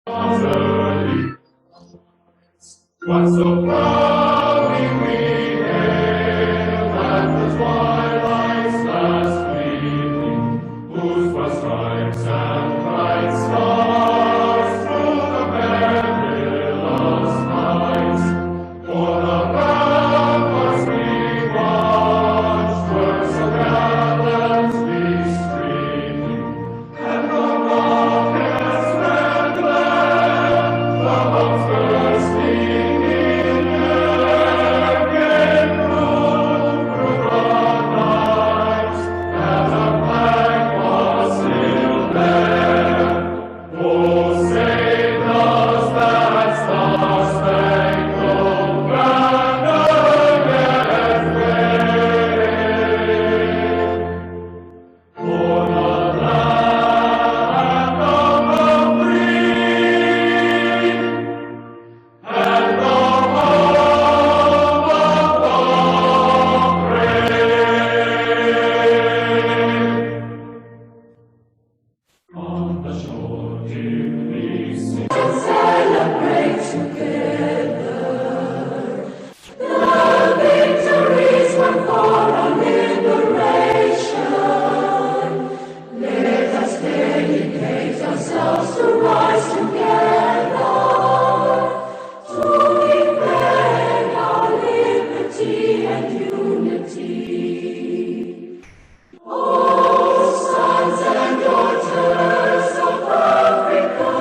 What so proudly we hail at the twilight's last gleaming, whose for stripes and bright stars through the perilous nights, for the ramparts we watched were so gallantly streaming, and the rockets red glare, the hopes bursting in air, gave proof through the night that a flag was still there. Oh, save us that star-spangled banner yet wave. For the land of the free and the home of the brave. On the shore did we sing and celebrate together the victories won for our liberation. Let us dedicate ourselves to rise together to defend our liberty and unity. Oh, sons and daughters of Africa,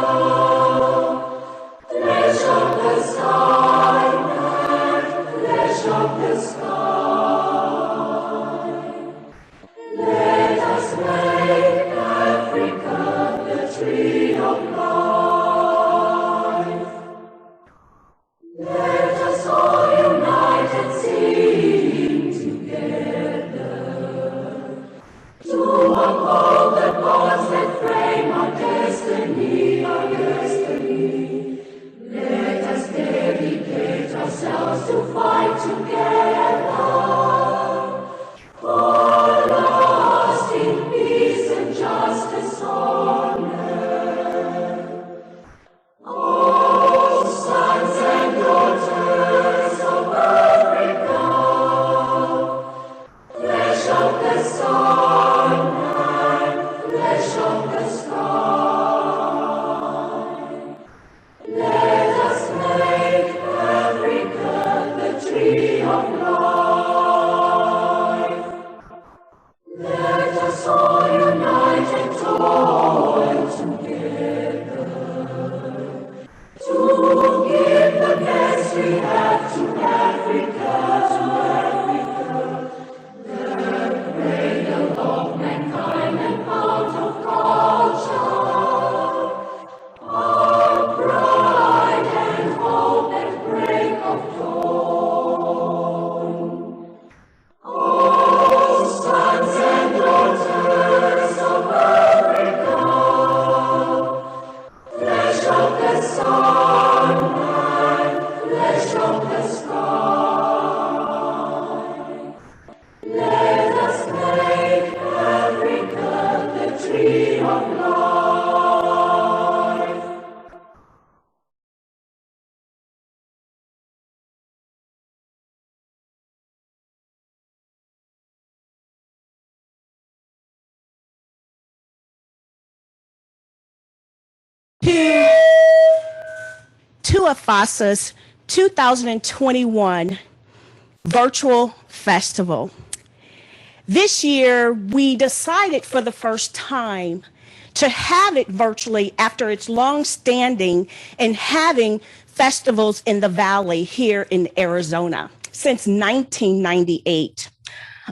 flesh of the sky and flesh of the sky, let us make Africa the tree of life. Let us all unite and sing together to uphold the bonds that frame our destiny, our destiny. Let us dedicate ourselves to fight together for lasting peace and justice on earth. Oh, sons and daughters of Africa, flesh of the sun and flesh of the sky, let us make Africa the tree of life. Let us all unite and toil together to give the best we have to Africa, the cradle of mankind and fount of culture, our pride and hope and break of dawn. Oh, sons and daughters of Africa, flesh of the sun and flesh of the sky, let us make Africa the tree of life. To Afasa's 2021 virtual festival. This year, we decided for the first time to have it virtually after its long standing in having festivals in the Valley here in Arizona since 1998.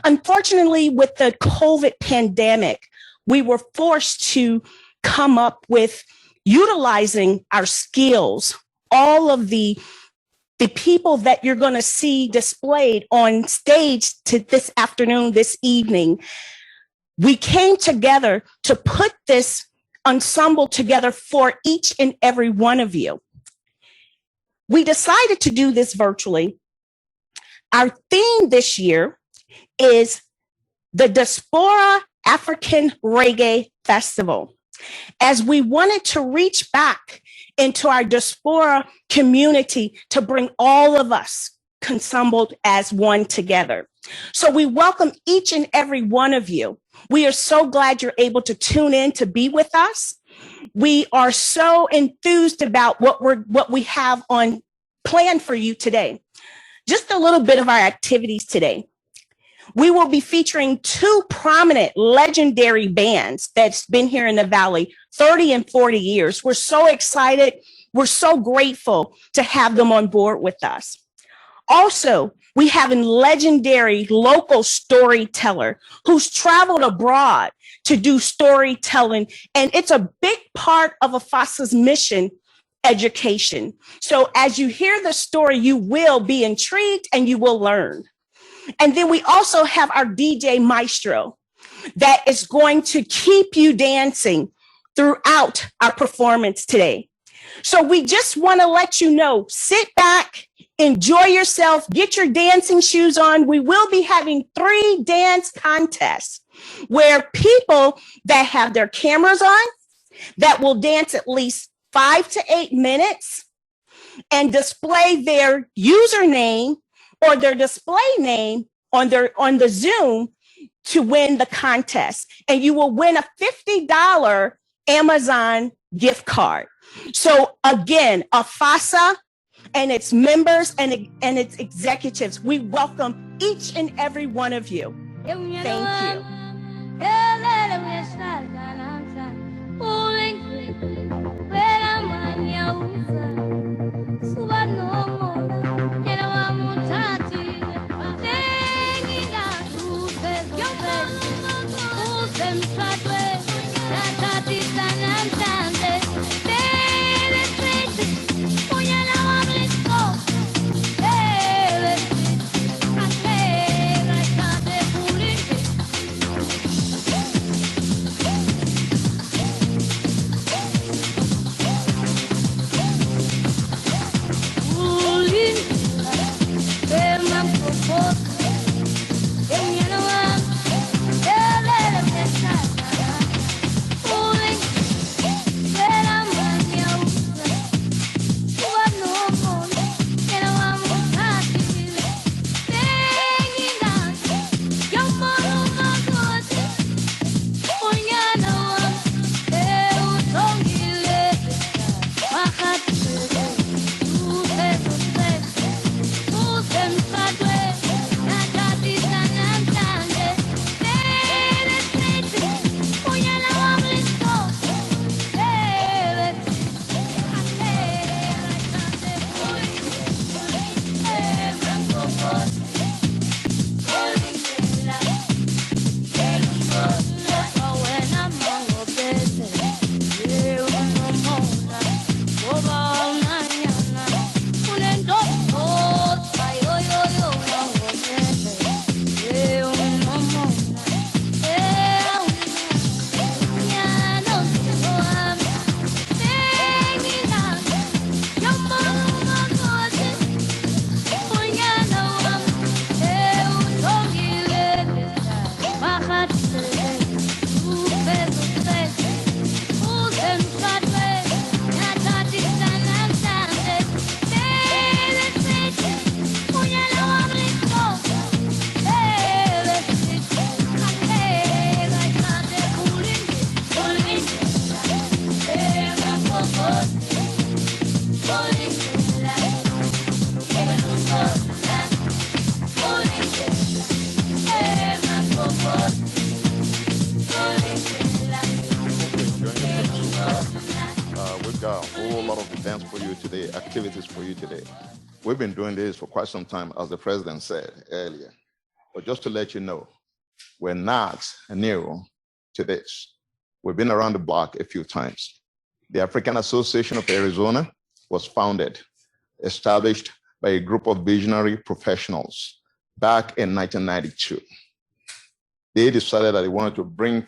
Unfortunately, with the COVID pandemic, we were forced to come up with utilizing our skills, all of the people that you're going to see displayed on stage to this afternoon, this evening. We came together to put this ensemble together for each and every one of you. We decided to do this virtually. Our theme this year is the Diaspora African Reggae Festival. as we wanted to reach back into our diaspora community to bring all of us assembled as one together. So we welcome each and every one of you. We are so glad you're able to tune in to be with us. We are so enthused about what we have on plan for you today. Just a little bit of our activities today. We will be featuring two prominent legendary bands that's been here in the Valley 30 and 40 years. We're so excited. We're so grateful to have them on board with us. Also, we have a legendary local storyteller who's traveled abroad to do storytelling, and it's a big part of Afasa's mission, education. So as you hear the story, you will be intrigued and you will learn. And then we also have our DJ Maestro that is going to keep you dancing throughout our performance today. So we just want to let you know, sit back, enjoy yourself, get your dancing shoes on. We will be having 3 dance contests where people that have their cameras on that will dance at least 5 to 8 minutes and display their username or their display name on the Zoom to win the contest. And you will win a $50 Amazon gift card. So again, Afasa and its members and its executives, we welcome each and every one of you. Thank you. got a whole lot of events for you today, activities for you today. We've been doing this for quite some time, as the president said earlier. But just to let you know, we're not new to this. We've been around the block a few times. The African Association of Arizona was founded, established by a group of visionary professionals back in 1992. They decided that they wanted to bring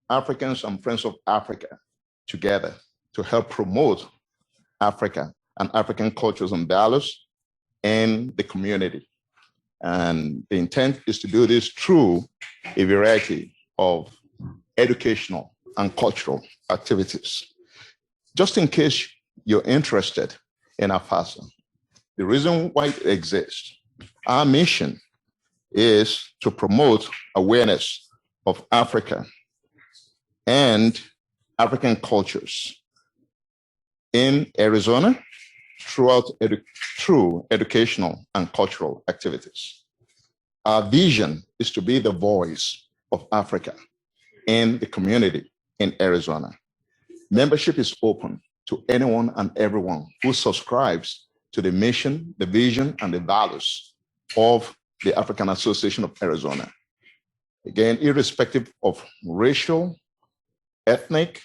Africans and Friends of Africa together to help promote Africa and African cultures and values in the community. And the intent is to do this through a variety of educational and cultural activities. Just in case you're interested in Afasa, the reason why it exists, our mission is to promote awareness of Africa and African cultures in Arizona through educational and cultural activities. Our vision is to be the voice of Africa in the community in Arizona. Membership is open to anyone and everyone who subscribes to the mission, the vision, and the values of the African Association of Arizona. Again, irrespective of racial, ethnic,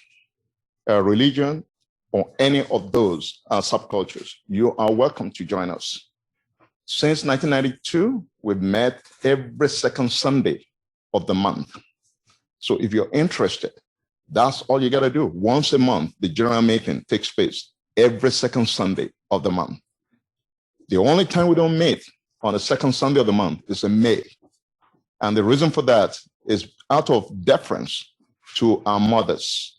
religion, or any of those subcultures, you are welcome to join us. Since 1992, we've met every second Sunday of the month. So if you're interested, that's all you got to do. Once a month, the general meeting takes place every second Sunday of the month. The only time we don't meet on the second Sunday of the month is in May. And the reason for that is out of deference to our mothers,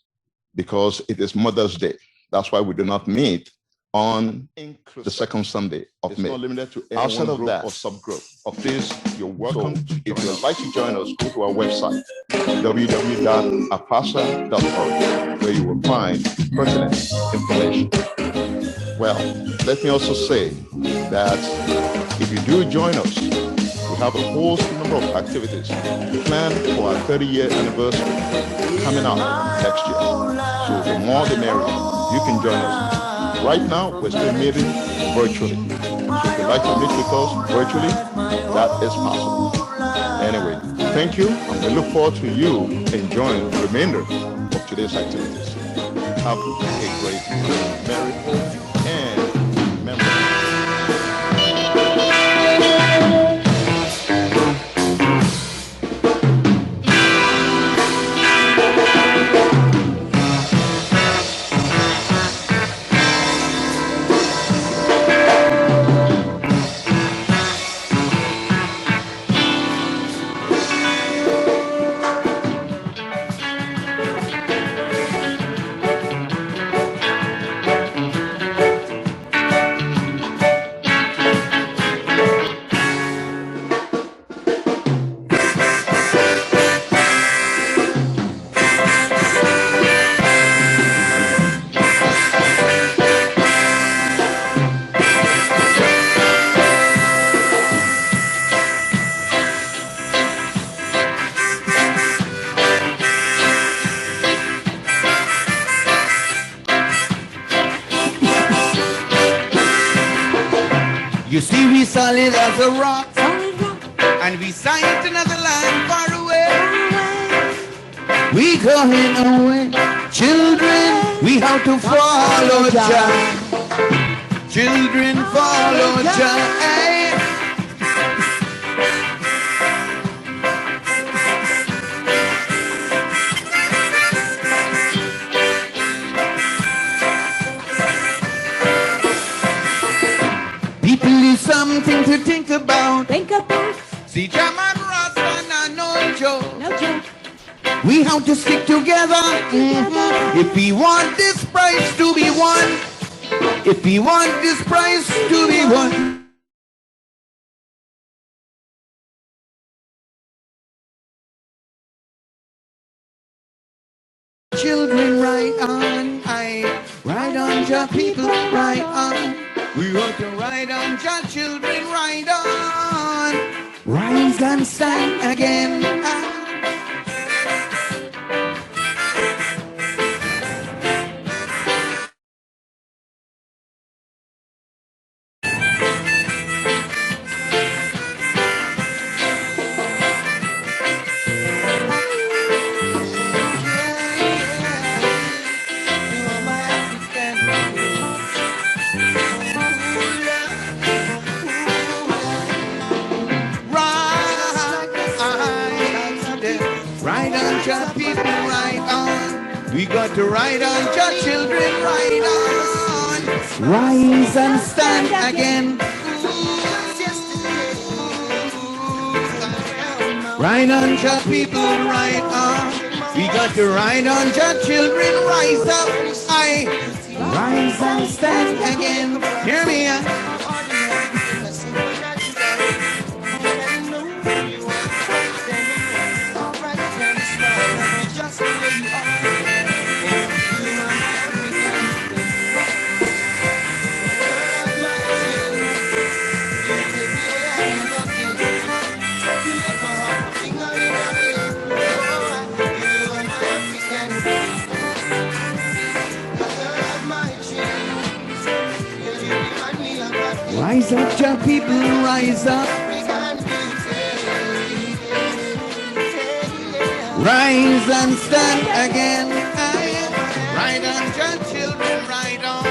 because it is Mother's Day. That's why we do not meet on the second Sunday of May. It's not limited to any outside of that or subgroup. Of this, you're welcome. So if you'd like to join us, go to our website, www.afasa.org, where you will find pertinent information. Well, let me also say that if you do join us, we have a whole number of activities planned for our 30-year anniversary coming up next year. So the more the merrier. You can join us. Right now, we're still meeting virtually. So if you'd like to meet with us virtually, that is possible. Anyway, thank you, and we look forward to you enjoying the remainder of today's activities. Have a great Merry and remember. You see, we solid as a rock, and we sight another land far away. We going away, children. We have to follow Jah. Children follow Jah. Something to think about. See, Jam and Rasta and no joke. We have to stick together. If we want this prize to be won. If we want this prize to be won. Children, right on. Right on, Jah people, right on. We want to ride on, Jah children, ride on. Rise and stand again. We got to ride on, Jah children, ride on. Rise and stand again. Ride on, Jah people, ride on. We got to ride on, your children, rise up. I rise and stand again. Hear me out. Rise up, your people, rise up. Rise and stand again. Ride on, your children, ride on.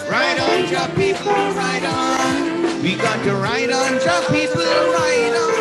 Ride on, your people, ride on. We got to ride on, your people, ride on.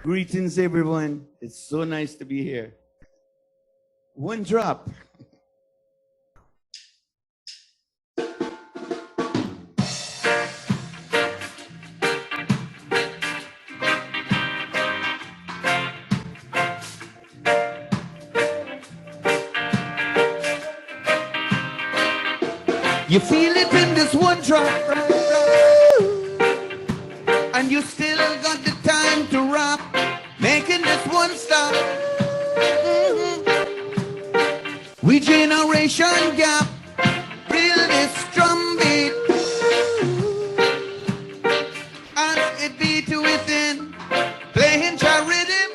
Greetings, everyone. It's so nice to be here. One drop. You feel it in this one drop, and you still got the time to rap, making this one stop. We generation gap, feel this drum beat, and it beat within, playing your rhythm,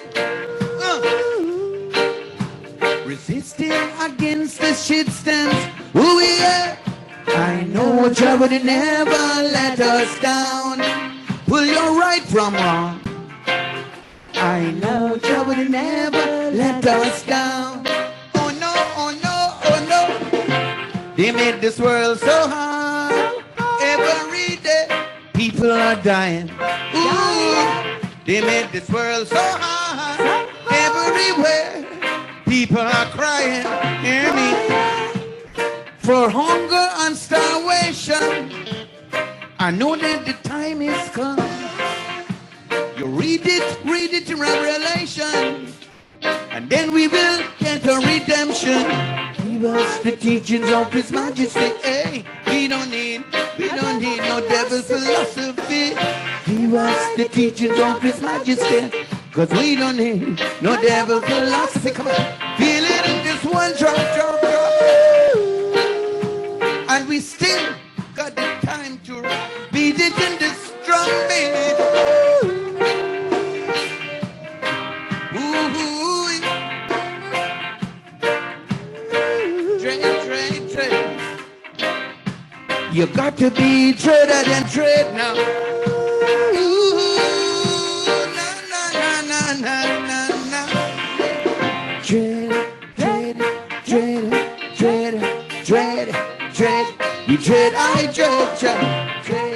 resisting against the shit stands. Who we are? I know Jah would never let us down. Pull your right from wrong. I know Jah would never let us down. Oh no, oh no, oh no. They made this world so hard. Every day people are dying. Ooh, they made this world so hard. Everywhere people are crying. Hear me? For hunger and starvation, I know that the time is come. You read it in Revelation, and then we will get a redemption. Give us the teachings of His Majesty. Hey, we don't need no devil philosophy. Give us the teachings of His Majesty, cause we don't need no devil philosophy. Come on, feel it in this one drop, drop, drop. And we still got the time to beat it in this drum beat. Ooh, trade. You got to be trader than trade now. Ooh, na. Trade. You trade, I trade. I trade.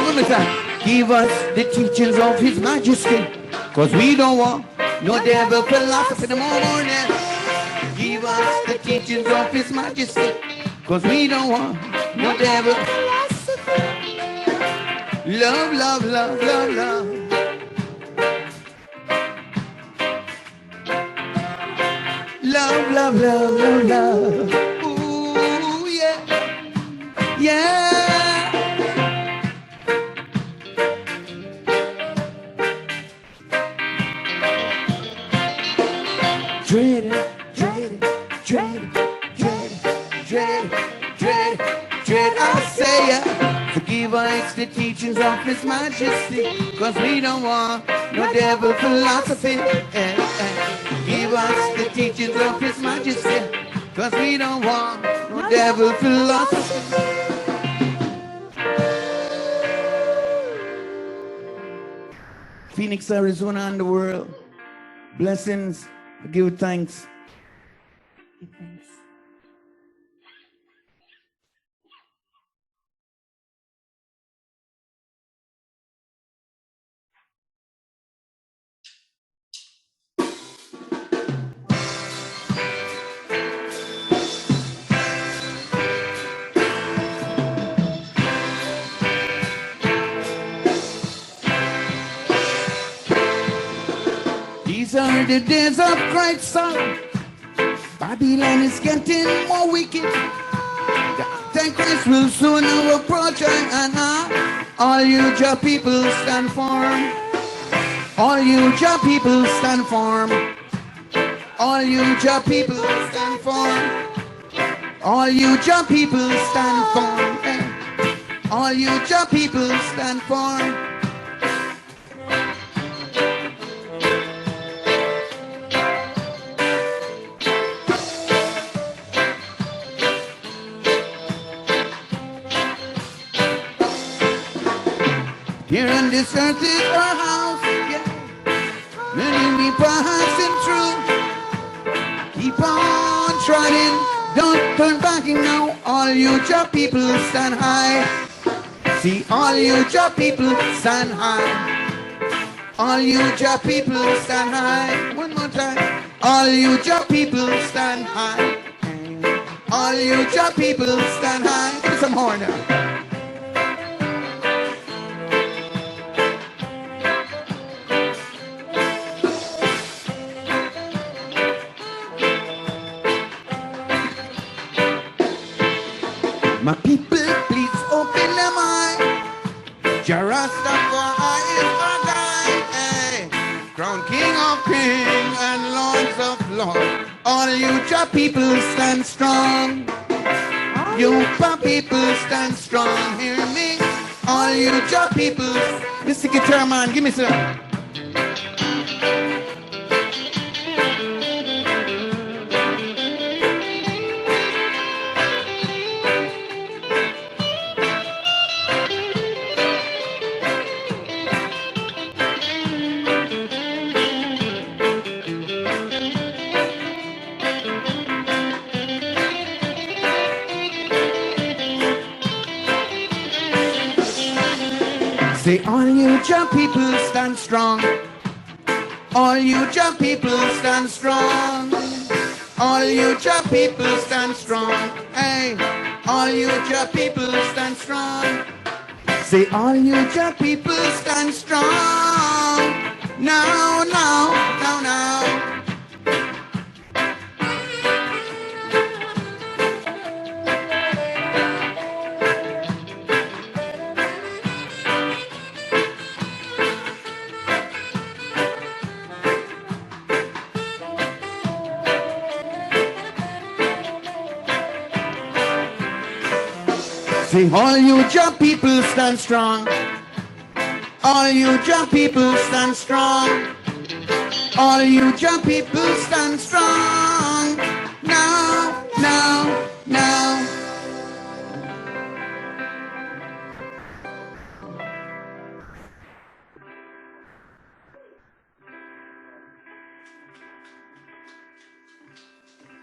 One more time. Give us the teachings of His Majesty, cause we don't want no devil philosophy in the morning. Give us the teachings of His Majesty, cause we don't want no devil philosophy. Love, love, love, love, love. Love, love, love, love, love. Ooh, yeah. Yeah. Dread it, dread it, dread it, dread it, dread it, dread it, dread it. I say ya. Forgive us the teachings of His Majesty, cause we don't want no devil philosophy. Give us the teachings of His Majesty, cause we don't want no devil philosophy. Phoenix, Arizona, and the world. Blessings. Give thanks. Give thanks. These are the days of Christ's son. Babylon is getting more wicked. The Antichrist will soon approach, and all you Jah people stand firm. All you Jah people stand firm. All you Jah people stand firm. All you Jah people stand firm. All you Jah people stand firm. Here on this earth is our house, yeah. Many we passing through. Keep on trying, don't turn back now. All you Jah people stand high. See, all you Jah people stand high. All you Jah people stand high. One more time. All you Jah people stand high. All you Jah people stand high. Give me some more now. My people, please open them eyes. Jah Rastafari is our guide. Hey. Crown King of Kings and Lords of Lords. All you Jah people stand strong. You Jah people stand strong. Hear me? All you Jah people. Mr. Guitar Man, give me some. Say, all you Jah people stand strong. All you Jah people stand strong. All you Jah people stand strong. Hey, all you Jah people stand strong. Say, all you Jah people stand strong. Now, now, now, now. Say, all you Jah people stand strong. All you Jah people stand strong. All you Jah people stand strong. Now, now, now.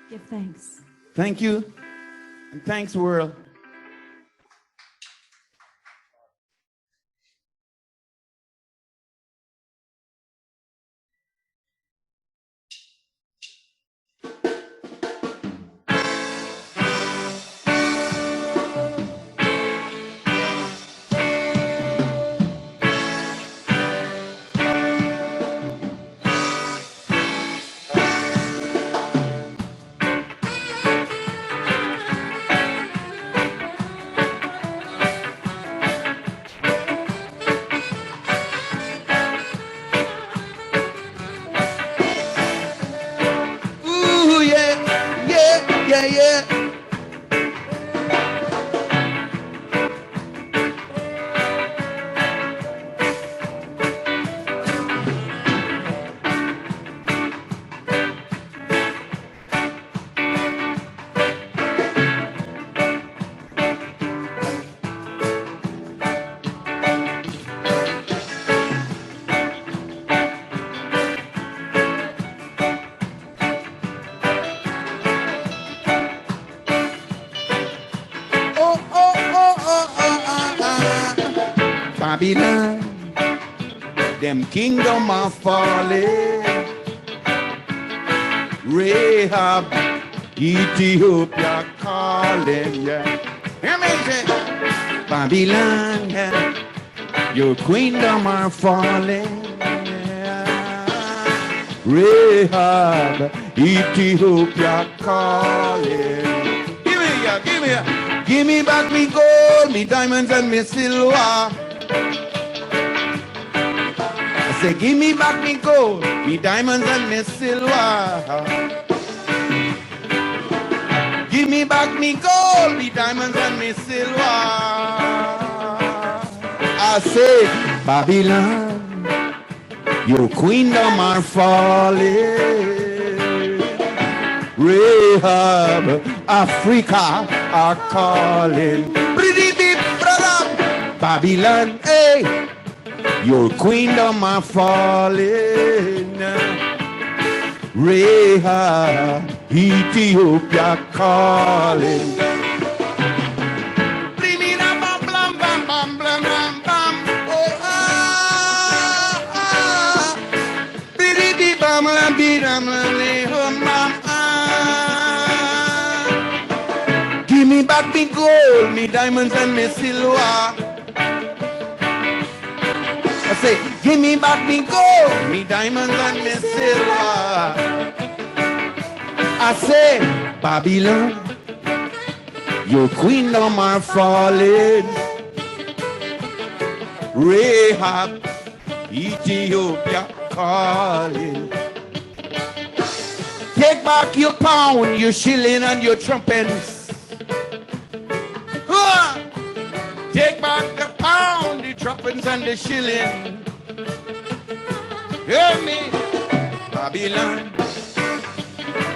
Give thanks. Thank you. And thanks, world. Yeah, yeah. Oh, oh, oh, oh, oh, oh, oh. Babylon, them kingdom are falling. Rahab, Ethiopia calling, yeah. Hear me say, Babylon, yeah. Your kingdom are falling. Yeah. Rahab, Ethiopia calling. Give me here, give me here. Give me back me gold, me diamonds and me silver. I say, give me back me gold, me diamonds and me silver. Give me back me gold, me diamonds and me silver. I say, Babylon, your kingdom are falling. Rahab, Africa are calling. Babylon, hey, your kingdom are falling. Rahab, Ethiopia calling. Give me back me gold, me diamonds and me silver. I say, give me back me gold, me diamonds and me silver. I say, Babylon, your kingdom are falling. Rahab, Ethiopia calling. Take back your pound, your shilling and your trumpets. Take back the pound, the trumpets and the shilling. Hear me, Babylon,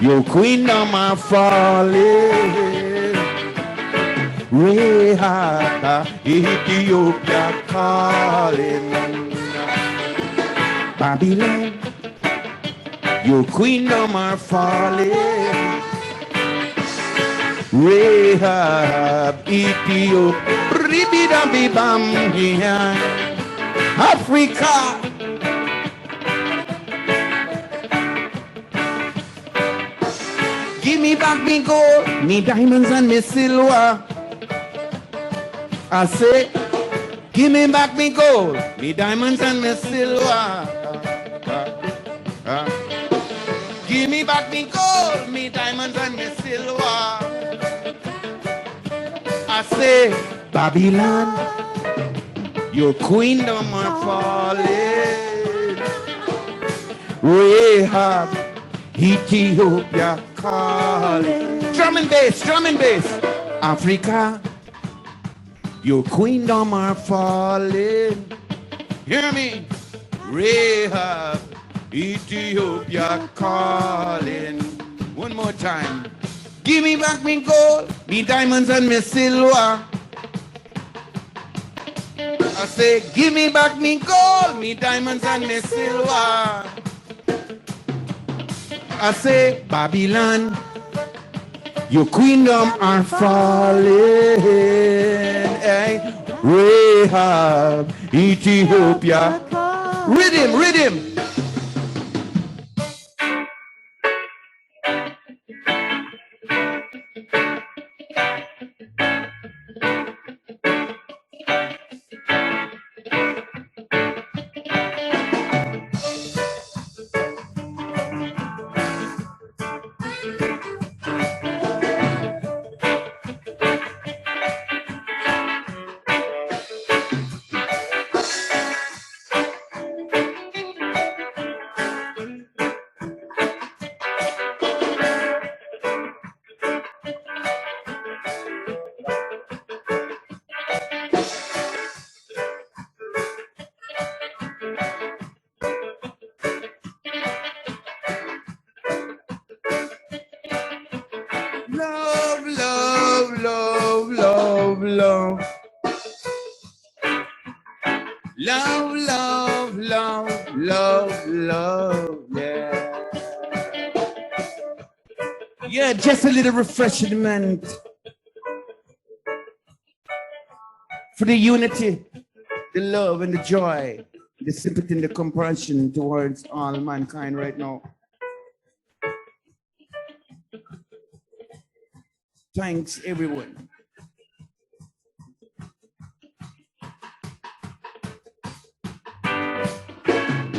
your kingdom are falling. Rahab, Ethiopia calling. Babylon, your kingdom are falling. Rahab, Ethiopia, Africa. Give me back me gold, me diamonds and me silver. I say, give me back me gold, me diamonds and me silver. Give me back me gold, me diamonds and me silver. I say, Babylon, your kingdom are falling. Rahab, Ethiopia calling. Drum and bass, drum and bass. Africa, your kingdom are falling. Hear me? Rahab, Ethiopia calling. One more time. Give me back me gold, me diamonds and me silver. I say, give me back me gold, me diamonds and me silver. I say, Babylon, your kingdom are falling. Hey, Rahab, Ethiopia. Rhythm, rhythm. Love, love, love, love, love. Love, love, love, love, love, yeah. Yeah, just a little refreshment for the unity, the love and the joy, the sympathy and the compassion towards all mankind right now. Thanks, everyone.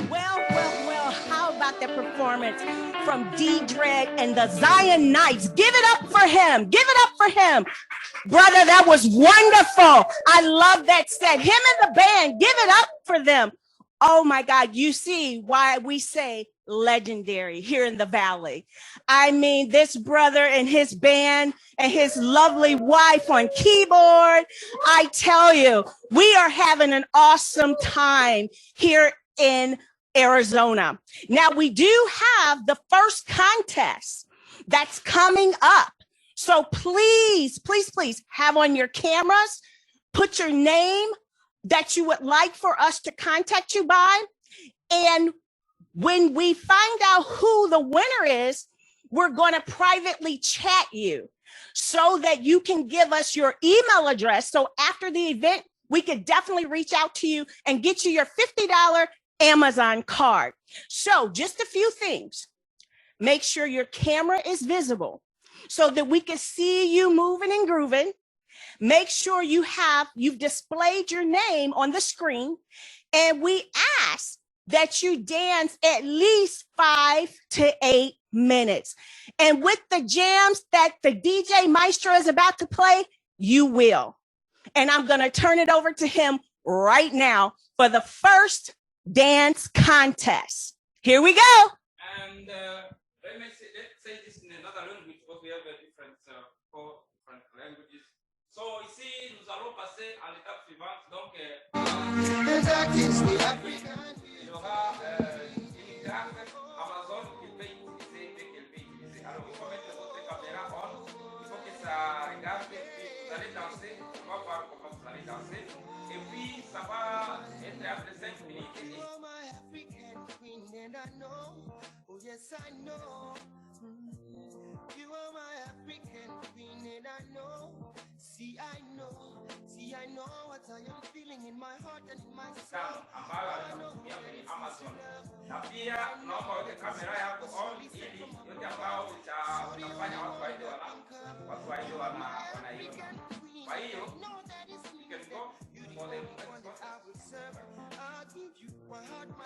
Well, how about that performance from D-Dreg and the Zion Knights? Give it up for him. Give it up for him. Brother, that was wonderful. I love that set. Him and the band, give it up for them. Oh my God, you see why we say legendary here in the Valley. I mean, this brother and his band and his lovely wife on keyboard. I tell you, we are having an awesome time here in Arizona. Now, we do have the first contest that's coming up. So please, please, please have on your cameras, put your name that you would like for us to contact you by. And when we find out who the winner is, we're going to privately chat you so that you can give us your email address. So after the event, we could definitely reach out to you and get you your $50 Amazon card. So just a few things. Make sure your camera is visible so that we can see you moving and grooving. Make sure you've displayed your name on the screen, and we ask that you dance at least 5 to 8 minutes. And with the jams that the DJ Maestro is about to play, you will. And I'm going to turn it over to him right now for the first dance contest. Here we go. And let's say this in another language because we have a different, 4 different languages. So ici, nous allons passer à l'étape suivante. Donc, il y aura une carte Amazon qu'il peut utiliser dès qu'elle peut utiliser. Alors, il faut mettre votre caméra on. Il faut que ça regarde. Puis vous allez danser. On va voir comment vous allez danser. Et puis, ça va être après 5 minutes. And I know, oh yes I know, you are my African queen and I know, see I know what I am feeling in my heart and in my soul. Amazon. Na pia naomba weke kamera yako on ili yote ambao utafanya watu waende wanaiona. Kwa hiyo, you can go for the next one. I'll give you my heart, my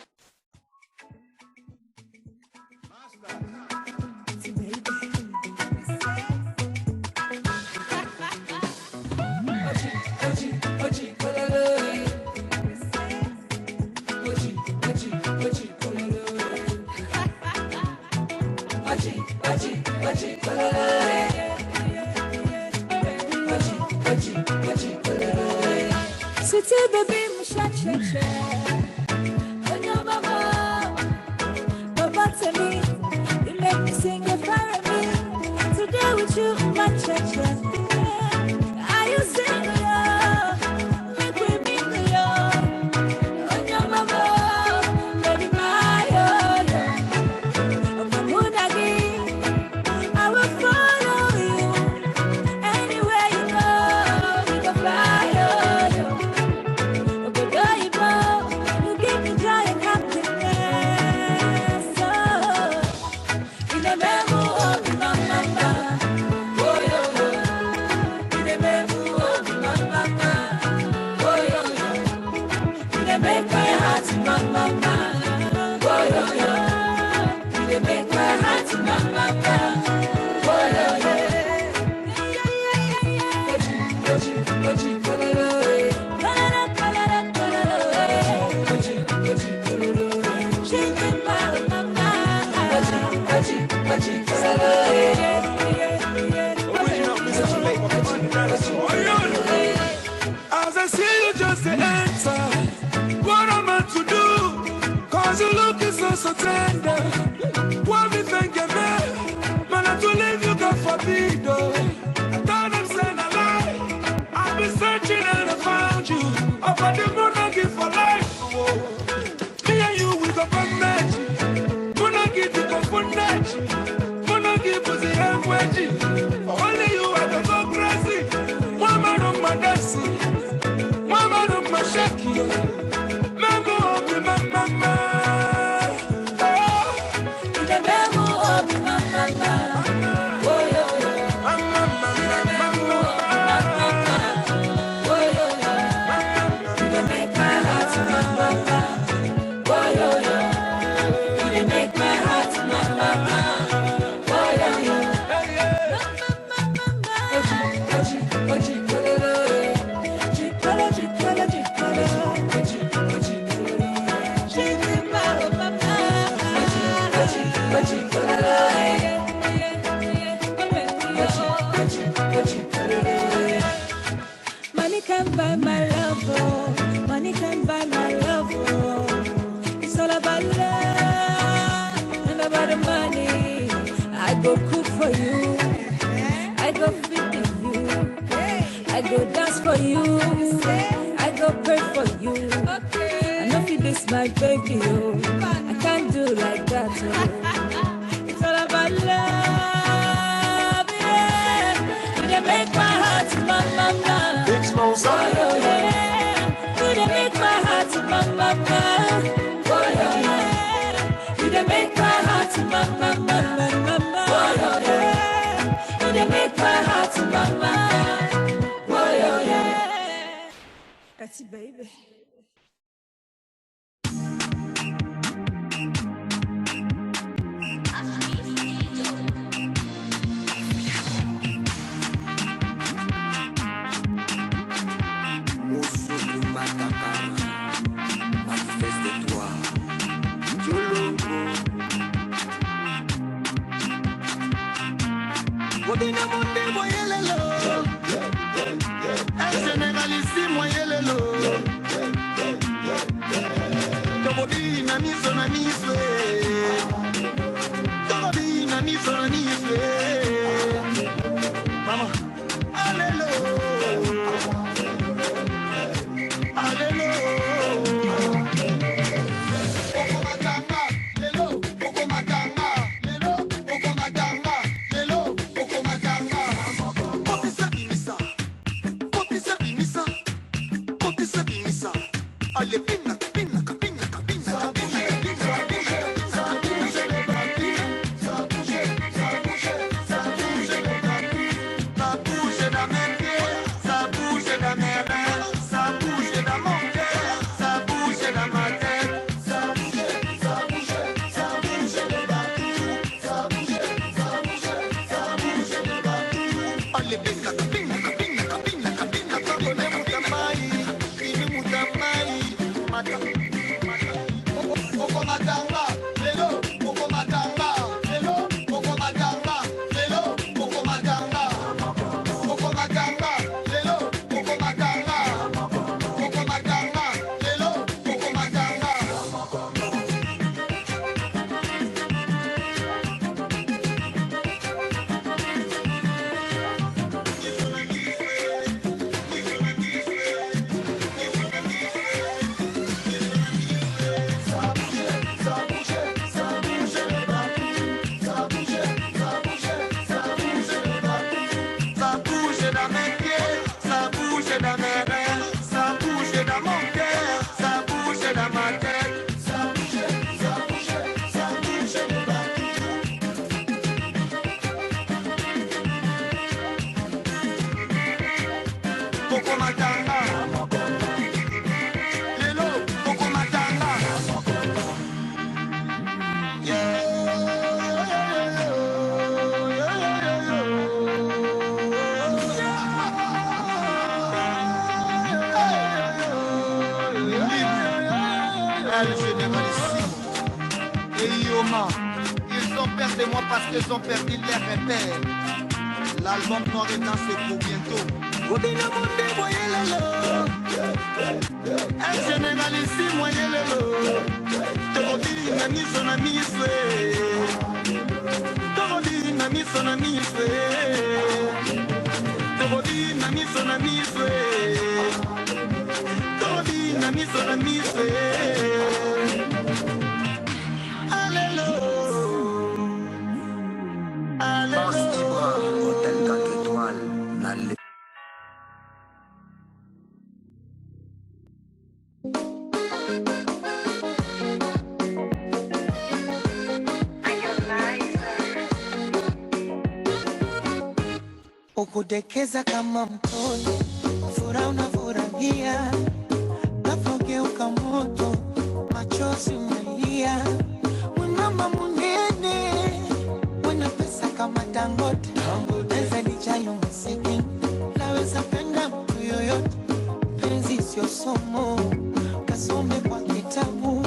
Sweetie baby, mushacheche. Onyo mama, Baba to me, you make me sing a fire me. Today with you, my cheche. Are you single? Make we mingle, yo. Onyo mama, baby my own. Omunagi, I will follow you. Anywhere you go, we can fly. As I see you just the answer, what am I to do? Cause you looking so tender. What me think you man? Man, I to leave you, God forbid, oh. for the monarchy for life. Me and you we go for match. Monarchy to go for match. Monarchy pussy and wedgie. For only you I go go crazy. Mama no my dance. Mama no my shake. Mama obi mama. The memo of mama. Oh yo yo. Money can buy my love, oh. Money can buy my love, oh. It's all about love and about the money. I go cook for you, I go feed you, I go dance for you, I go pray for you. I know if this my baby, oh. I can't do like that, oh. It's all about love, yeah. You done make my heart mama. Big Smoke. Oh yeah, you done make my heart mama. Oh yeah, you done make my heart mama. Oh yeah, you done make my heart mama. Oh yeah, that's it, baby. Manifeste-toi, Dieu Kodina monde moyelelo, un général ici moyelelo. Tobodi na miso na miswe, Tobodi na miso na miswe. Mama, alelo, alelo. Ils ont peur de moi parce qu'ils ont perdu leur repère. L'album noir et blanc c'est pour bientôt. Un général ici, moyen lelo. Torodi na miso na miswe. Torodi na miso na miswe. Torodi na miso na miswe. Torodi na miso ukudekeza kama mtoto, furaha unafurahia, nafogeuka moto, machozi umelia. Mama munene, wana pesa kama Dangote, pesa lijayo msiki, naweza penda mtu yoyote, penzi sio somo, kasome kwa kitabu,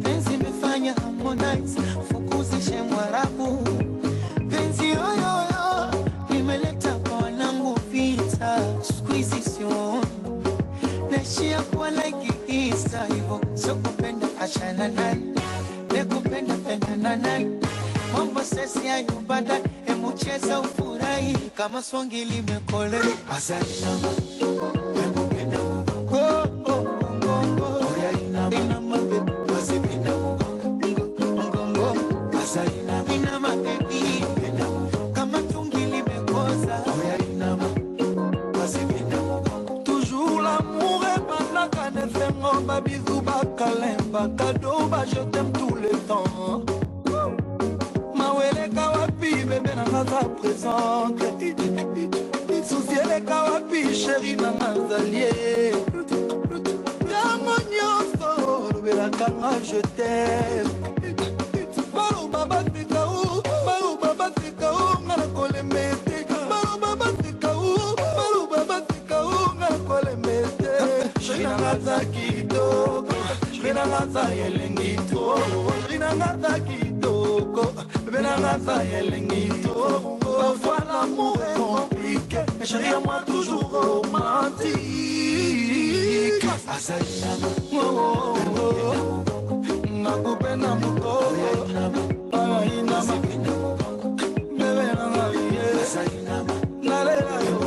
penzi mefanya Harmonize, fukuzishe Mwarabu, penzi yoyoyo, nimeleta kwa wanangu vita, squeeze sio, nashia kwa like Easter, hivyo sio kupenda achana naye. Nekupenda penda na nani, mambo sesi ya yubada, emucheza ufurahi, kama swangi limekole. Asali nama, nekupenda mgongo, oya inama, wasipenda mgongo, asali nama, inama baby, kama tungi limekoza, oya inama, wasipenda mgongo. Toujours l'amour est banaka, nefengo babizou bakalemba, cadeau ba je t'aime tout le temps. Mawele kawapi bébé na maza présente. Souciele kawapi chérie na mazalie. Yamonyoso bébé kanga je t'aime. Baru baba tikau, ngana kole mete. Baru baba tikau, ngana kole mete. Chérie na maza kitoko. Benangaza yelengito, benangaza kitoko, benangaza yelengito. Parfois l'amour est compliqué, mais chérie à moi toujours romantique. Asainama, nakupenda mukoko, asainama, bebe nangaye, asainama, nalela yo,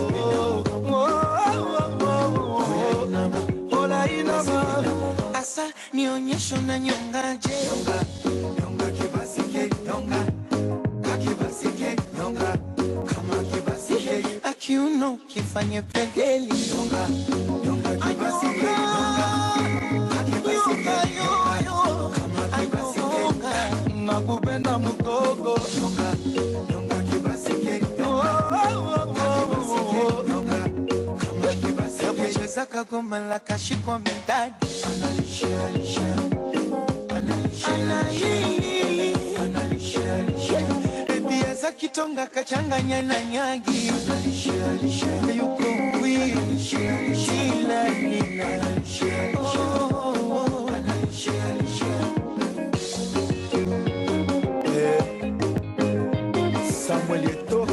ola inama. Asa nionyesho na nyongaje, nyonga kibasike, nyonga kakibasike, nyonga kama kibasike, akiuno kifanye pedeli, nyonga kibasike, nyonga kakibasike, kama kibasike, nakupenda mukoko, nyonga kibasike, kama kibasike, cheza kagoma la kashikwa midadi. Biaza kitonga kachanganya na nyagi, yuko wili shila nina. Samuel Eto'o,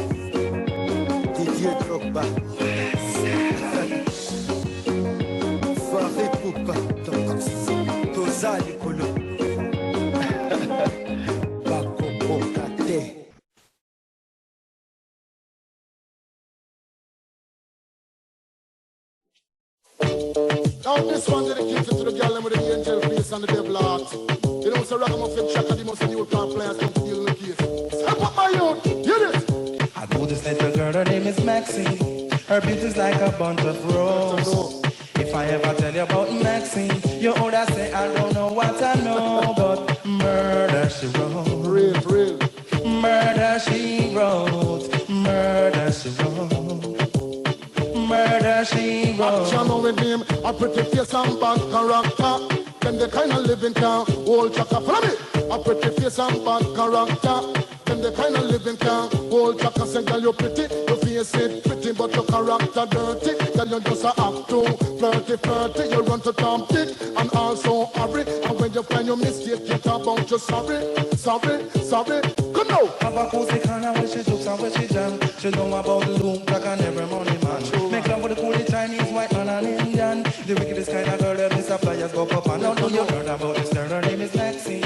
Didier Drogba, Faré Poupa, Tozali Kolo, Bako Pokate. Now this one dedicated to the girl with the angel face and the devil heart. You know, so ragamuffin shaka, the most new car players come to deal with the case. Step up my youth, hear this. I know this little girl, her name is Maxine. Her beauty's like a bunch of roses. If I ever tell you about Maxine, you older say I don't know what I know, but murder she wrote. Real. Murder she wrote. Murder she wrote. Murder she wrote. Action with him, a pretty face and bad character. Them the kind of living can hold chaka. Follow me. A pretty face and bad character. Them the kind of living can hold chaka. Say girl you pretty, your face it pretty, but your character dirty. Girl you just a act too flirty. You run to Tom Dick and also hurry. And when you find your mistake, get about you sorry. Come now. Have a cozy kind of when she jokes and when she jam. She know about the loom, like an every money man. Make love with the coolie Chinese, white man and Indian. The wickedest kind of girl that Mr. Flyers go up and down. You heard about this girl, her name is Maxine.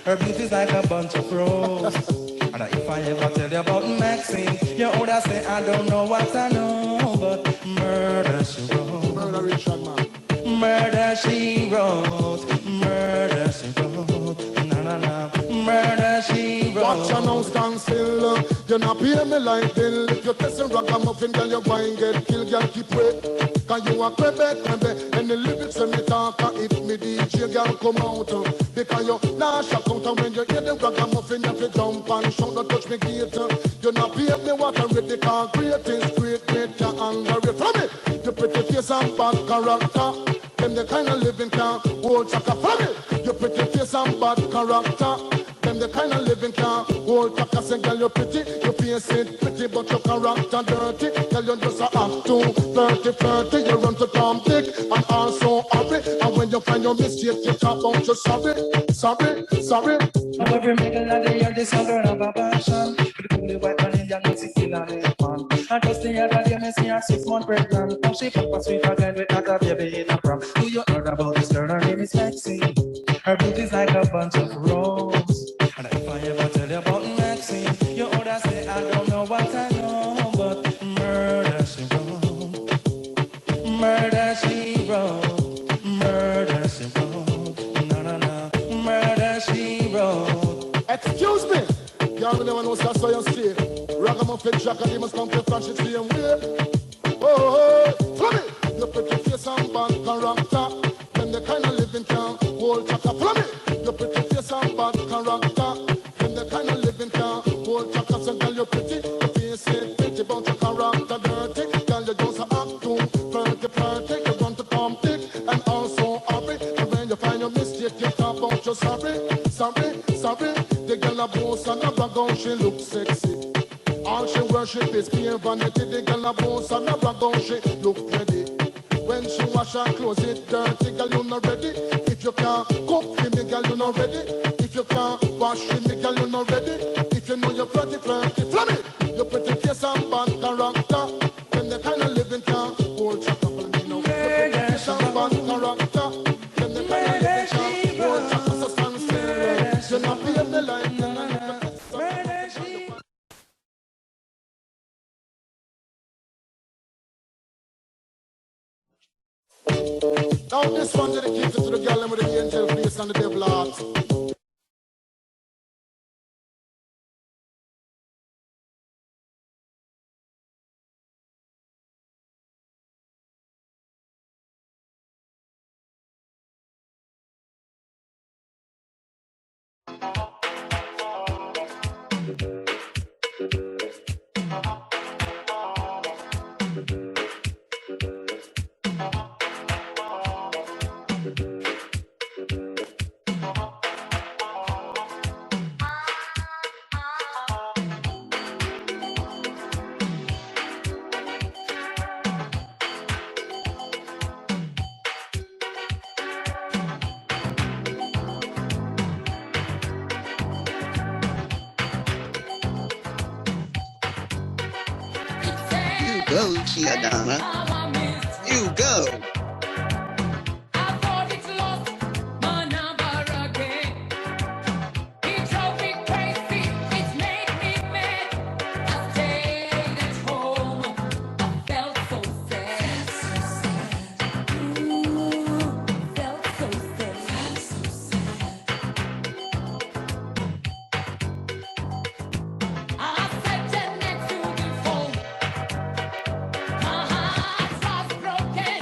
Her beauty's like a bunch of roses. And if I ever tell you about Maxine, you older say I don't know what I know, but murder she wrote. Murder Richard man. Murder she wrote, murder she wrote, na na na, murder she wrote. Watch your now stand still. You not pay me like bill. If you test a ragamuffin, girl, you going get killed. Girl, keep wait. Cause you a crebe. And the lyrics when me talk, if me DJ, girl, come out. Because you not shock out. And when you hear the ragamuffin, you have to jump and shout. Don't touch me gate. You not pay me what I read. Because great is great, great, you angry. From it, you pretty face and bad character. Them the kind of living can hold chaka. From it, you pretty face and bad character. Them the kind of living can hold chaka. Say, girl, you pretty, you face it pretty, but your character dirty. Girl, you just a act too flirty. You run to Tom Dick and also hurry. And when you find your mistake, you talk about you sorry. Now every middle of the year, this young girl have a passion. With the coolie white man, Indian music still on it, man. And just the other day, me see her 6 months pregnant. Now she pop a sweet again with not a baby in a prom. Do you heard about this girl? Her name is Maxine. Her beauty's like a bunch of roses. And if I ever tell you about Maxine, you ought to say I don't know what I know, but murder she wrote, murder she wrote, murder she wrote, na na na, murder she wrote. Excuse me, y'all never know that's why you say. Ragamuffin Jack and he must come to flash it same way. Oh, follow me. You pretty face and bad character. Then the kind of living can hold chaka. Follow me. You pretty face and bad character. Then the kind of living can hold chaka. So girl, you pretty, you face it pretty, but your character dirty. Girl, you just act too flirty. You run to Tom Dick and also hurry. And when you find your mistake, you talk about your sorry. The girl a boss and a brag on, she look sexy. All she worship is pure vanity. The girl a boss and a brag on, she look pretty. When she wash her clothes, it dirty, girl, you not ready. If you can't cook for me, girl, you not ready. If you can't wash for me, girl, you not ready. If you know you're flirty, flame it. You pretty face and bad character. Then the kind of living can hold chaka for me now. You pretty face and bad character. Then the kind of living can hold chaka. So stand still. You not pay me like now this one dedicated to the girl with the angel face and the devil heart. Go, Kiadana. You go. My heart was broken.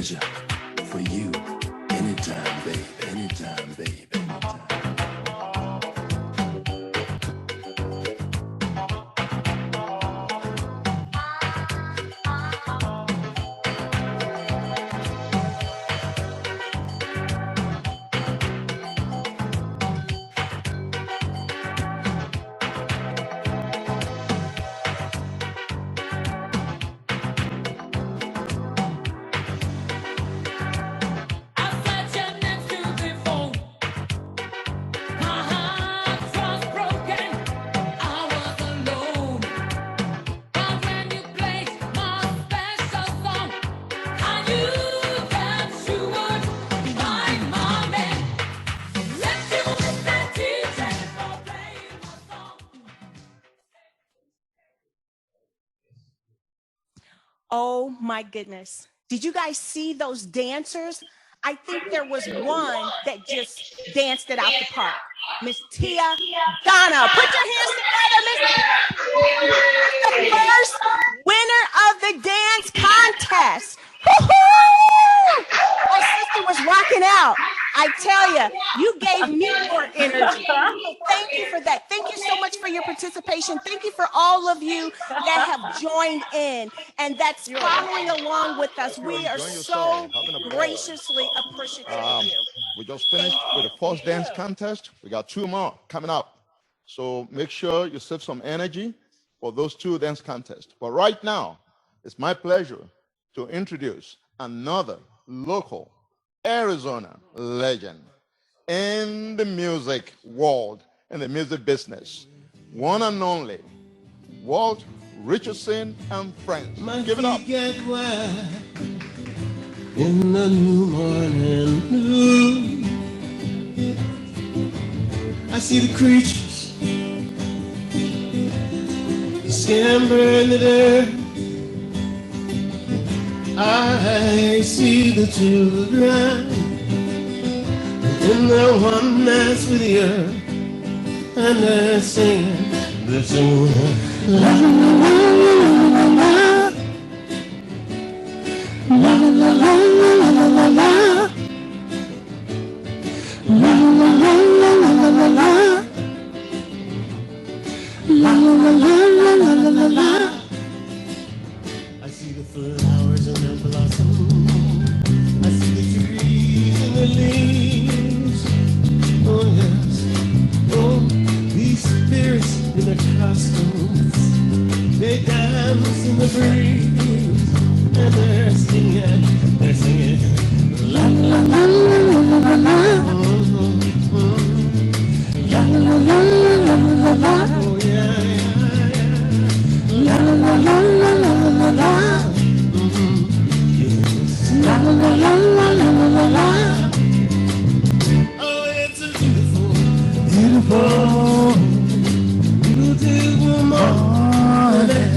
pleasure for you anytime, babe, anytime, babe, anytime. Oh my goodness. Did you guys see those dancers? I think there was one that just danced it out the park. Miss Tia Donna. Put your hands together, Miss Tia. The first winner of the dance contest. Woo-hoo! My sister was rocking out. I tell you, you gave me more energy. So thank you for that. Thank you so much for your participation. Thank you for all of you that have joined in and that's following along with us. We are so graciously appreciative of you. We just finished with the first dance contest. We got 2 more coming up. So make sure you save some energy for those 2 dance contests. But right now, it's my pleasure to introduce another local Arizona legend in the music world, in the music business. One and only Walt Richardson and Friends. Give it up. Get wet in the new morning blue. I see the creatures scamper in the dirt. I see the children in their oneness with the earth, and they're singing, la la la la la la la la la la la la la la. I see the flowers and their blossom. I see the trees and the leaves. Oh yes, oh, these spirits in their costumes, they dance in the breeze, and they're singing, la la la la la la la, la la la la la la, oh yeah, la la la la la la la, yes, la la la la la la la. Oh, it's a beautiful, beautiful, beautiful morning.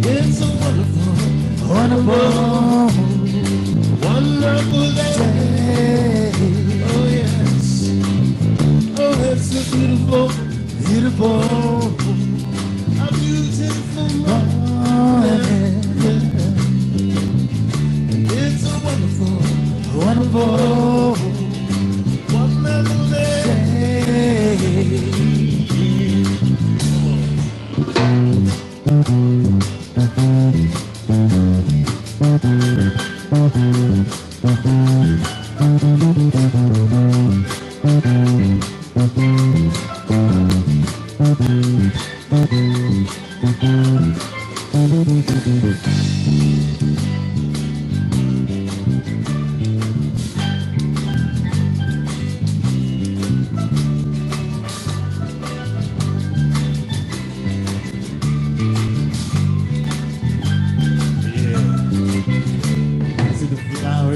It's a wonderful, wonderful, wonderful day. Oh yes, oh it's a beautiful, beautiful, a beautiful morning. It's a wonderful, wonderful, wonderful day.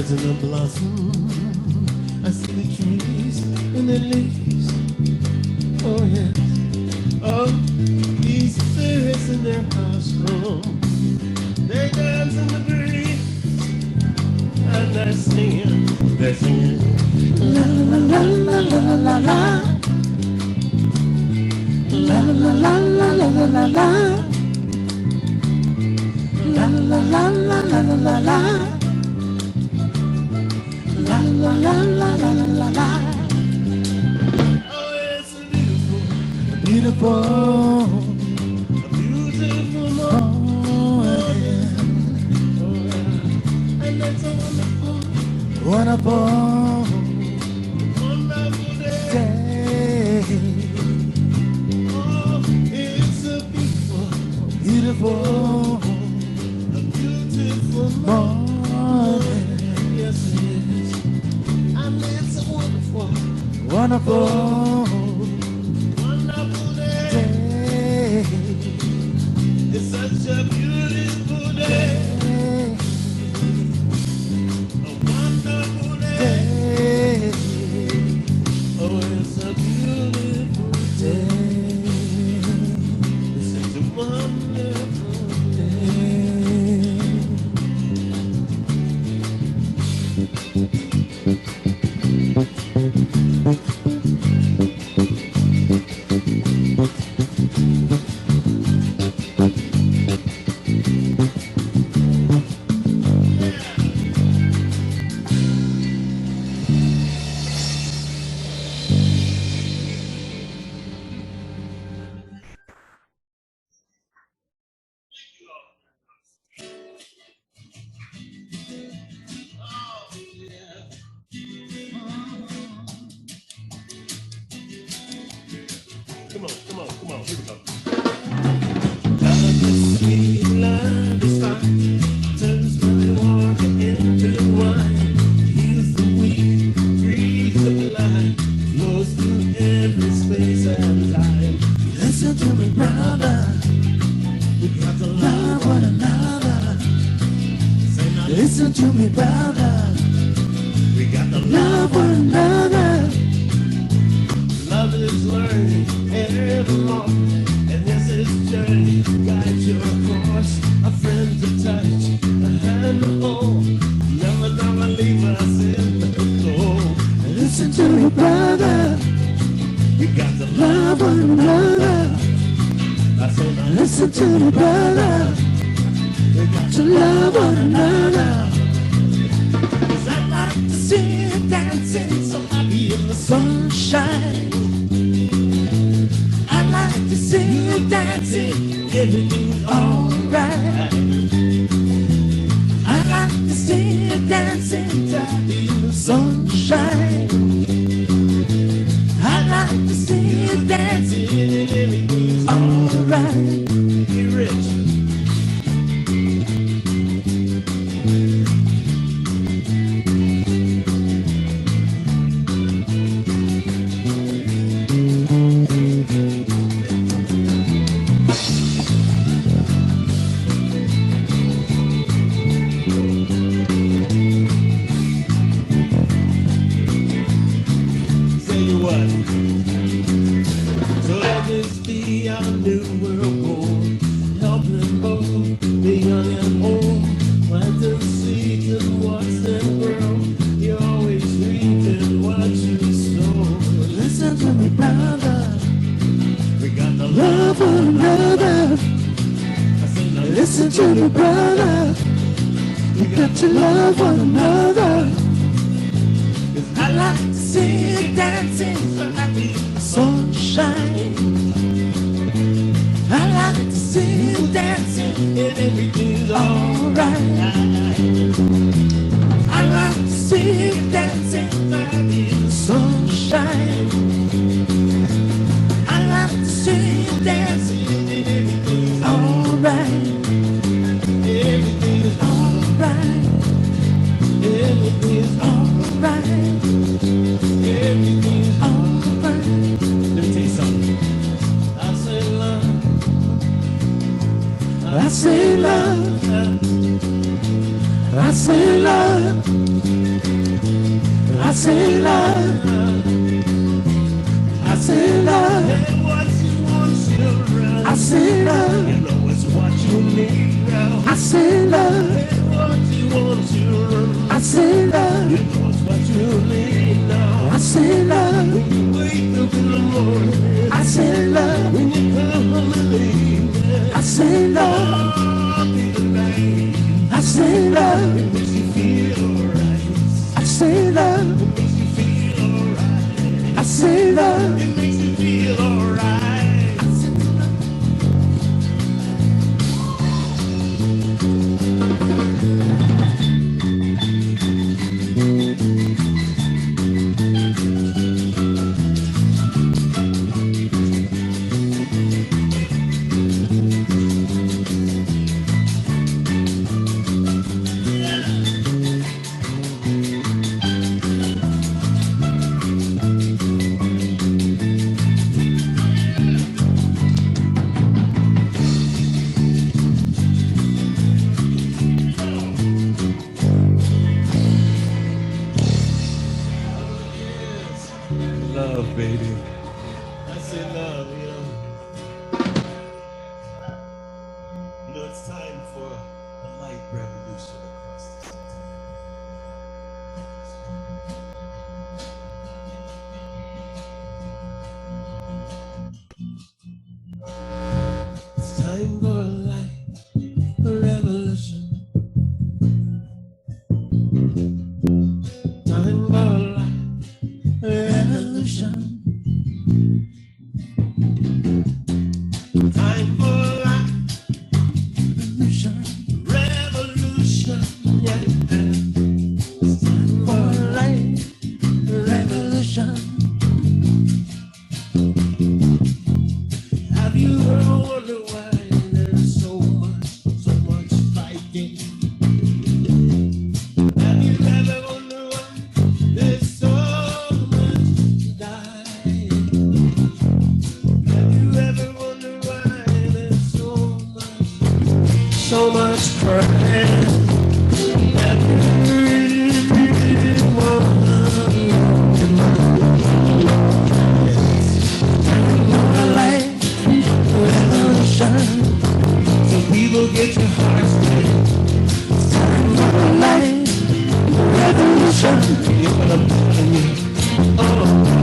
And the blossom, I see the trees and the leaves. Oh yes, oh these spirits in their costume, they dance in the breeze, and they're singing, la la la la la la la, la la la la la la la la, la la la la la la la la la. La la la la la la la la. Oh, it's beautiful, beautiful, beautiful morning. Oh, and it's a wonderful, wonderful, wonderful day. Oh, it's a beautiful, beautiful, a beautiful morning. Yes, it is. And it's a wonderful, wonderful, wonderful day. It's such a beautiful day. A wonderful day. Oh, it's a beautiful day. It's such a wonderful day. Come on, come on, come on. Here we go. Love is sweet, love is fine. Turns my water into wine. Heals the weak, frees the blind. Flows through every space and time. Listen to me, brother. We got to love one another. Say now, listen to me, brother. We got to love one another. Love is learning evermore, and this is journey. Guide your course, a friend to touch, a hand to hold. Never, never leave us in the cold. Listen to me, brother. We got to love one another. I said, now listen to me, brother. We got to love one another. 'Cause I like to see you dancing so happy in the sunshine. I like to see you dancing, everything's alright. I like to see you dancing happy in the sunshine. I like to see you dancing, everything's alright. Get rich. Tell you what. So let this be our new world goal. Helping both the young and old. Plant the seed and watch them grow. You're always reaping what you sow. Listen to me, brother. We got to love one another. I said, now listen to me, brother. We got to love one another. 'Cause I like to see you dancing so happy in the sunshine. I like to see you dancing and everything's alright. I like to see you dancing so happy in the sunshine. I like to see you dancing and everything's alright. Everything's alright. Everything's alright. Everything's alright. Let me tell you something. I say love. I say love. I say love. I say love. I say love. And what you want you around. I say love. You know it's what you need around. I say love. And what you want you around. I say love. You know it's what you need now. I say love. When you wake up in the morning. I say love. When you come home and leave. I say love. I'll be the night. say love. It makes me feel alright. I say love. It makes me feel alright. I say love. It makes me feel alright. Love, baby. I say love, you know. You know, it's time for a light revolution across the city. It's time for a light revolution. Time for a light revolution. Time for a light revolution. Revolution, yeah. It's time for a light revolution. Have you ever wondered why there's so much fighting? Have you ever wondered why there's so much dying? Have you ever wondered why there's so much crying? Have you really wondered? Revolution. So people get your hearts ready. It's time for a light revolution. You know what I'm telling you? Oh,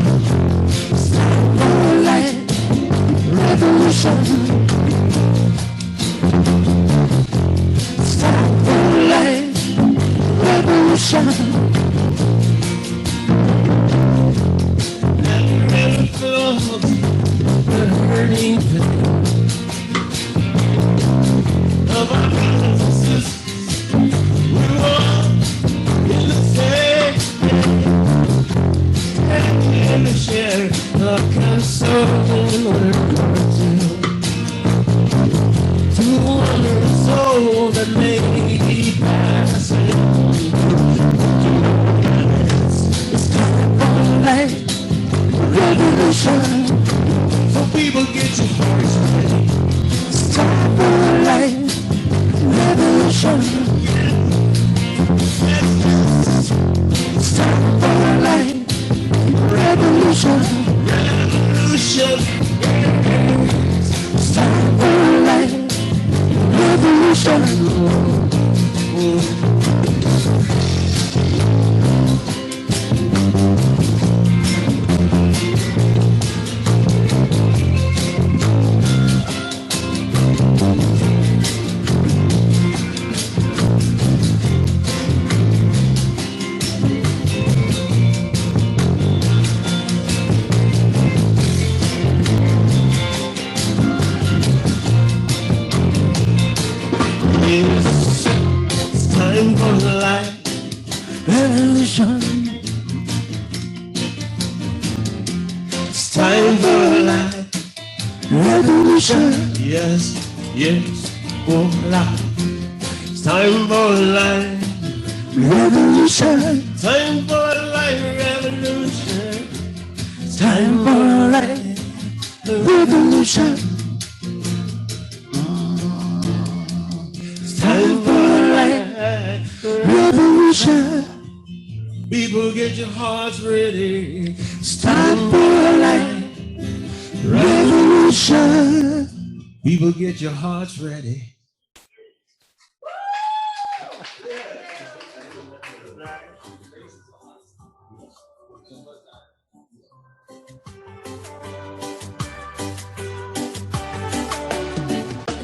it's time for a light revolution. It's time for a light revolution. Have you ever felt the hurting pain of our brothers and sisters? We walk in the same and we share a concern when we're going to the wondering soul that may be passing. It's time for a light revolution. So people get your hearts ready. It's time for a light revolution. It's time for a light revolution. Revolution. It's time for a light revolution. It's time for the light revolution. It's time for a light revolution. Yes, yes, for light. It's time for a light revolution. Time for a light revolution. It's time for a light revolution. Time for a light revolution. People get your hearts ready. It's time for a light revolution. People get your hearts ready.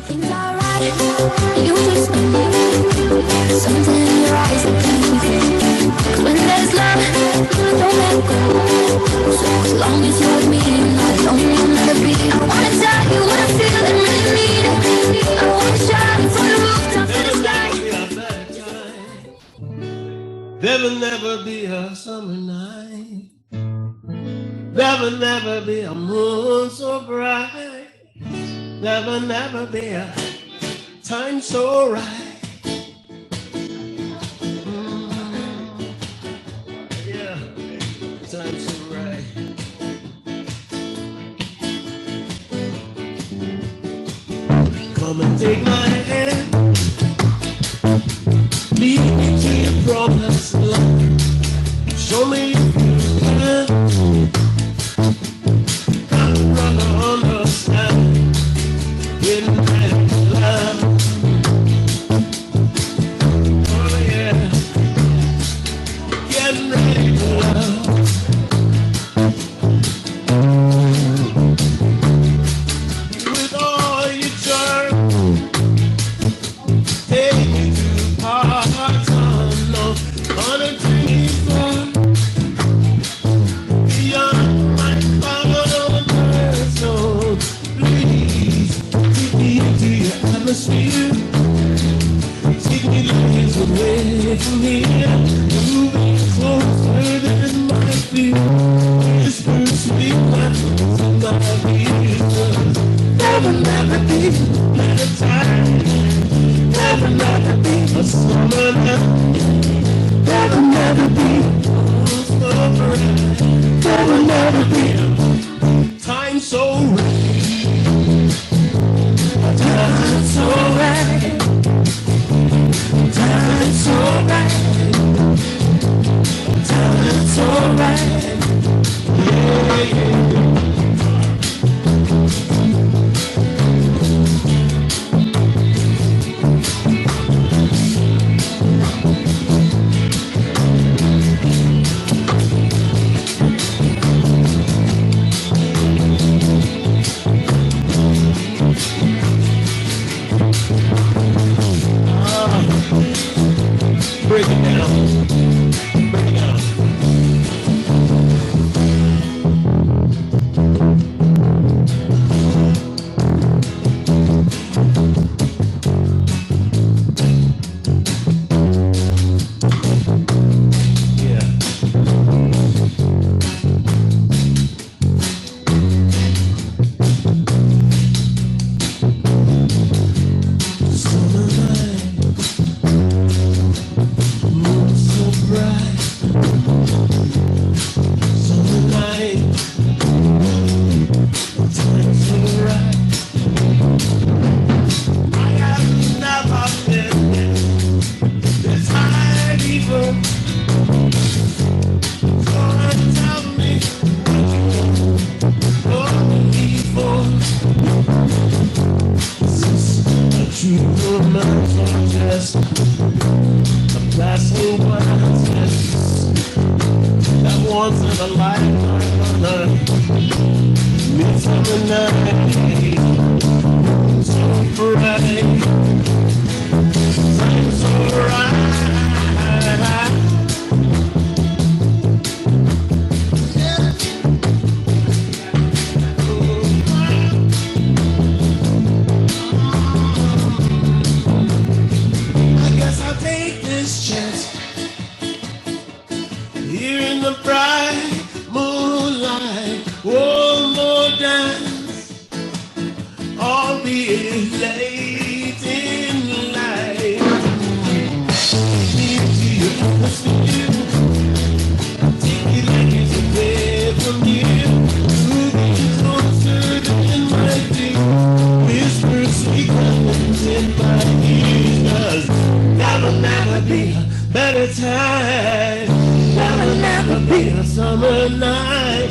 Things are right, you just know. So let go. So as long as you're with me, you're not alone, you'll never be. I wanna tell you what I feel and really mean it. I wanna shout from the rooftops to the sky. There'll never be a summer night. There'll never be a moon so bright. There'll never be a time so right. Yeah, time so right. Come and take my hand. Lead me to your promised land. Show me if you can. I'm gonna understand. In my love. Oh yeah. Getting ready to love. With all your charm. Take me to hearts unknown. On a dream far. Beyond my comfort zone. Please take me into your atmosphere. Take me light away from here. Moving closer than my feet. Whisper sweet words in my ears. Never, never be better time. Never, never be a summer night. Never, never be summer night. Never, never be time so right. Time so right. Time so right. Time so right. Yeah, yeah. Break it down. Break it down. Yeah. Summer night. Moon so bright. Summer night. Time so right. I have never been this high before. So tell me what you before. Is this a true romance or just a plastic one? That once in a lifetime on midsummer night. So bright, time so right. I guess I'll take this chance. Here in the bright moonlight, one more dance. Albeit late in life. Into your atmosphere. Take it like it's away from you. Moving closer than my feet. Whisper sweet words in my ears. There'll never be a better time. There'll never be a summer night.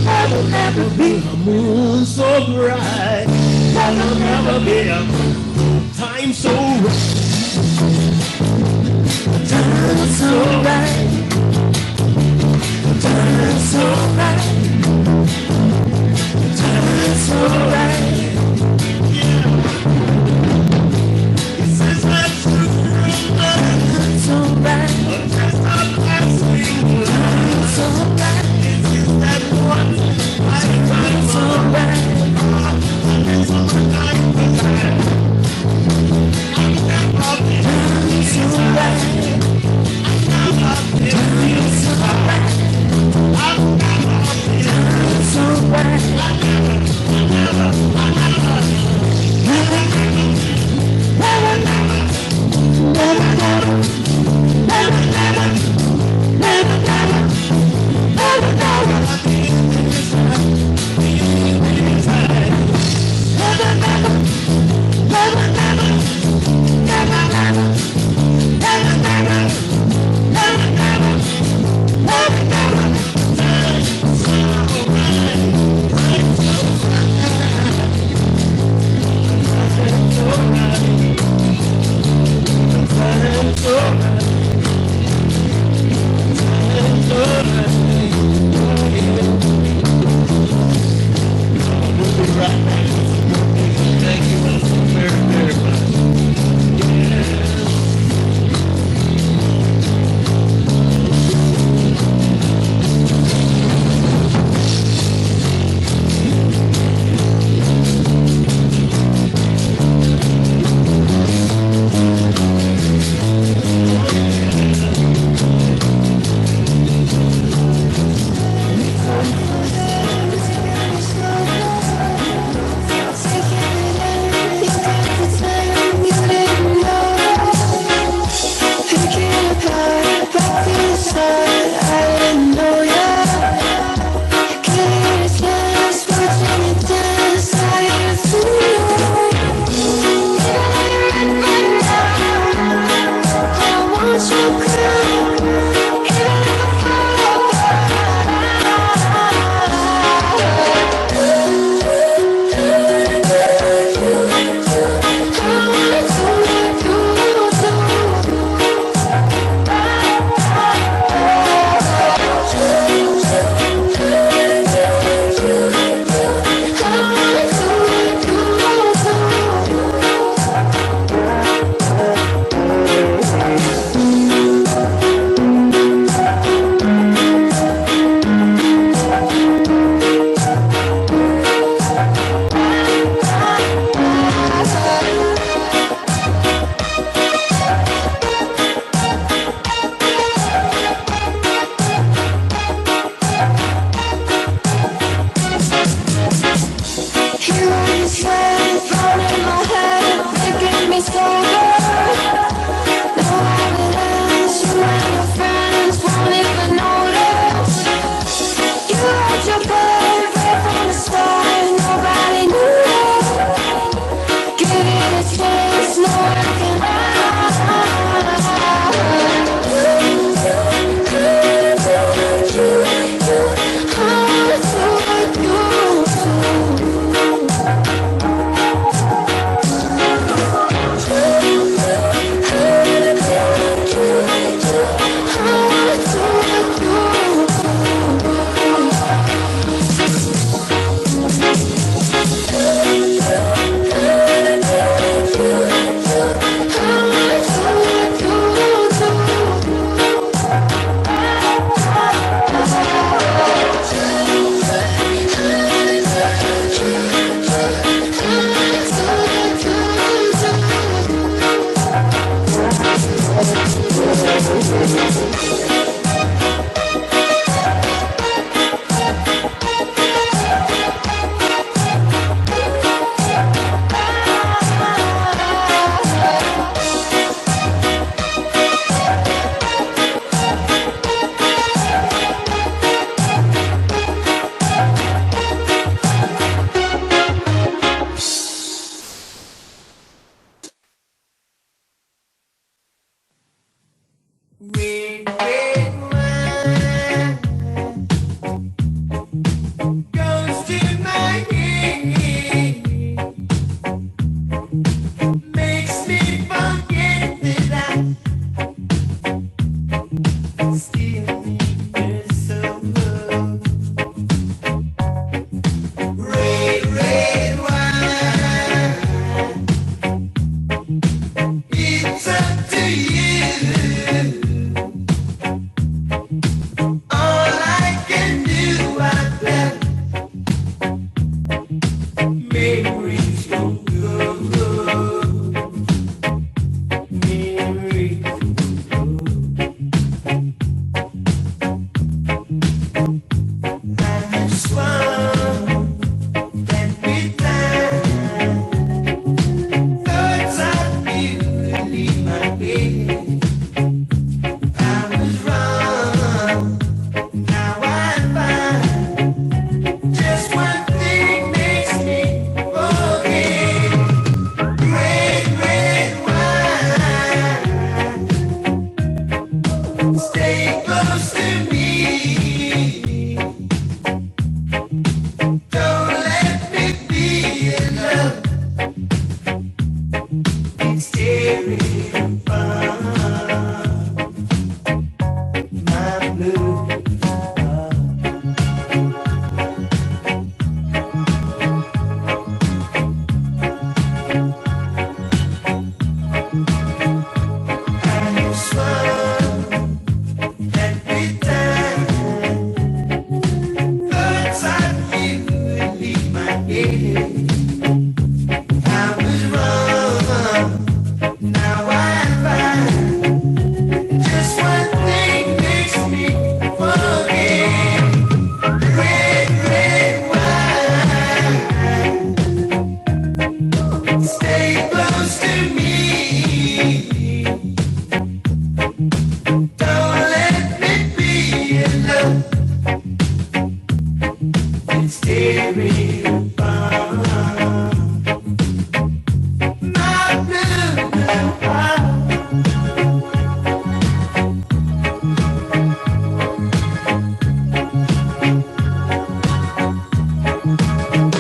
There'll never be a moon so bright. There'll never be a time so right. Time so right. Time so right. Time so right. Yeah. This is my true love. So right. Just a passing time so Thank you very, very much. I was wrong. Now I find just one thing makes me forget. Red, red wine. Stay close to me. Don't let me be alone. It's tearing apart my blue heart.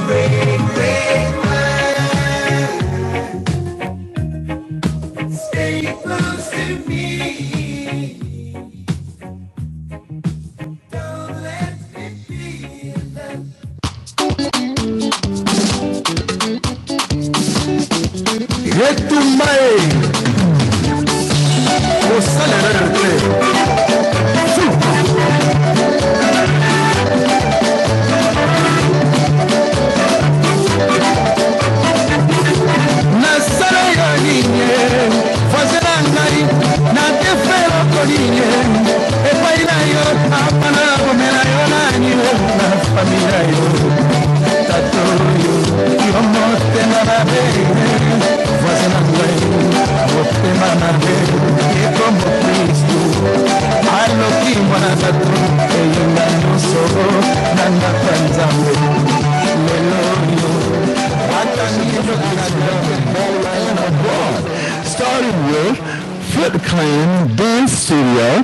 Red, red wine. Stay close to me. Don't let me be alone. Retumbae. Nasara ya ninye, fazela ngai, na tefelo koninye, epaina yo, apana komela yo nani, na familia yo, tato yo, yo mote na babe, fazela ngai, mote na babe, ye como Cristo, alo kimwana tato, eyinga nyuso, nanga panzambe, lelo yo, starting with Foot Clan Dance Studio,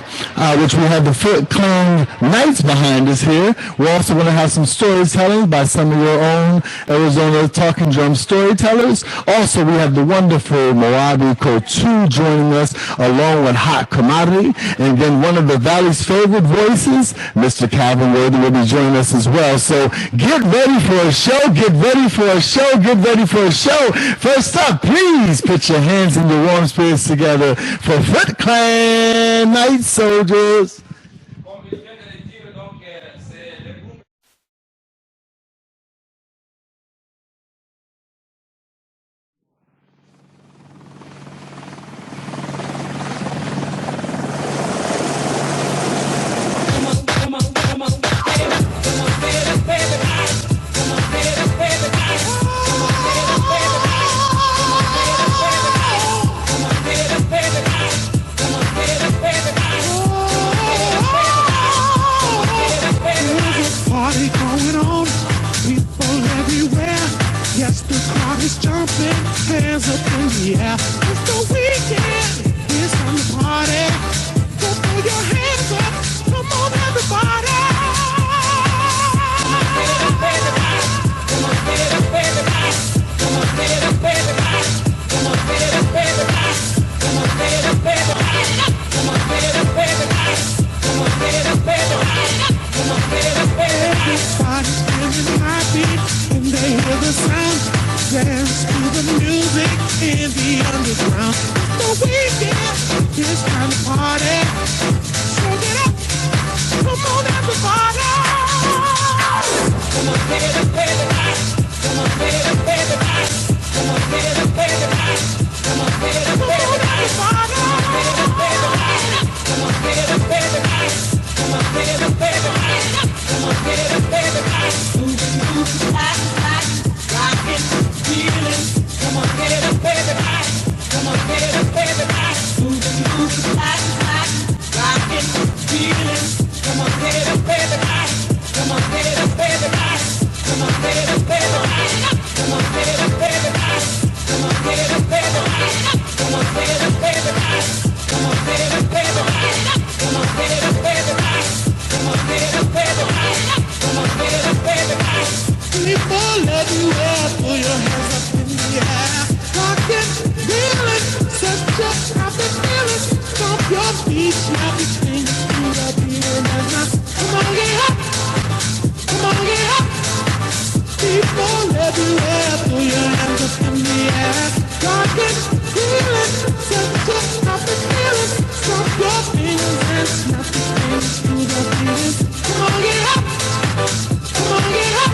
which we have the Foot Clan Nights behind us here. We're also going to have some storytelling by some of your own Arizona Talking Drum storytellers. Also, we have the wonderful Moabi Kotu joining us along with Hot Commodity. And then one of the Valley's favorite voices, Mr. Calvin Worthy, will be joining us as well. So get ready for a show, get ready for a show, get ready for a show. First up, please put your hands and your warm spirits together for Foot Clan Night Soldiers. Party going on, people everywhere. Yes, the crowd is jumping, hands up in the air. It's the weekend, it's time to party. So throw your hands up, come on everybody. Come on, baby, come on, baby, baby, come on, baby, baby, come on, baby, baby, come on, baby, baby, come on, baby, baby, come on, baby, baby. Everybody's feeling happy when they hear the sound. Dance to the music in the underground. It's the weekend, it's time to party. So get up, come on everybody. Come on baby, baby, come on baby, baby, come on baby, baby, come on baby, baby, come on baby, baby, come on baby, baby, come on baby, baby. Come on, baby, baby, move, like, rockin', feelin'. Come on, baby, baby, come on, baby, baby, move, like, rockin', feelin'. Come on, baby, baby, come on, baby, baby, come on, baby, baby, come on, baby, baby, come on, baby, baby, come on, baby, baby, come on, baby, baby, come on, baby, baby. Come on, baby, baby. Come on, baby, baby. People everywhere, put your hands up in the air. Rockin', feelin', such a happy feeling. Stomp your feet, snap your fingers to the beat. Now, come on, get up. Come on, get up. People everywhere, put your hands up in the air. Rockin', feelin', such a happy feeling. Stomp your fingers and snap your fingers to the beat. Come on, get up. Come on, get up.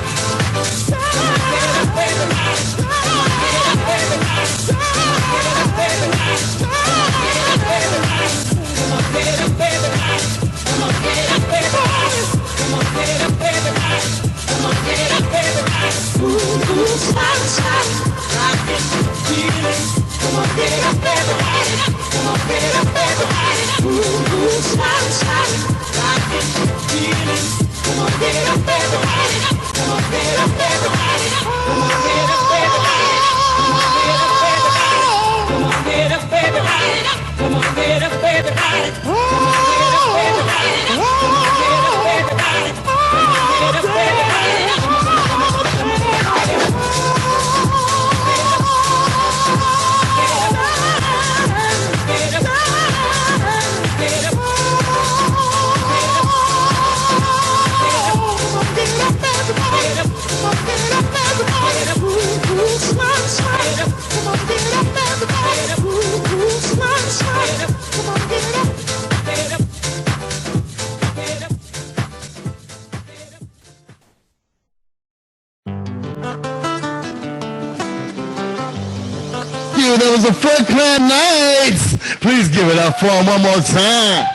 That was the Foot Clan Knights. Please give it up for them one more time.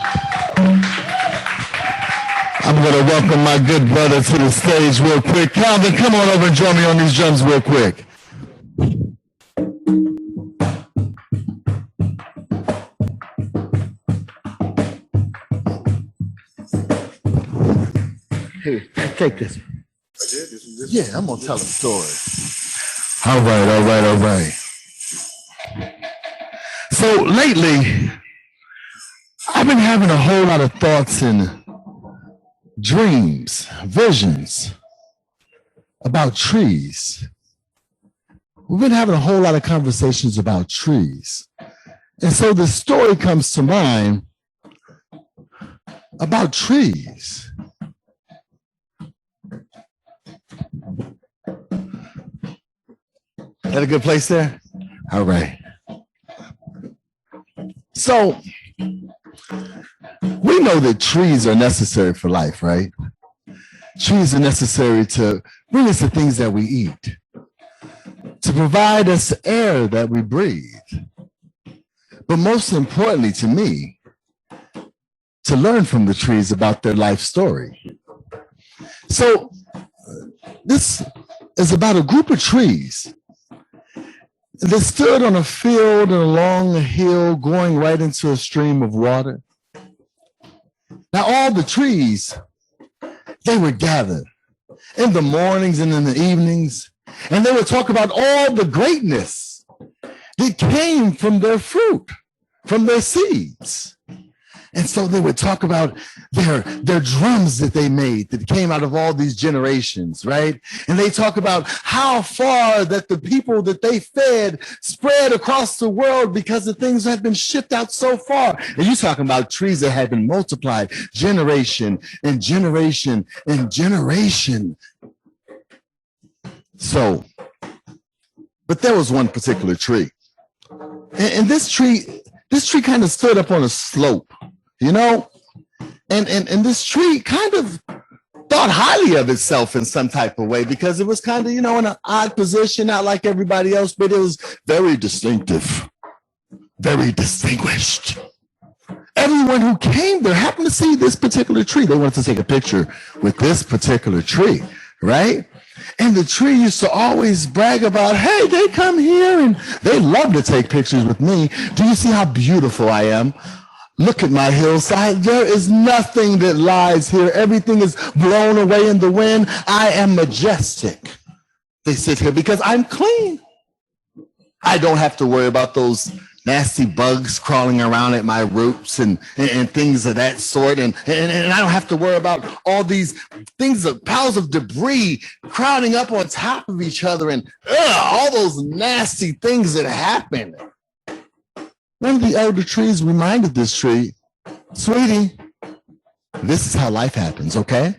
I'm going to welcome my good brother to the stage real quick. Calvin, come on over and join me on these drums real quick. Here, take this. Yeah, I'm going to tell a story. All right. So lately, I've been having a whole lot of thoughts and dreams, visions about trees. We've been having a whole lot of conversations about trees. And so the story comes to mind about trees. Is that a good place there? All right. So, we know that trees are necessary for life, right? Trees are necessary to bring us the things that we eat, to provide us air that we breathe. But most importantly to me, to learn from the trees about their life story. So, this is about a group of trees that stood on a field and along a hill going right into a stream of water. Now all the trees, they would gather in the mornings and in the evenings, and they would talk about all the greatness that came from their fruit, from their seeds. And so they would talk about their drums that they made that came out of all these generations, right? And they talk about how far that the people that they fed spread across the world because the things had been shipped out so far. And you're talking about trees that had been multiplied generation and generation and generation. So, but there was one particular tree. And this tree kind of stood up on a slope. You know, and this tree kind of thought highly of itself in some type of way because it was kind of, you know, in an odd position, not like everybody else, but it was very distinctive, very distinguished. Everyone who came there happened to see this particular tree. They wanted to take a picture with this particular tree, right? And the tree used to always brag about, hey, they come here and they love to take pictures with me. Do you see how beautiful I am? Look at my hillside. There is nothing that lies here. Everything is blown away in the wind. I am majestic. They sit here because I'm clean. I don't have to worry about those nasty bugs crawling around at my roots and things of that sort. And I don't have to worry about all these things, piles of debris crowding up on top of each other and all those nasty things that happen. One of the elder trees reminded this tree, sweetie, this is how life happens, okay?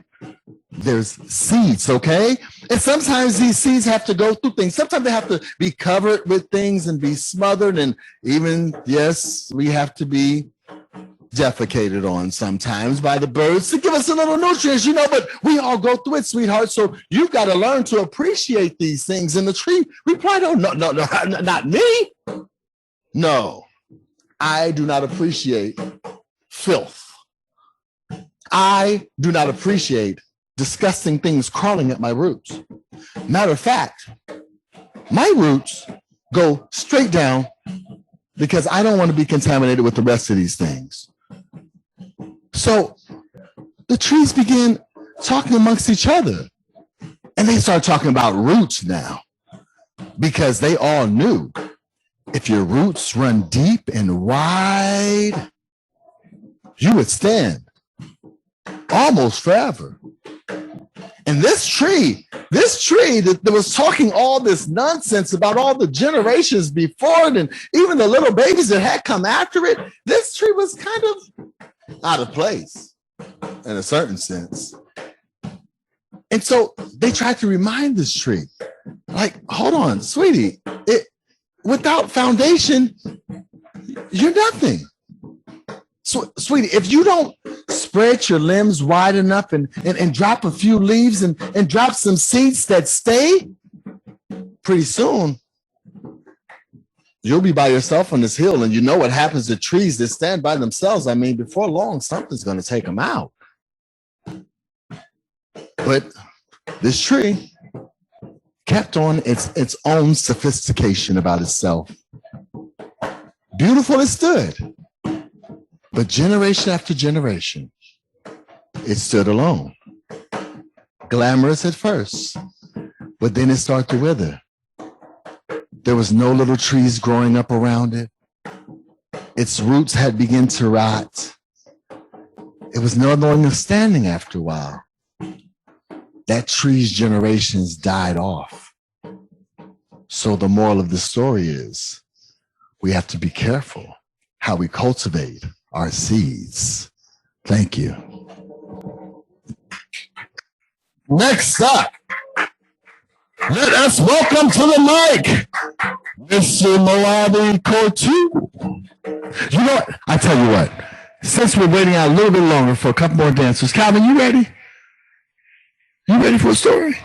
There's seeds, okay? And sometimes these seeds have to go through things. Sometimes they have to be covered with things and be smothered. And even, yes, we have to be defecated on sometimes by the birds to give us a little nutrients, you know, but we all go through it, sweetheart. So you've got to learn to appreciate these things. And the tree replied, oh, no, not me. No. I do not appreciate filth. I do not appreciate disgusting things crawling at my roots. Matter of fact, My roots go straight down because I don't want to be contaminated with the rest of these things. So the trees begin talking amongst each other. And they start talking about roots now because they all knew if your roots run deep and wide, you would stand almost forever. And this tree that was talking all this nonsense about all the generations before it and even the little babies that had come after it, this tree was kind of out of place in a certain sense. And so they tried to remind this tree, like, hold on, sweetie, without foundation, you're nothing. So, sweetie, if you don't spread your limbs wide enough and drop a few leaves and drop some seeds that stay, pretty soon, you'll be by yourself on this hill. And you know what happens to trees that stand by themselves. I mean, before long, something's going to take them out. But this tree kept on its own sophistication about itself. Beautiful it stood, but generation after generation, it stood alone. Glamorous at first, but then it started to wither. There was no little trees growing up around it. Its roots had begun to rot. It was no longer standing after a while. That tree's generations died off. So the moral of the story is we have to be careful how we cultivate our seeds. Thank you. Next up, let us welcome to the mic, Mr. Moabi Kortu. You know what? I tell you what, since we're waiting out a little bit longer for a couple more dancers, Calvin, you ready? You ready for a story?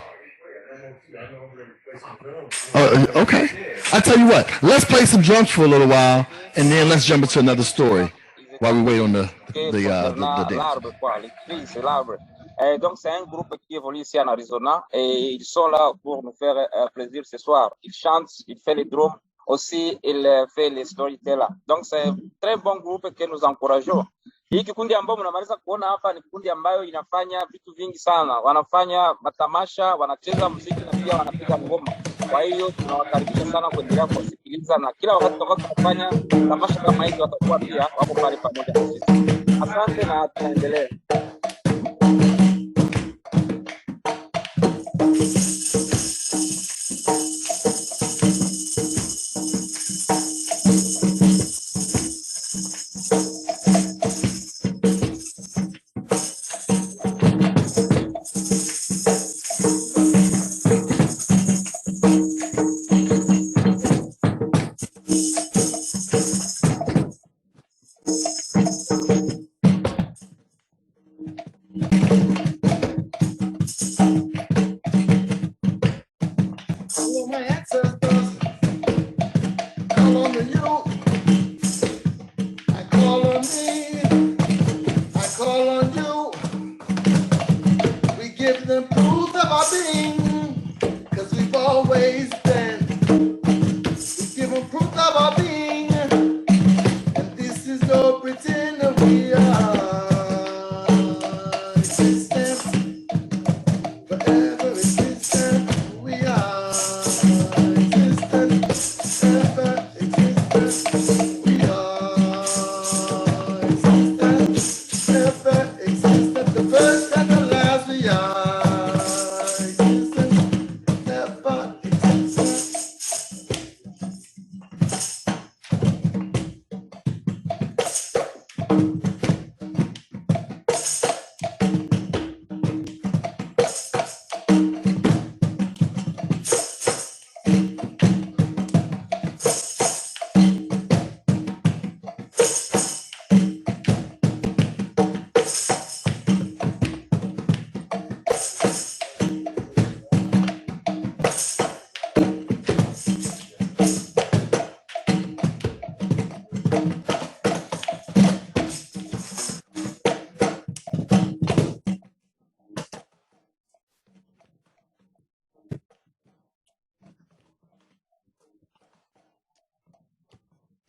Okay. I'll tell you what. Let's play some drums for a little while, and then let's jump into another story while we wait on the dance. Donc c'est un groupe qui évolue ici en Arizona et ils sont là pour nous faire plaisir ce soir. Ils chantent, ils font les drums, aussi ils font les storytellers. Donc c'est un très bon groupe que nous encourageons. Hii kikundi ambayo mnamaliza kuona hapa ni kikundi ambayo inafanya vitu vingi sana. Wanafanya matamasha, wanacheza muziki na pia wanapiga ngoma. Kwa hiyo tunawakaribisha sana kuendelea kusikiliza na kila wakati tunapofanya tamasha kama hizo watakuwa pia wako pale pamoja na sisi. Asante na tuendelee.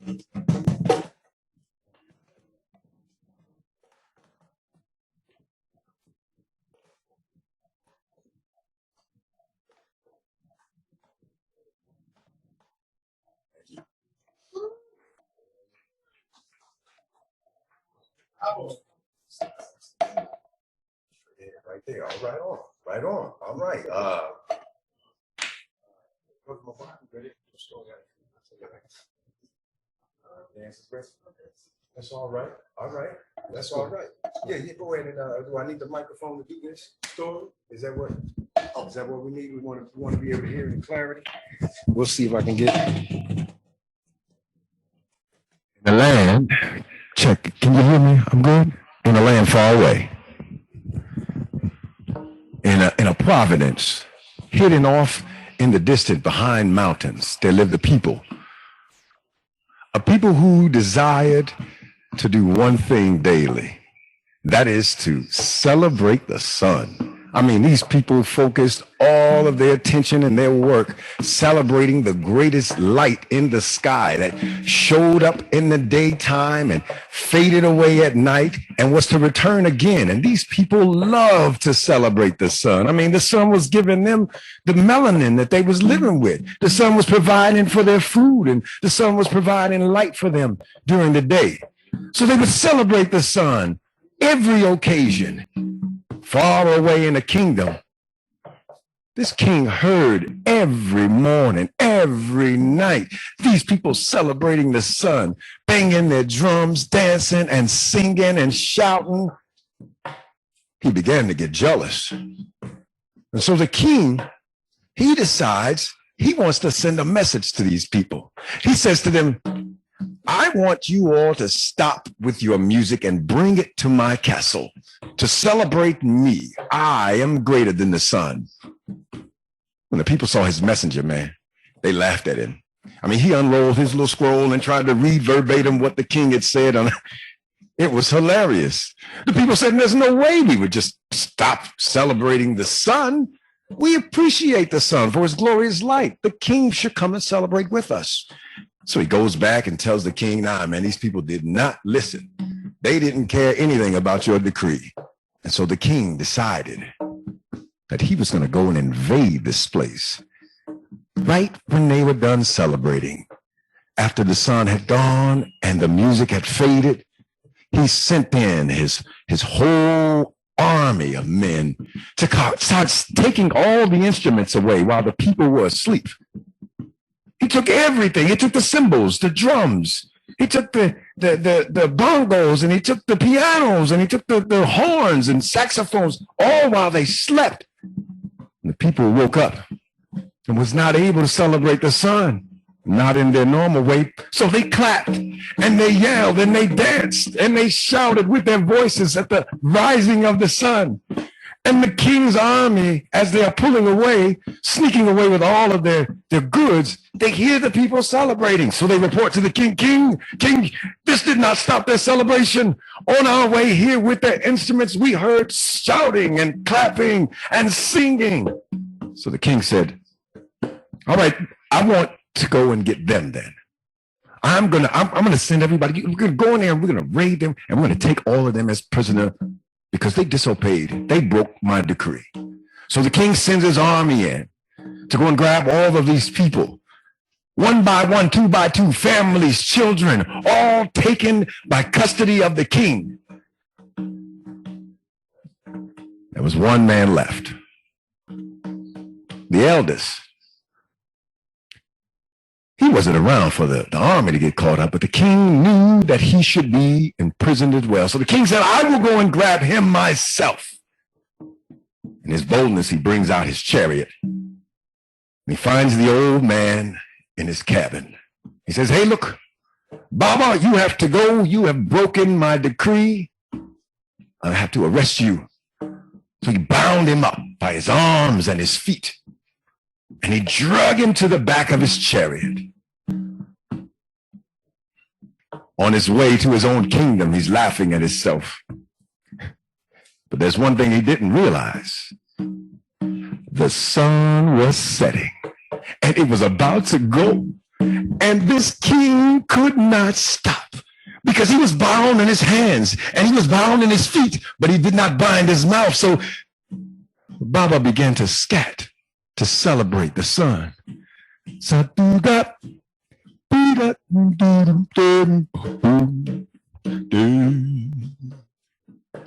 Yeah, right there. All right on. Right on. All right. That's all right. All right. That's all right. Yeah, go ahead and do I need the microphone to do this story? Is that what we need? We want to be able to hear it in clarity. We'll see if I can get The land, check, can you hear me? I'm good? In a land far away. In a providence, hidden off in the distance behind mountains, there lived a people who desired to do one thing daily. That is to celebrate the sun. I mean, these people focused all of their attention and their work celebrating the greatest light in the sky that showed up in the daytime and faded away at night and was to return again. And these people loved to celebrate the sun. I mean, the sun was giving them the melanin that they was living with. The sun was providing for their food, and the sun was providing light for them during the day. So they would celebrate the sun every occasion. Far away in the kingdom, this king heard every morning, every night, these people celebrating the sun, banging their drums, dancing and singing and shouting. He began to get jealous. And so the king, he decides he wants to send a message to these people. He says to them, I want you all to stop with your music and bring it to my castle to celebrate me. I am greater than the sun. When the people saw his messenger, man, they laughed at him. I mean, he unrolled his little scroll and tried to read verbatim what the king had said. It was hilarious. The people said, there's no way we would just stop celebrating the sun. We appreciate the sun for his glorious light. The king should come and celebrate with us. So he goes back and tells the king, nah, man, these people did not listen. They didn't care anything about your decree. And so the king decided that he was going to go and invade this place. Right when they were done celebrating, after the sun had gone and the music had faded, he sent in his whole army of men to start taking all the instruments away while the people were asleep. He took everything. He took the cymbals, the drums. He took the bongos, and he took the pianos, and he took the horns and saxophones, all while they slept. And the people woke up and was not able to celebrate the sun, not in their normal way. So they clapped, and they yelled, and they danced, and they shouted with their voices at the rising of the sun. And the king's army, as they are pulling away, sneaking away with all of their goods, they hear the people celebrating. So they report to the king, King, this did not stop their celebration. On our way here with their instruments, we heard shouting and clapping and singing. So the king said, all right, I want to go and get them then. I'm gonna send everybody. We're gonna go in there and we're gonna raid them, and we're gonna take all of them as prisoner, because they disobeyed. They broke my decree. So the king sends his army in to go and grab all of these people. One by one, two by two, families, children, all taken by custody of the king. There was one man left, the eldest. He wasn't around for the army to get caught up, but the king knew that he should be imprisoned as well. So the king said, I will go and grab him myself. In his boldness, he brings out his chariot. And he finds the old man in his cabin. He says, hey, look, Baba, you have to go. You have broken my decree. I have to arrest you. So he bound him up by his arms and his feet. And he dragged him to the back of his chariot. On his way to his own kingdom, he's laughing at himself. But there's one thing he didn't realize. The sun was setting, and it was about to go And this king could not stop because he was bound in his hands and he was bound in his feet, but he did not bind his mouth. So Baba began to scat to celebrate the sun.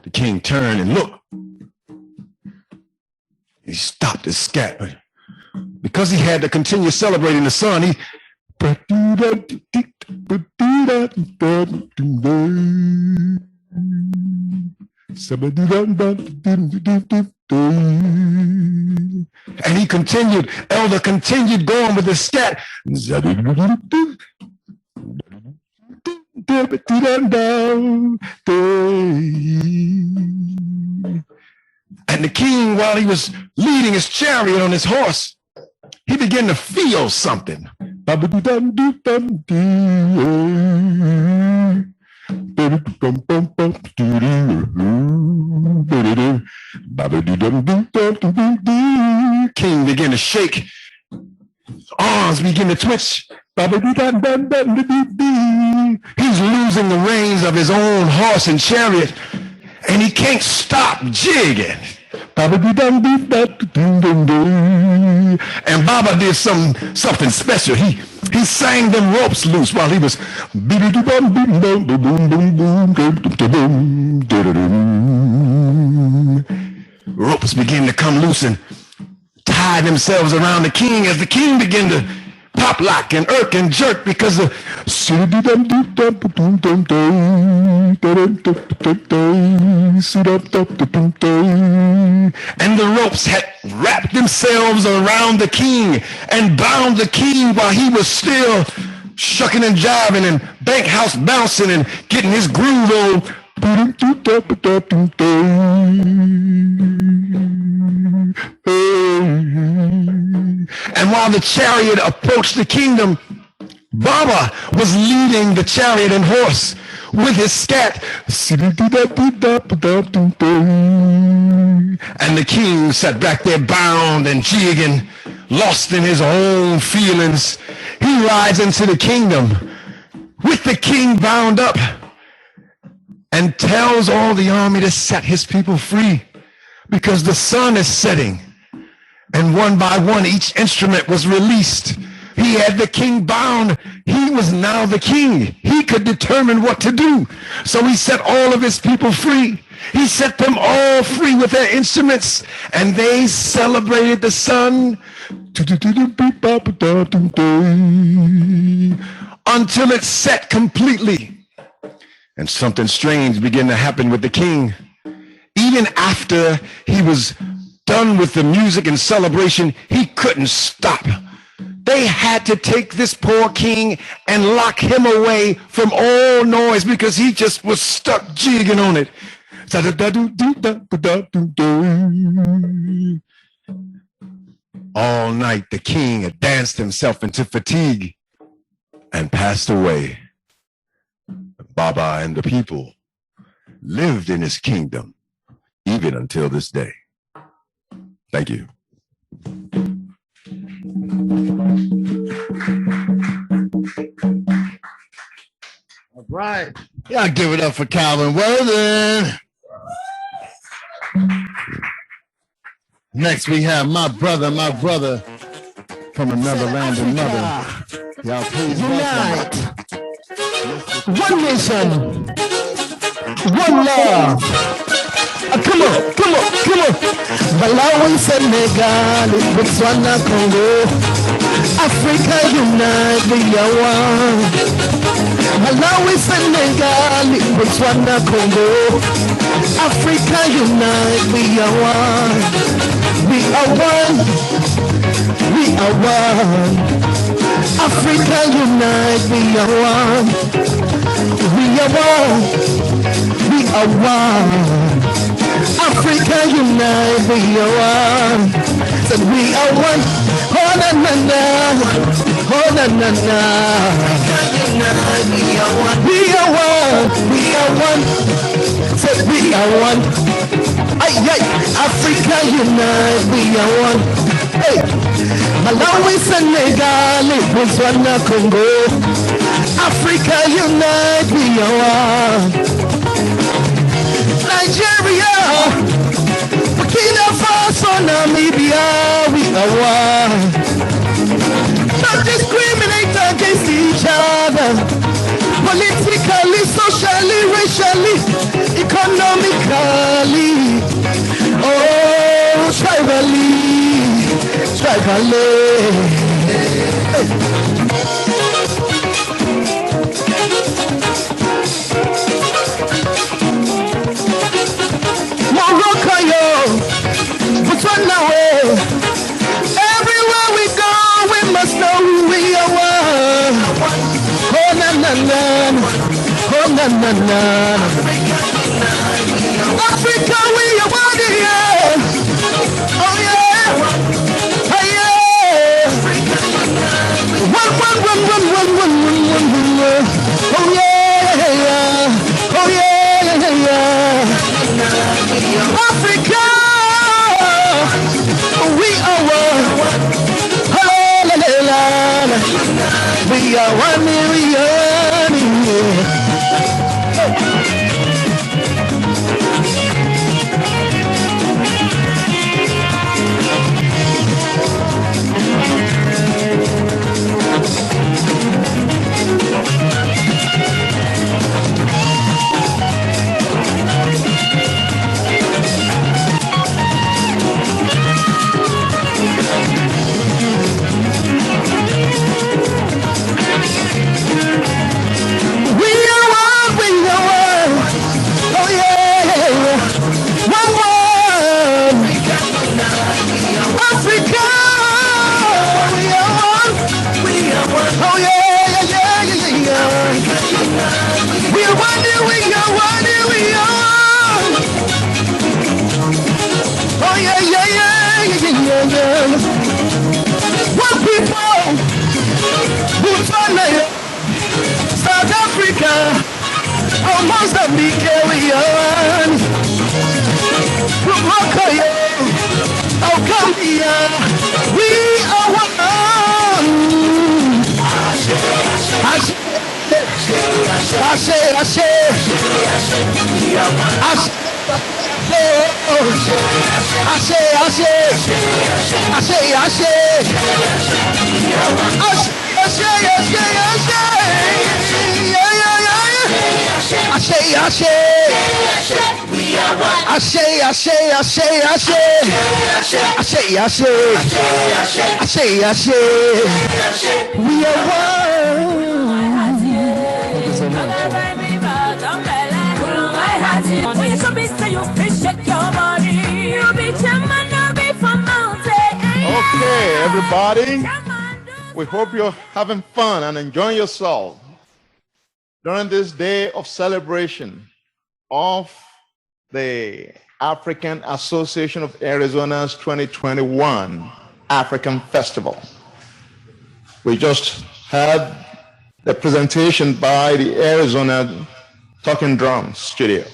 The king turned and looked. He stopped his scat. Because he had to continue celebrating the sun, he and he continued, Elder continued going with the scat. And the king, while he was leading his chariot on his horse, he began to feel something. King began to shake. Arms began to twitch. He's losing the reins of his own horse and chariot, and he can't stop jigging. And Baba did something special. He sang them ropes loose while he was ropes began to come loose and tie themselves around the king as the king began to pop lock and irk and jerk because the and the ropes had wrapped themselves around the king and bound the king while he was still shucking and jiving and bank house bouncing and getting his groove on. And while the chariot approached the kingdom, Baba was leading the chariot and horse with his scat. And the king sat back there bound and jigging, lost in his own feelings. He rides into the kingdom with the king bound up and tells all the army to set his people free because the sun is setting. And one by one, each instrument was released. He had the king bound. He was now the king. He could determine what to do. So he set all of his people free. He set them all free with their instruments, and they celebrated the sun until it set completely. And something strange began to happen with the king. Even after he was done with the music and celebration, he couldn't stop. They had to take this poor king and lock him away from all noise because he just was stuck jigging on it. All night the king had danced himself into fatigue and passed away. Baba and the people lived in his kingdom even until this day. Thank you. All right. Y'all give it up for Calvin Worthen. Next we have my brother from another land and mother. Y'all please welcome. One nation, one love. Come on. Malawi, Senegal, Botswana, Congo, Africa unite, we are one. Malawi, Senegal, Botswana, Congo, Africa unite, we are one. We are one. We are one. Africa unite, we are one. We are one. We are one. Africa unite, we are one. Said we are one. Oh na na na. Oh na na na. Africa unite, we are one. We are one. We are one. Said we are one. Ay ay. Africa unite, we are one. Hey, Malawi, Senegal, Botswana, Congo, Africa unite, we are one. Nigeria, Burkina Faso, Namibia, we are one. Don't discriminate against each other, politically, socially, racially, economically, oh, tribally, Morocco, yo, Botswana, way. Everywhere we go, we must know who we are one. Oh, na na na, oh, na na na. Africa, we are one, yeah. Oh, yeah. Oh, yeah. One. Oh, yeah. Oh, yeah. Africa, we are one. We are 1 million. One people, Botswana, South Africa, oh Mozambique, we are Morocco, oh Gambia, we are one. We are one. Okay, everybody. We hope you're having fun and enjoying yourself during this day of celebration of the African Association of Arizona's 2021 African Festival. We just had the presentation by the Arizona Talking Drum Studio.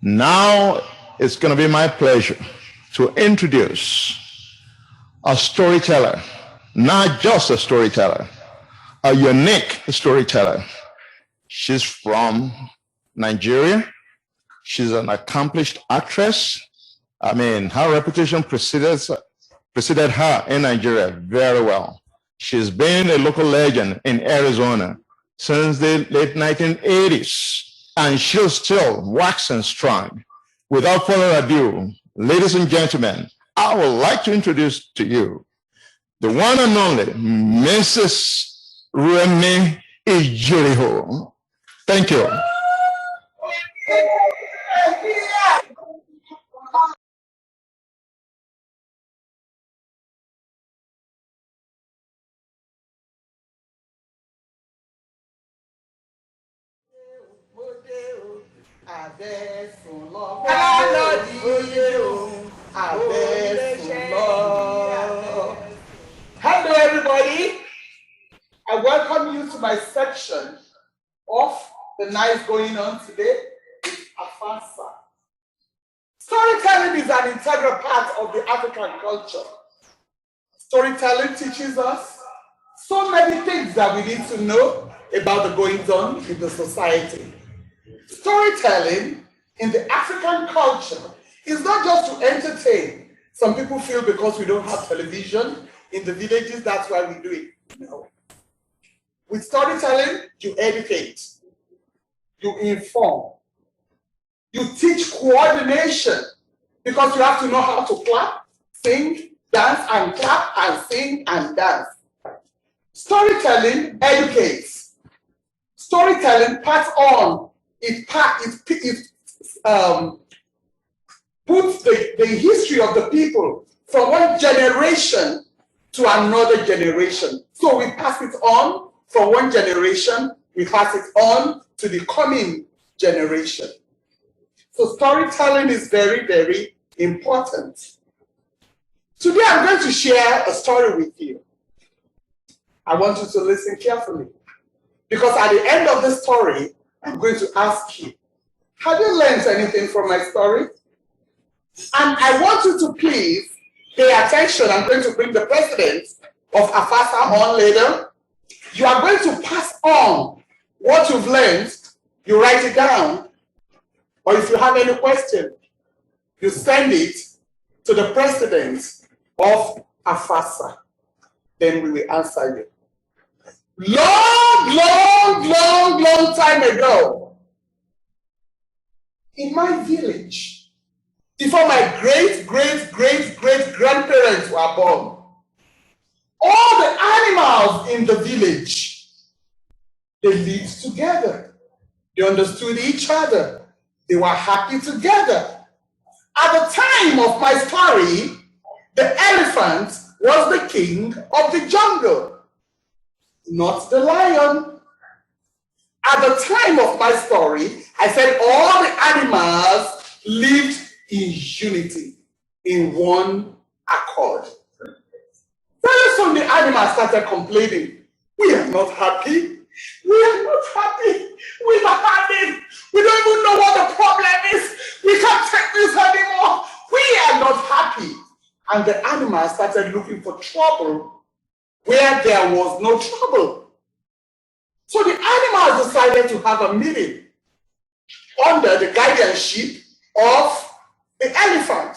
Now it's going to be my pleasure to introduce a storyteller, not just a storyteller, a unique storyteller. She's from Nigeria. She's an accomplished actress. I mean, her reputation preceded her in Nigeria very well. She's been a local legend in Arizona since the late 1980s, and she's still waxing strong. Without further ado, ladies and gentlemen, I would like to introduce to you the one and only Mrs. Remy Ijuriho. Thank you. Hello, everybody. I welcome you to my section of the night going on today with Afasa. Storytelling is an integral part of the African culture. Storytelling teaches us so many things that we need to know about the goings on in the society. Storytelling in the African culture is not just to entertain. Some people feel because we don't have television in the villages, that's why we do it. No. With storytelling, you educate, you inform, you teach coordination, because you have to know how to clap, sing, dance, and clap, and sing, and dance. Storytelling educates. Storytelling pass on. It puts the history of the people from one generation to another generation. So we pass it on from one generation, we pass it on to the coming generation. So storytelling is very, very important. Today I'm going to share a story with you. I want you to listen carefully, because at the end of the story, I'm going to ask you, have you learned anything from my story? And I want you to please pay attention. I'm going to bring the president of Afasa on later. You are going to pass on what you've learned. You write it down. Or if you have any question, you send it to the president of Afasa. Then we will answer you. Long time ago, in my village, before my great grandparents were born, all the animals in the village, they lived together. They understood each other. They were happy together. At the time of my story, the elephant was the king of the jungle, not the lion. At the time of my story, I said all the animals lived in unity, in one accord. Very soon the animals started complaining. We are not happy. We are not happy. We are happy. We don't even know what the problem is. We can't take this anymore. We are not happy. And the animals started looking for trouble where there was no trouble. So the animals decided to have a meeting under the guardianship of the elephant.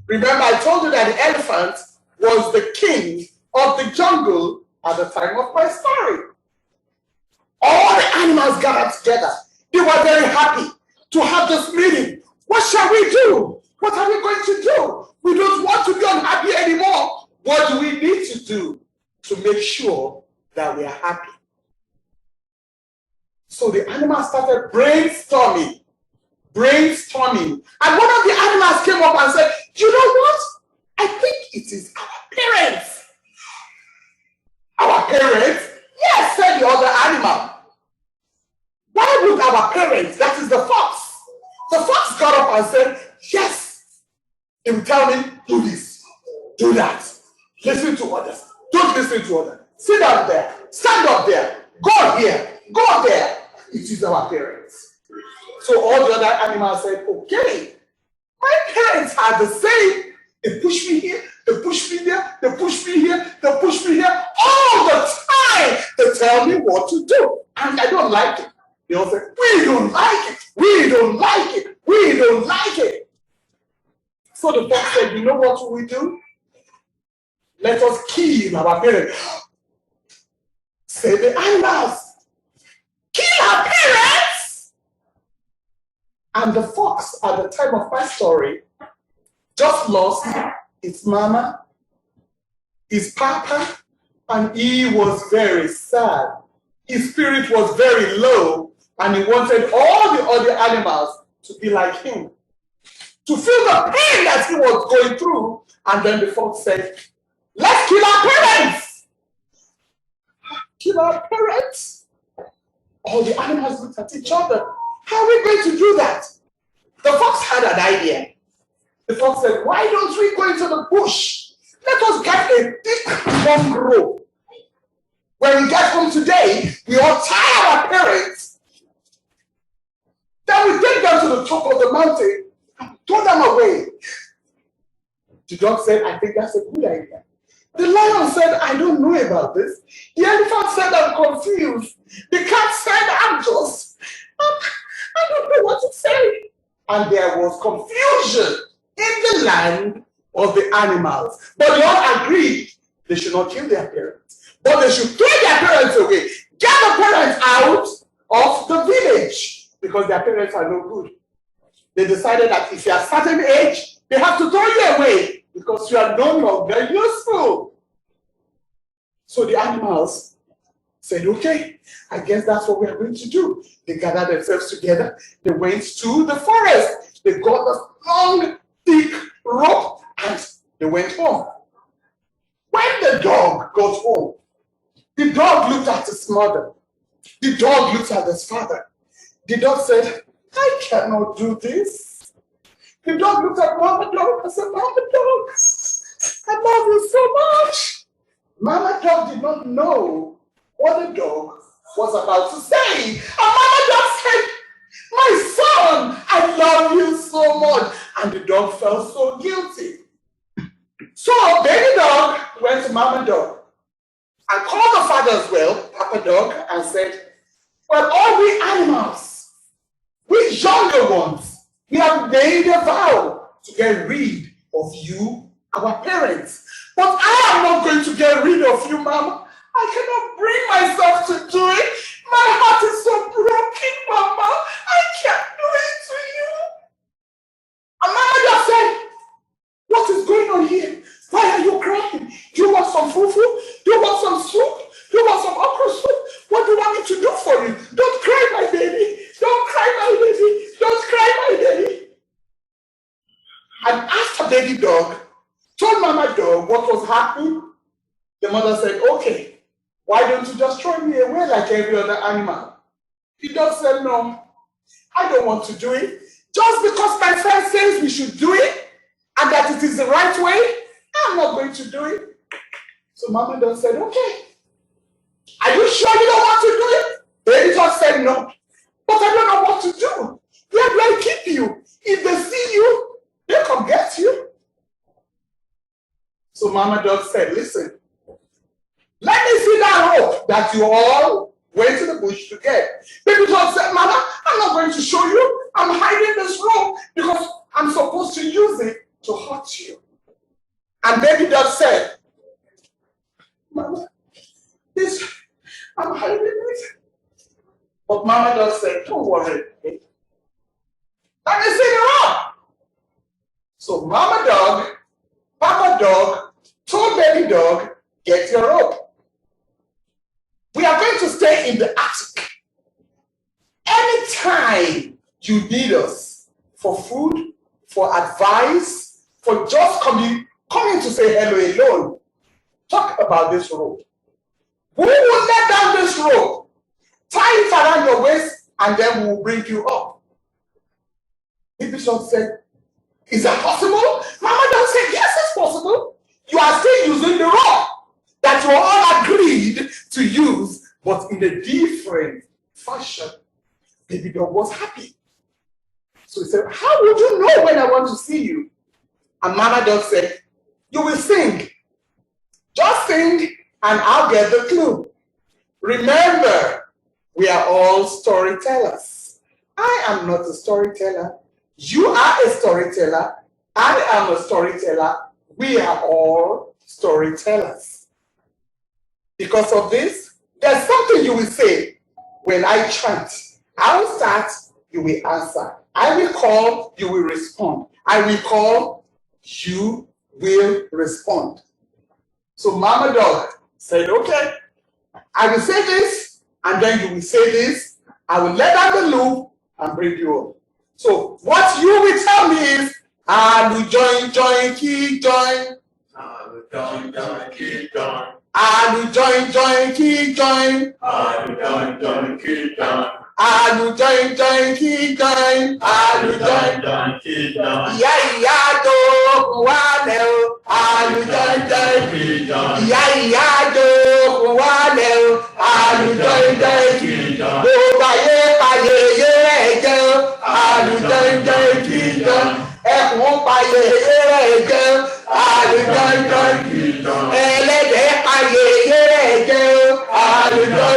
Remember, I told you that the elephant was the king of the jungle at the time of my story. All the animals gathered together. They were very happy to have this meeting. What shall we do? What are we going to do? We don't want to be unhappy anymore. What do we need to do to make sure that we are happy? So the animals started brainstorming. And one of the animals came up and said, you know what? I think it is our parents. Our parents? Yes, said the other animal. Why would our parents, that is the fox? The fox got up and said, yes. He would tell me, do this, do that. Listen to others. Don't listen to others. Sit down there. Stand up there. Go here. Go there. It is our parents. So all the other animals said, okay. My parents are the same. They push me here. They push me there. They push me here. They push me here. All the time. They tell me what to do. And I don't like it. They all say, we don't like it. We don't like it. We don't like it. So the fox said, you know what we do? Let us kill our parents. Say the animals. Kill our parents! And the fox, at the time of my story, just lost his mama, his papa, and he was very sad. His spirit was very low, and he wanted all the other animals to be like him, to feel the pain that he was going through. And then the fox said, let's kill our parents! Kill our parents? All the animals looked at each other. How are we going to do that? The fox had an idea. The fox said, why don't we go into the bush? Let us get a thick long rope. When we get home today, we all tie our parents. Then we take them to the top of the mountain and throw them away. The dog said, I think that's a good idea. The lion said, I don't know about this. The elephant said, I'm confused. The cat said, I don't know what to say. And there was confusion in the land of the animals. But they all agreed they should not kill their parents, but they should throw their parents away. Get the parents out of the village because their parents are no good. They decided that if you are a certain age, they have to throw you away because you are no longer useful. So the animals said, okay, I guess that's what we are going to do. They gathered themselves together. They went to the forest. They got a long, thick rope and they went home. When the dog got home, the dog looked at his mother. The dog looked at his father. The dog said, I cannot do this. The dog looked at Mama Dog and said, Mama Dog, I love you so much. Mama Dog did not know what the dog was about to say. And Mama Dog said, my son, I love you so much. And the dog felt so guilty. So baby dog went to Mama Dog and called the father as well, Papa Dog, and said, well, all we animals, we younger ones, we have made a vow to get rid of you, our parents. But I am not going to get rid of you, Mama. I cannot bring myself to do it. My heart is so broken, Mama. I can't do it to you. And Mama Dog said, what is going on here? Why are you crying? Do you want some fufu? Do you want some soup? Do you want some okra soup? What do you want me to do for you? Don't cry, my baby. Don't cry, my baby. Don't cry, my baby. And after baby dog told Mama Dog what was happening, the mother said, okay, why don't you just throw me away like every other animal? The dog said, no, I don't want to do it. Just because my friend says we should do it, and that it is the right way, I'm not going to do it. So Mama Dog said, okay. Are you sure you don't want to do it? Baby Dog said, no. But I don't know what to do. Where do I keep you? If they see you, they'll come get you. So Mama Dog said, listen, let me see that rope that you all went to the bush to get. Baby Dog said, Mama, I'm not going to show you. I'm hiding this rope because I'm supposed to use it to hurt you. And Baby Dog said, Mama, I'm hiding it. But Mama Dog said, don't worry. Let me see the rope. So Mama Dog, Papa Dog told Baby Dog, get your rope. We are going to stay in the attic. Anytime you need us for food, for advice, for just coming to say hello alone, talk about this rope. We will let down this rope, tie it around your waist, and then we will bring you up. Baby Dog said, is that possible? Mama Dog said, yes, it's possible. You are still using the rope that you all agreed to use, but in a different fashion. Baby Dog was happy. So he said, how would you know when I want to see you? And Mama Dog said, you will sing. Just sing and I'll get the clue. Remember, we are all storytellers. I am not a storyteller. You are a storyteller. I am a storyteller. We are all storytellers. Because of this, there's something you will say when I chant. I will start, you will answer. I will call, you will respond. I will call, you will respond. So Mama Dog said, okay, I will say this, and then you will say this. I will let down the loop and bring you up. So what you will tell me is, I will join, key, join. I will join, key, join. I will join, key, join. I will join, key, join. I will join, key, join. I will join, key, join. Yeah, do wale. I will join, key, join. Yeah, do wale. I will join, key, join. Oh, baye, I will join, key, join. Ẹkùn payé ẹ̀jẹ̀, I will join, key, join.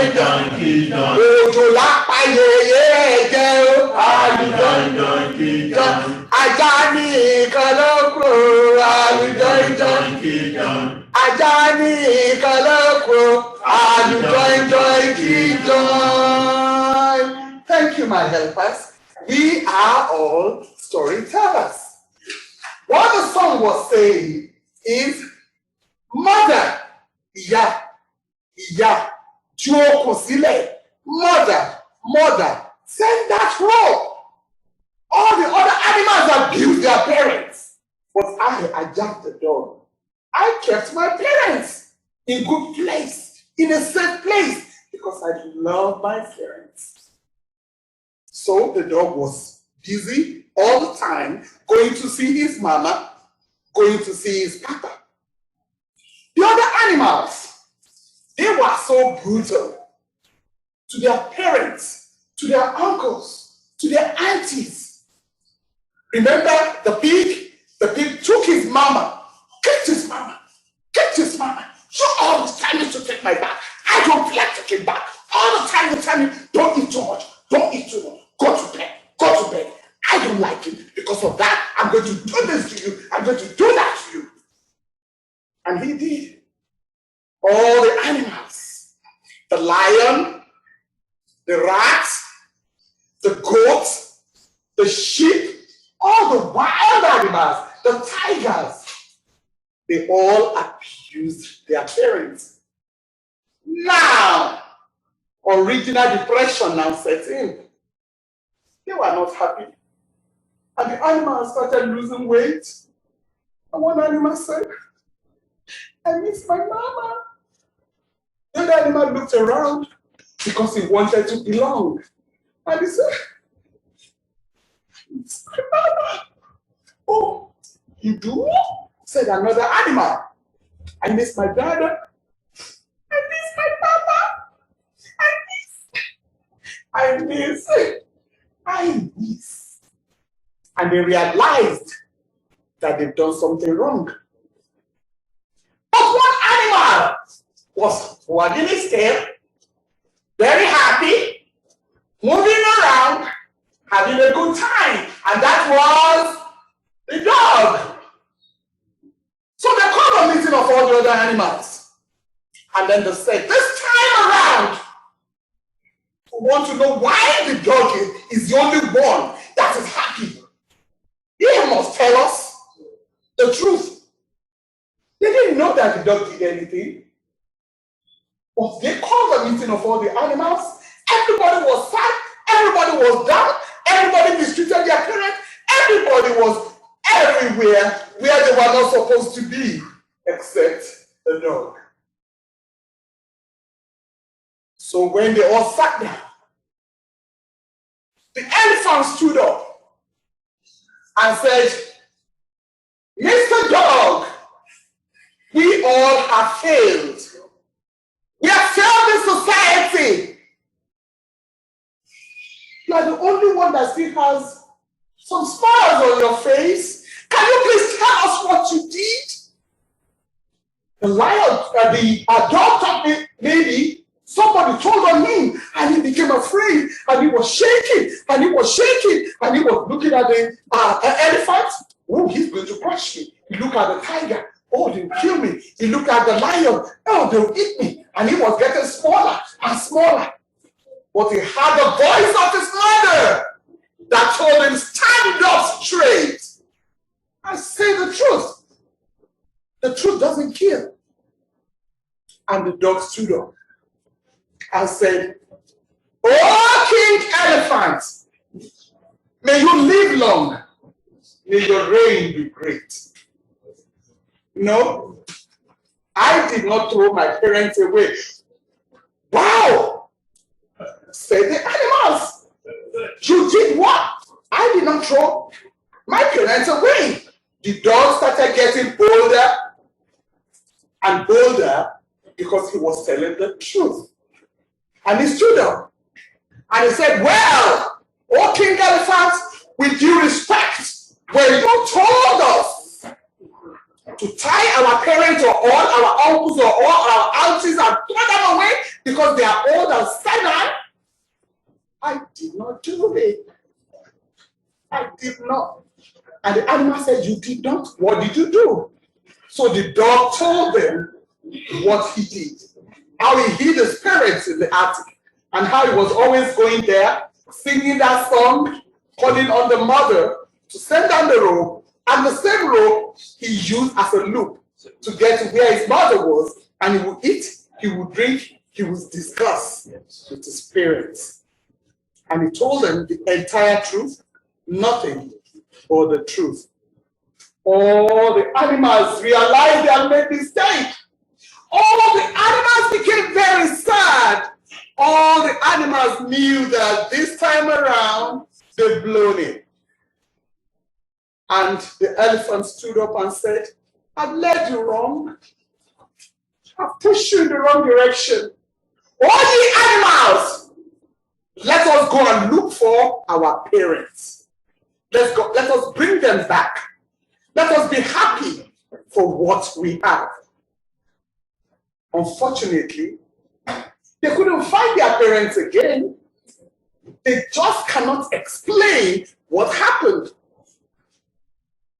àlùjọ́ìjọ́ òjò lápá yẹyẹ ẹ̀jẹ̀ o àlùjọ́ìjọ́ ajá ní nǹkan ló kù àlùjọ́ìjọ́ ajá ní nǹkan ló kù àlùjọ́ìjọ́. Thank you, my helpers. We are all storytellers. What the song was saying is, mother, ìyá, jókòó sílẹ̀, mother, send that rope. All the other animals abuse their parents. But I jacked the dog. I kept my parents in good place, in a safe place, because I love my parents. So the dog was busy all the time, going to see his mama, going to see his papa. The other animals, they were so brutal to their parents, to their uncles, to their aunties. Remember the pig? The pig took his mama, kicked his mama. So all the time to take my back. I don't like to take back. All the time, don't eat too much. Don't eat too much. Go to bed. I don't like it. Because of that, I'm going to do this to you. I'm going to do that to you. And he did. All the animals, the lion, the rats, the goats, the sheep, all the wild animals, the tigers, they all abused their parents. Now, original depression now set in. They were not happy. And the animals started losing weight. And one animal said, I miss my mama. The other animal looked around because he wanted to belong. And he said, I miss my mama. Oh, you do? Said another animal. I miss my brother. I miss my papa. I miss. And they realized that they've done something wrong. But one animal was wagging his tail, very happy, moving around, having a good time. And that was the dog. So they called a meeting of all the other animals. And then they said, this time around, we want to know why the dog is the only one that is happy. He must tell us the truth. They didn't know that the dog did anything. But they called a meeting of all the animals. Everybody was sad. Everybody was down. Everybody mistreated their parents. Everybody was everywhere where they were not supposed to be, except the dog. So when they all sat down, the elephant stood up and said, Mr. Dog, we all have failed. We have failed this society. You are the only one that still has some smiles on your face. Can you please tell us what you did? The lion, the dog thought maybe somebody told on him, and he became afraid, and he was shaking, and he was looking at the elephant. Oh, he's going to crush me. He looked at the tiger. Oh, they'll kill me. He looked at the lion. Oh, they'll eat me. And he was getting smaller and smaller. But he had the voice of his mother that told him, stand up straight and say the truth. The truth doesn't kill. And the dog stood up and said, oh, King Elephant, may you live long. May your reign be great. No, I did not throw my parents away. Wow, said the animals. You did what? I did not throw my parents away. The dog started getting bolder and bolder because he was telling the truth. And he stood up and he said, well, O King Elephant, with due respect, when you told us to tie our parents or all our uncles or all our aunties and throw them away because they are old and senile? I did not do it. I did not. And the animal said, you did not? What did you do? So the dog told them what he did. How he hid his parents in the attic. And how he was always going there, singing that song, calling on the mother to send down the rope. And the same rope he used as a loop to get to where his mother was. And he would eat, he would drink, he would discuss with his parents. And he told them the entire truth, nothing but the truth. All the animals realized they had made a mistake. All the animals became very sad. All the animals knew that this time around, they've blown it. And the elephant stood up and said, I've led you wrong. I've pushed you in the wrong direction. All the animals, let us go and look for our parents. Let's go. Let us bring them back. Let us be happy for what we have. Unfortunately, they couldn't find their parents again. They just cannot explain what happened.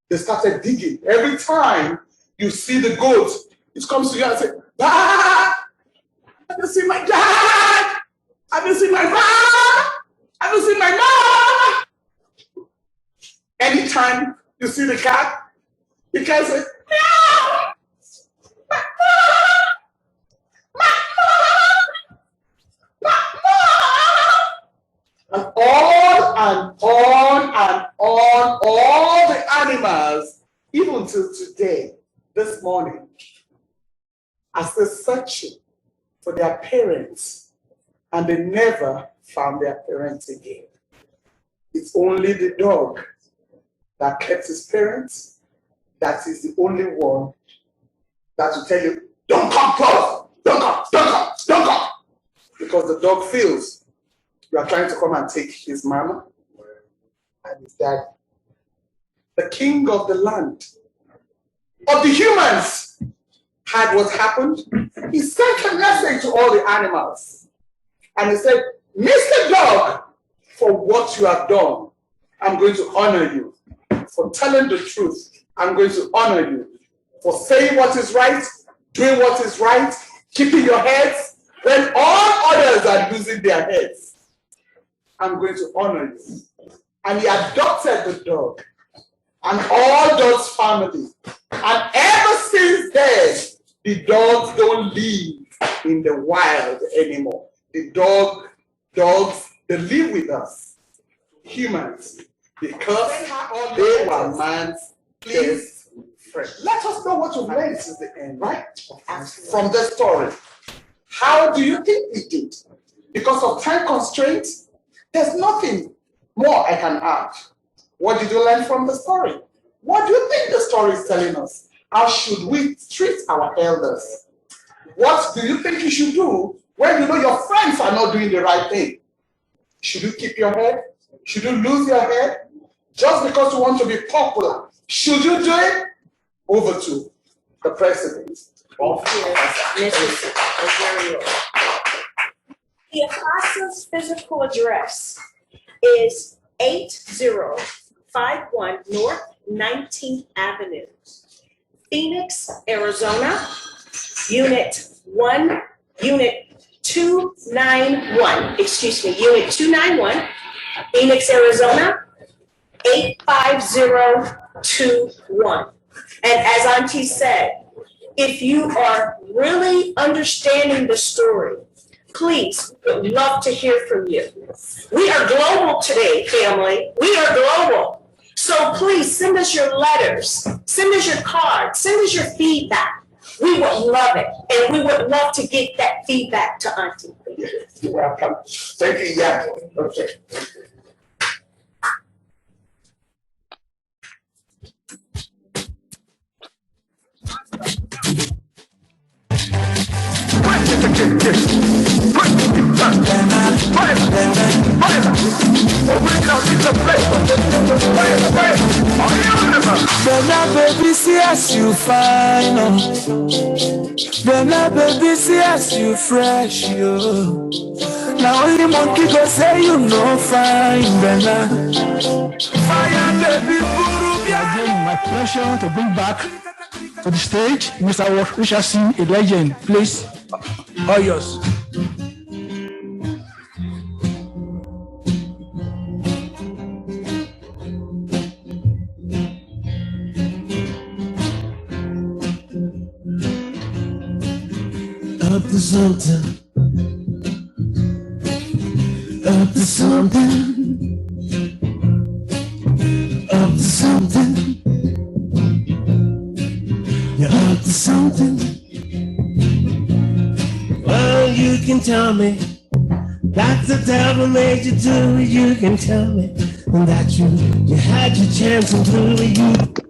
They started digging. Every time you see the goat, it comes to you and says, Dad, have you seen my dad? Have you seen my mom? Have you seen my mom? Anytime you see the cat says, meow, and on and on and on, all the animals, even till today, this morning, as they're searching for their parents, and they never found their parents again. It's only the dog that kept his parents. That is the only one that will tell you, don't come close, don't come, don't come, don't come. Because the dog feels you are trying to come and take his mama and his dad. The king of the land, of the humans, had what happened. He sent a message to all the animals. And he said, Mr. Dog, for what you have done, I'm going to honor you. For telling the truth, I'm going to honor you. For saying what is right, doing what is right, keeping your heads, when all others are losing their heads. I'm going to honor you. And he adopted the dog and all dogs' family. And ever since then, the dogs don't live in the wild anymore. The dogs, they live with us, humans, because they were man's best friend. Let us know what you've learned since the end, right? From the story. How do you think we did? Because of time constraints, there's nothing more I can add. What did you learn from the story? What do you think the story is telling us? How should we treat our elders? What do you think you should do when you know your friends are not doing the right thing? Should you keep your head? Should you lose your head? Just because you want to be popular. Should you do it? Over to the president of Mississippi. The Afasa's physical address is 8051 North 19th Avenue, Phoenix, Arizona, Unit 291, Unit 291, Phoenix, Arizona, 85021. And as Auntie said, if you are really understanding the story, please, we'd love to hear from you. We are global today, family. We are global. So please send us your letters, send us your cards, send us your feedback. We would love it. And we would love to get that feedback to Auntie. You're welcome. Thank you. Yeah. Okay. Bella baby, see as you fine, oh. Bella baby, see as you fresh, yo. Now only monkey go say you no fine, Bella. Fire baby, Again, my pleasure to bring back to the stage Mr. Richardson, a legend. Please, all yours. Up to something. Up to something. Up to something. You're up to something. Well, you can tell me that the devil made you do it. You can tell me that you had your chance and blew it.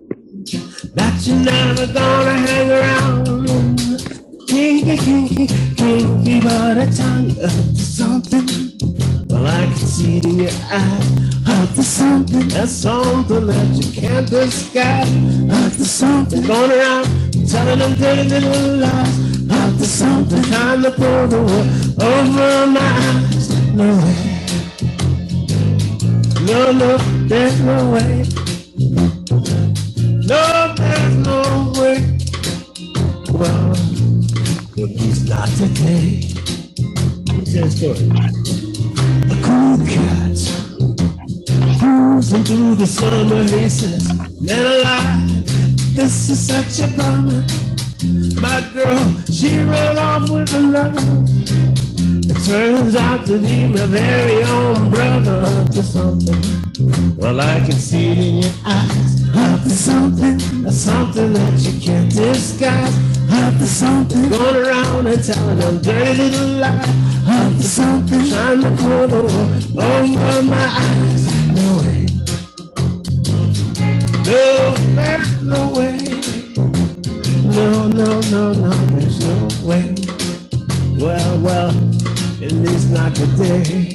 That you're never gonna hang around. Kinky, but a tongue up to something. Well, I can see it in your eye. Up to something. That's something that you can't disguise. Up to something. Going around telling them dirty little lies. Up to something. Trying to pull the wool over my eyes. No way. No, there's no way. No, there's no way. Well, at least not today. Tell a story. A cool cat cruising through the summer. He says, man alive, this is such a bummer. My girl, she ran off with a lover. It turns out to be my very own brother. Up to something. Well, I can see it in your eyes. Up to something. Something that you can't disguise. Up to something. Going around and telling them dirty little lies. Up to something. Trying to pull the wool over my eyes. No way. No, there's no way. No, there's no way. Well, at least not today.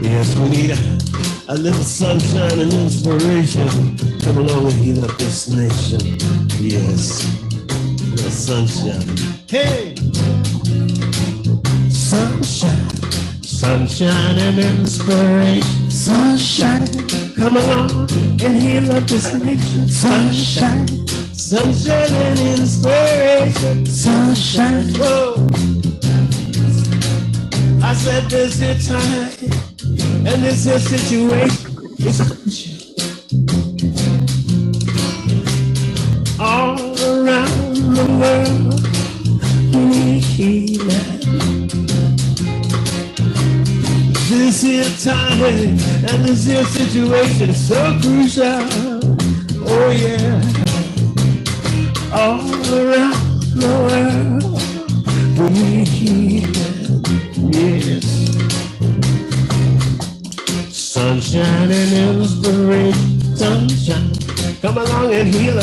Yes, we need a little sunshine and inspiration. Come along and heat up this nation. Yes, a little sunshine. Hey! Sunshine and inspiration. Sunshine, come along and heal up this nation. Sunshine and inspiration. Sunshine, whoa. I said this here time and this here situation is crucial. All around the world we need healing. This here time and this here situation is so crucial. Oh yeah. All around the world we need healing. Yes. Sunshine and inspiration. Sunshine. Come along and heal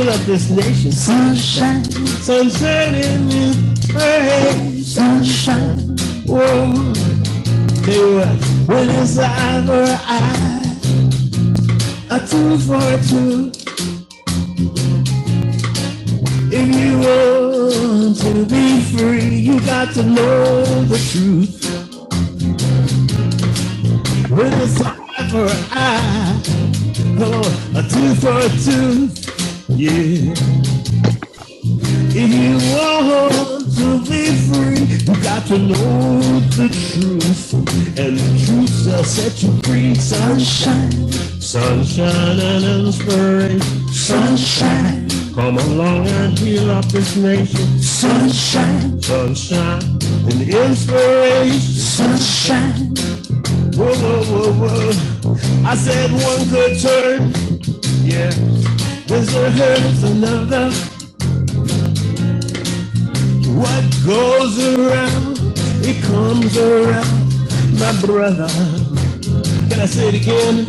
up this nation. Sunshine. Sunshine and inspiration. Sunshine. Whoa. Tell you what, when it's eye for eye, a two for a two. If you want to be free, you got to know the truth. When it's eye for eye, oh, a tooth for a tooth, yeah. If you want to be free, you got to know the truth, and the truth will set you free. Sunshine, sunshine and inspiration. Sunshine, come along and heal up this nation. Sunshine, sunshine and inspiration. Sunshine. Whoa, whoa, whoa, whoa. I said one good turn, yeah, deserves another. What goes around, it comes around my brother. Can I say it again?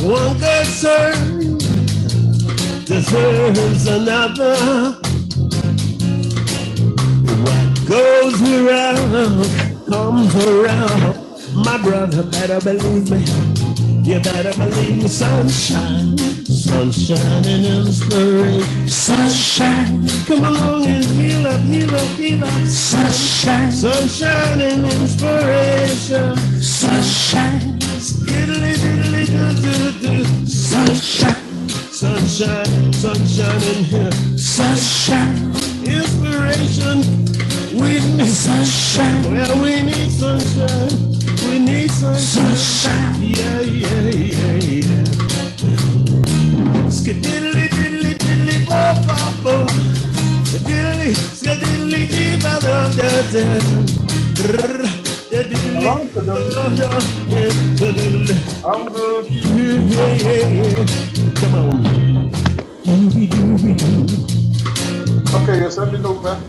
One good serve deserves another. What goes around comes around. My brother, better believe me. You better believe me. Sunshine, sunshine and inspiration. Sunshine, come along and heal up, heal up, heal up. Sunshine, sunshine and inspiration. Sunshine, diddly diddly do do do. Sunshine, sunshine, sunshine in here. Sunshine, inspiration. We need sunshine. Well, we need sunshine. We need sunshine. Yeah, yeah, yeah, yeah. Skadiddly, diddly, diddly, bo, bo, bo. Skadiddly, skadiddly, dee, ba, da, da, da. Brrr, da, diddly, I'm good. Yeah, yeah, yeah. Come on. Okay, yes, let me know, man.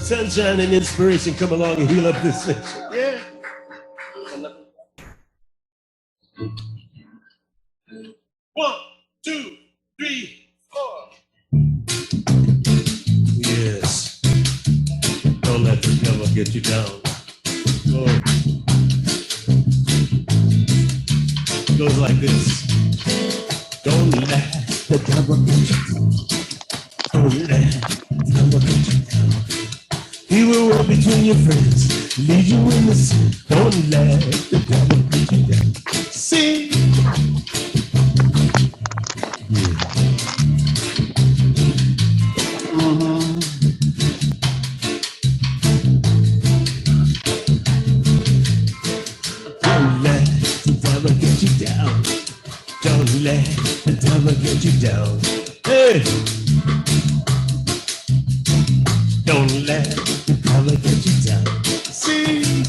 Sunshine and inspiration, come along and heal up this thing. Yeah. One, two, three, four. Yes. Don't let the devil get you down. Oh. It goes like this. Don't let the devil get you down. Don't let the devil get you down. He will walk between your friends, lead you in the sin. Don't let the devil get you down. See? Yeah. Don't let the devil get you down. Don't let the devil get you down. Hey! Don't let the devil get you down. See?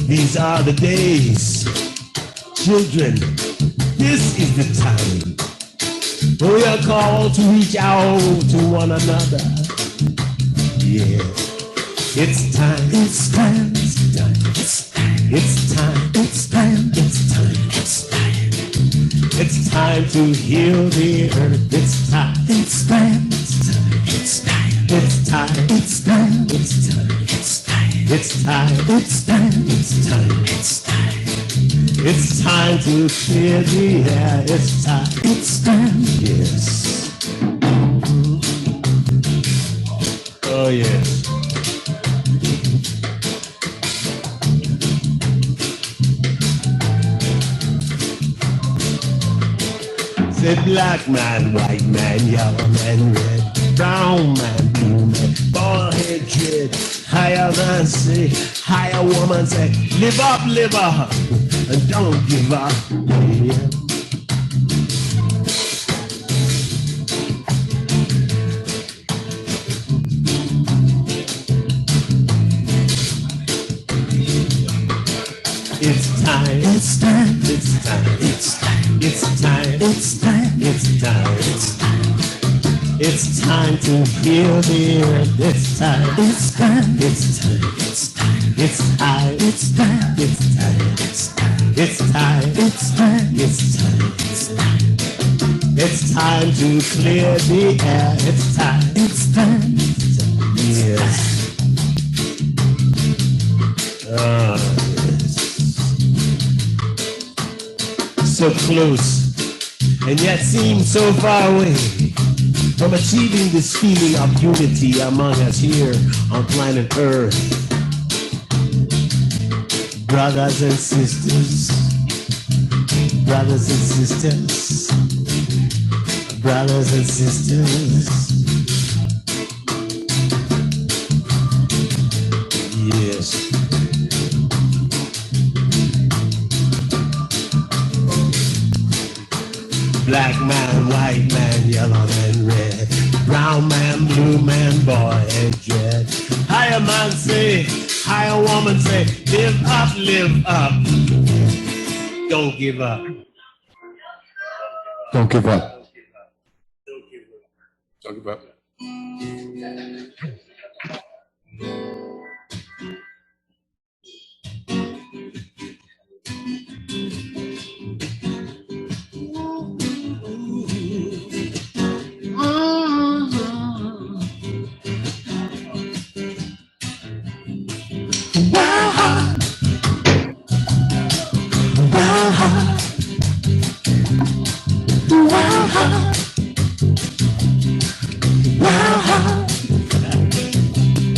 These are the days, children. This is the time. We are called to reach out to one another. Yeah. It's time, it's time, it's time, it's time, it's time, it's time, it's time, it's time. It's time to heal the earth. It's time, it's time, it's time, it's time, it's time, it's time, it's time, it's time, it's time, it's time, it's time, it's time. It's time to clear the air. It's time, it's time, yes. Oh yes. Say black man, white man, yellow man, red, brown man, blue man, bald head dread, higher man say, higher woman say, live up, and don't give up. Yeah. It's time, it's time, it's time, it's time, it's time, it's time, it's time, it's time. It's time to heal the earth. It's time, it's time, it's time, it's time, it's time, it's time, it's time, it's time, it's time, it's time, it's time, it's time. It's time to clear the air. It's time, it's time, it's time. Yes. Ah, yes. So close, and yet seems so far away from achieving this feeling of unity among us here on planet Earth. Brothers and sisters, brothers and sisters, brothers and sisters. Yes. Black man, white man, yellow man, red, brown man, blue man, boy and dread. Higher man say, higher woman say, live up, live up. Don't give up. Don't give up. Don't give up.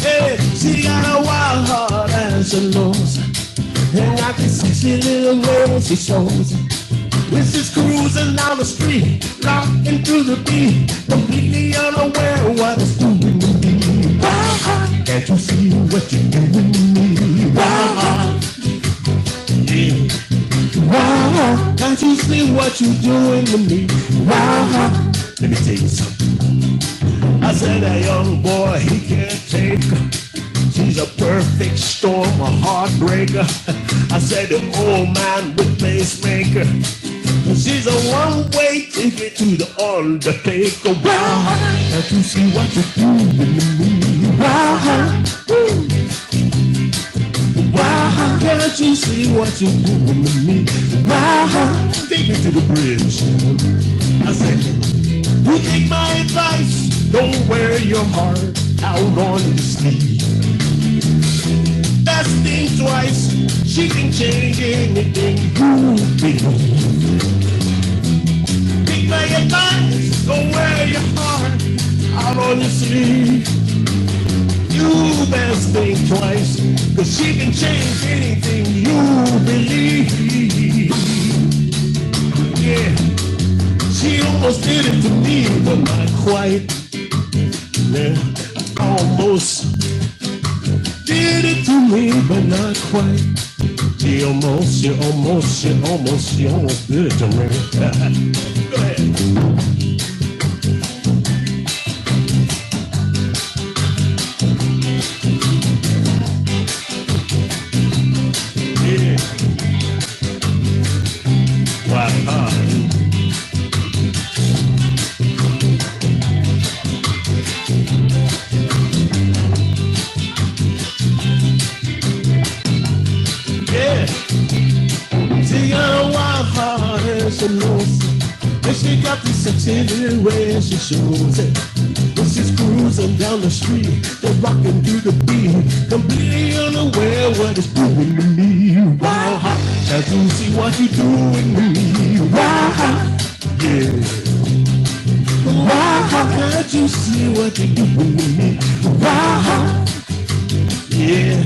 Hey, she got a wild heart and she knows, and I can see she little way she shows. When she's cruising down the street, rocking to the beat, completely unaware of what it's doing to me. Can't you see what you're doing to me? Yeah. Can't you see what you're doing to me? Let me tell you something. I said that young boy, he can't take her. She's a perfect storm, a heartbreaker. I said the old man with pacemaker. She's a one-way ticket to the undertaker. Can't you see what you're doing to me? Can't you see what you're doing to me? Take me to the bridge. I said, you take my advice, don't wear your heart out on the sleeve. Best think twice, she can change anything you believe. Take my advice, don't wear your heart out on the sleeve. You best think twice, cause she can change anything you believe. Yeah, she almost did it to me, but not quite. Yeah, almost did it to me, but not quite. She almost did it to me. Go ahead. And she got this sexy way she shows it. When she's cruising down the street, they're rocking to the beat, completely unaware what it's doing to me. Wow, can't you see what you're doing to me? Wow, yeah. Wow, can't you see what you're doing to me? Wow. Yeah,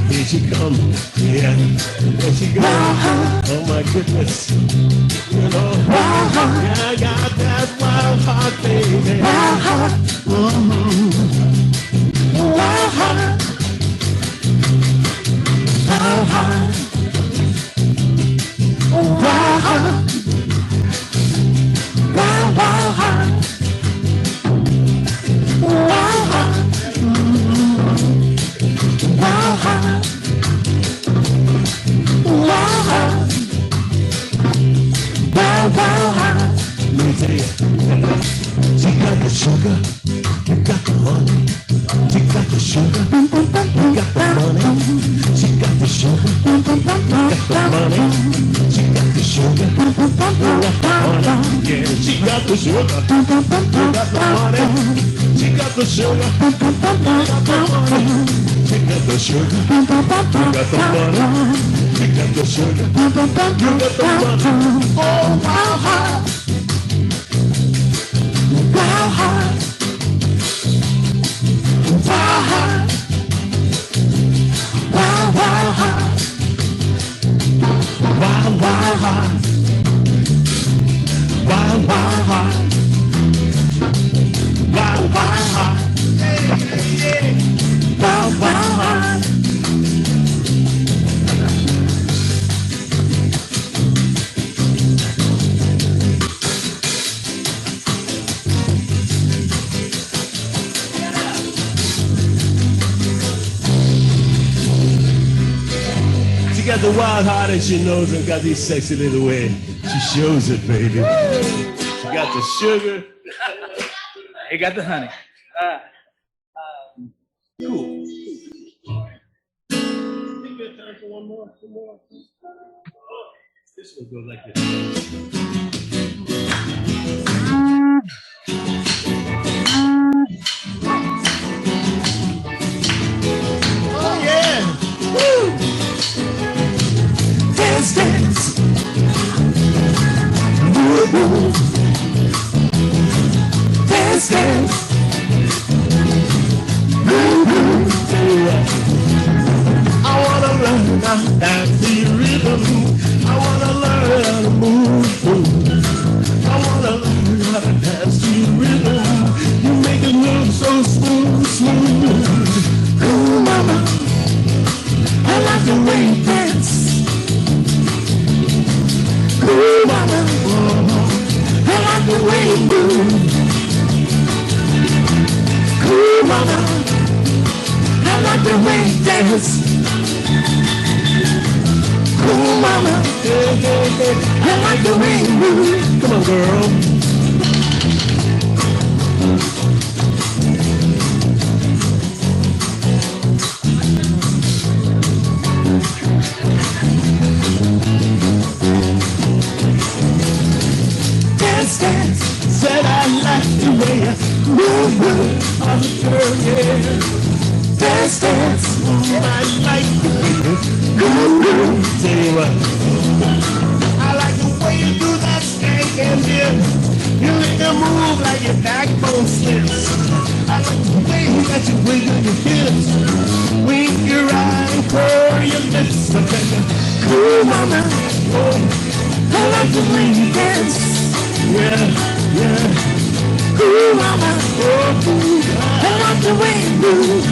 here she comes, yeah, there she goes, oh my goodness, you know, yeah, I got that wild heart, baby, wild heart, wild heart, wild heart, wild heart, wild heart, wild heart. Wow, let me tell you, she got the sugar, you got the money. She got the sugar, you got the money. She got the sugar, you got the money. She got the sugar, you got the money. Yeah, she got the sugar, you got the money. She got the sugar. She got the sugar. You got the butter. She got the sugar. You got the butter. Oh, wild heart. Wild heart. Wild heart. Wild, wild heart. Wild, wild heart. Wild, wild heart. Wild, wild heart. Wild, wild heart. She got the wild heart and she knows it, got these sexy little way. She shows it, baby. She got the sugar. He got the honey. Cool. Think we have time for one more? Two more? Oh, this one goes like this. Oh yeah! Woo! Dance, dance. Move, move. Dance, dance. Move, move. I wanna learn how to dance the rhythm. I wanna learn how to move, move. I wanna learn how to dance the rhythm. You make it move so smooth, smooth. Ooh, mama, I like the way you dance. Ooh, mama, I like the way you move. Ooh, mama, I like the way you dance. Ooh, mama, I like the way you move. Come on, girl. Dance, dance. Said I like the way you move, move. Oh, girl, yeah. Dance, dance. I like the way you move. Tell you what. I like the way you do that skank and dip. You make a move like your backbone slips. I like the way you got your wiggle your hips. Wink your eye and curl your lips. Cool, mama. Oh, I like the way you dance. Yeah, yeah. Cool, mama. Oh, I like the way you move.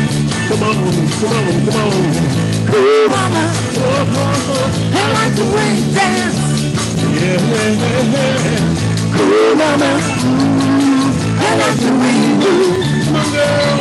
Come on, come on, come on. Cool, mama. Oh, I like the way you dance. Yeah, yeah, yeah. Cool, mama. I like the way you move. Come on, girl.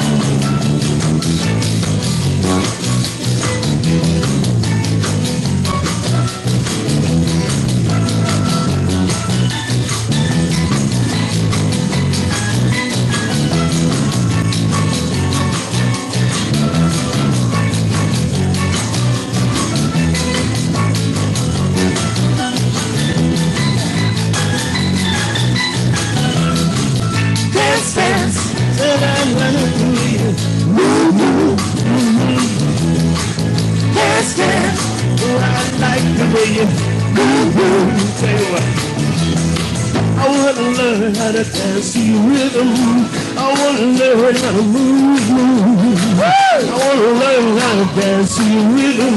Dance, dance, said I like the way you move, move, move. Dance, dance, oh, I like the way you move, move. Tell you what, I wanna learn how to dance to your rhythm. I wanna learn how to move, move. I wanna learn how to dance to your rhythm.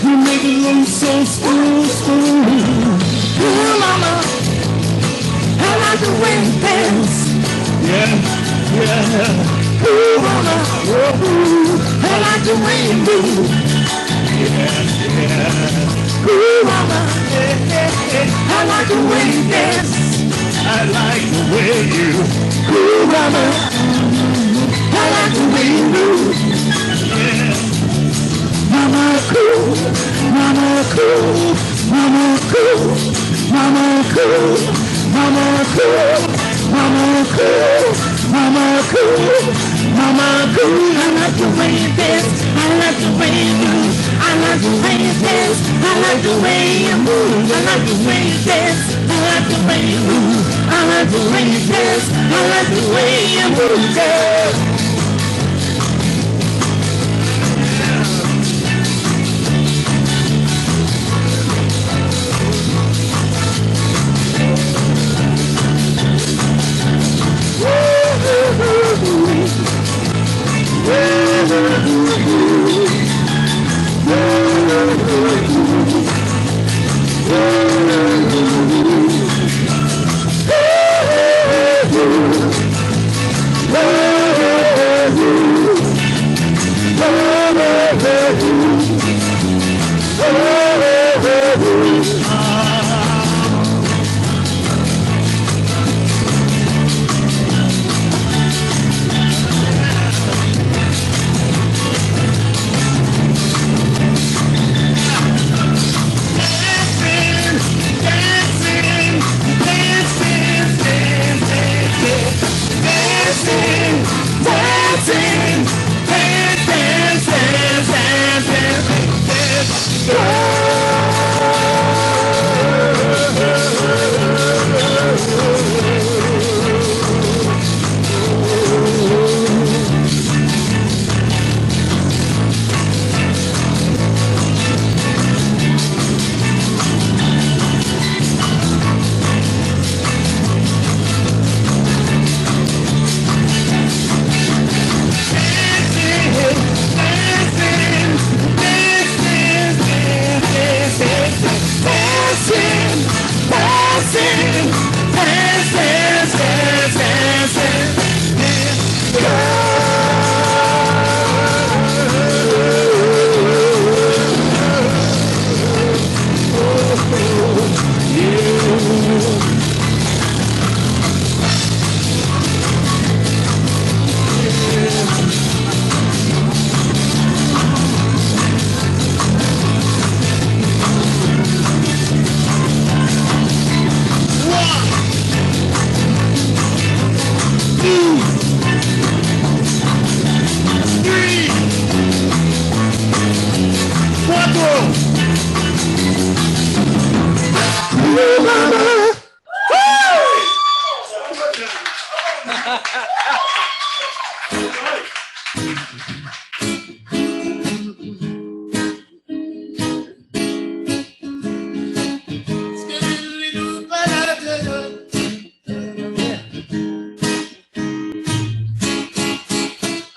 You make it look so smooth, smooth. Ooh, mama, I like the way you dance. Yeah, yeah. Ooh, mama, oh, I like the way you move. Yeah, yeah. Ooh, mama, yeah, yeah, yeah. I like the way you dance. I like the way you. Ooh, mama, I like the way you move. Yeah. Mama cool, mama cool, mama cool, mama cool, mama cool, mama cool, mama cool, mama cool. I like the way you dance, I like the way you move. I like the way you dance. I like the way you move. I like the way you dance. I like the way you move. I like the way you dance. I like the way you move, girl.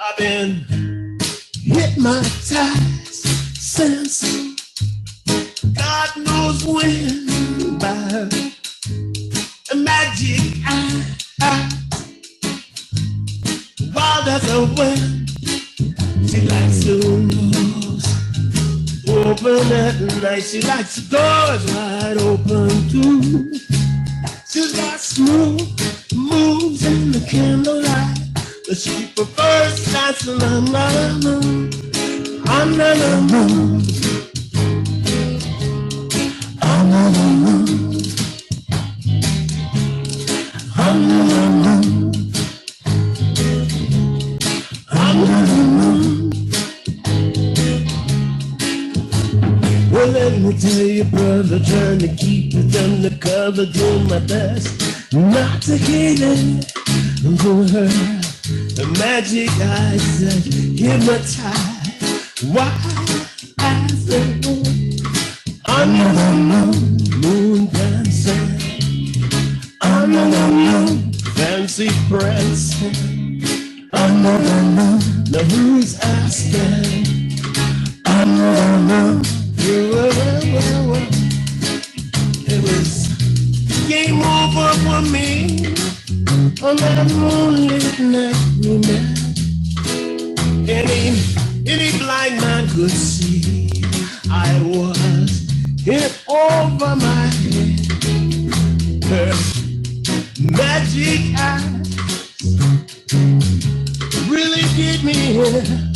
I've been hypnotized since God knows when by a magic eye. Wild as a wind, she likes to nose open at night. She likes the doors wide open too. She's got smooth moves in the candlelight, but she prefers dancing under the moon. Under the moon. Under the moon. Under the moon. Under the moon. Well, let me tell you, brother, trying to keep it undercover, doing my best not to get it for her. The magic eyes that hypnotize, why as the moon, under the moon, moon dancing, under the moon, fancy prancing, under the moon. Now who's asking? Under the moon. It was game over for me on that moonlit night we met. Any blind man could see I was hit over my head. Her magic eyes really did me in.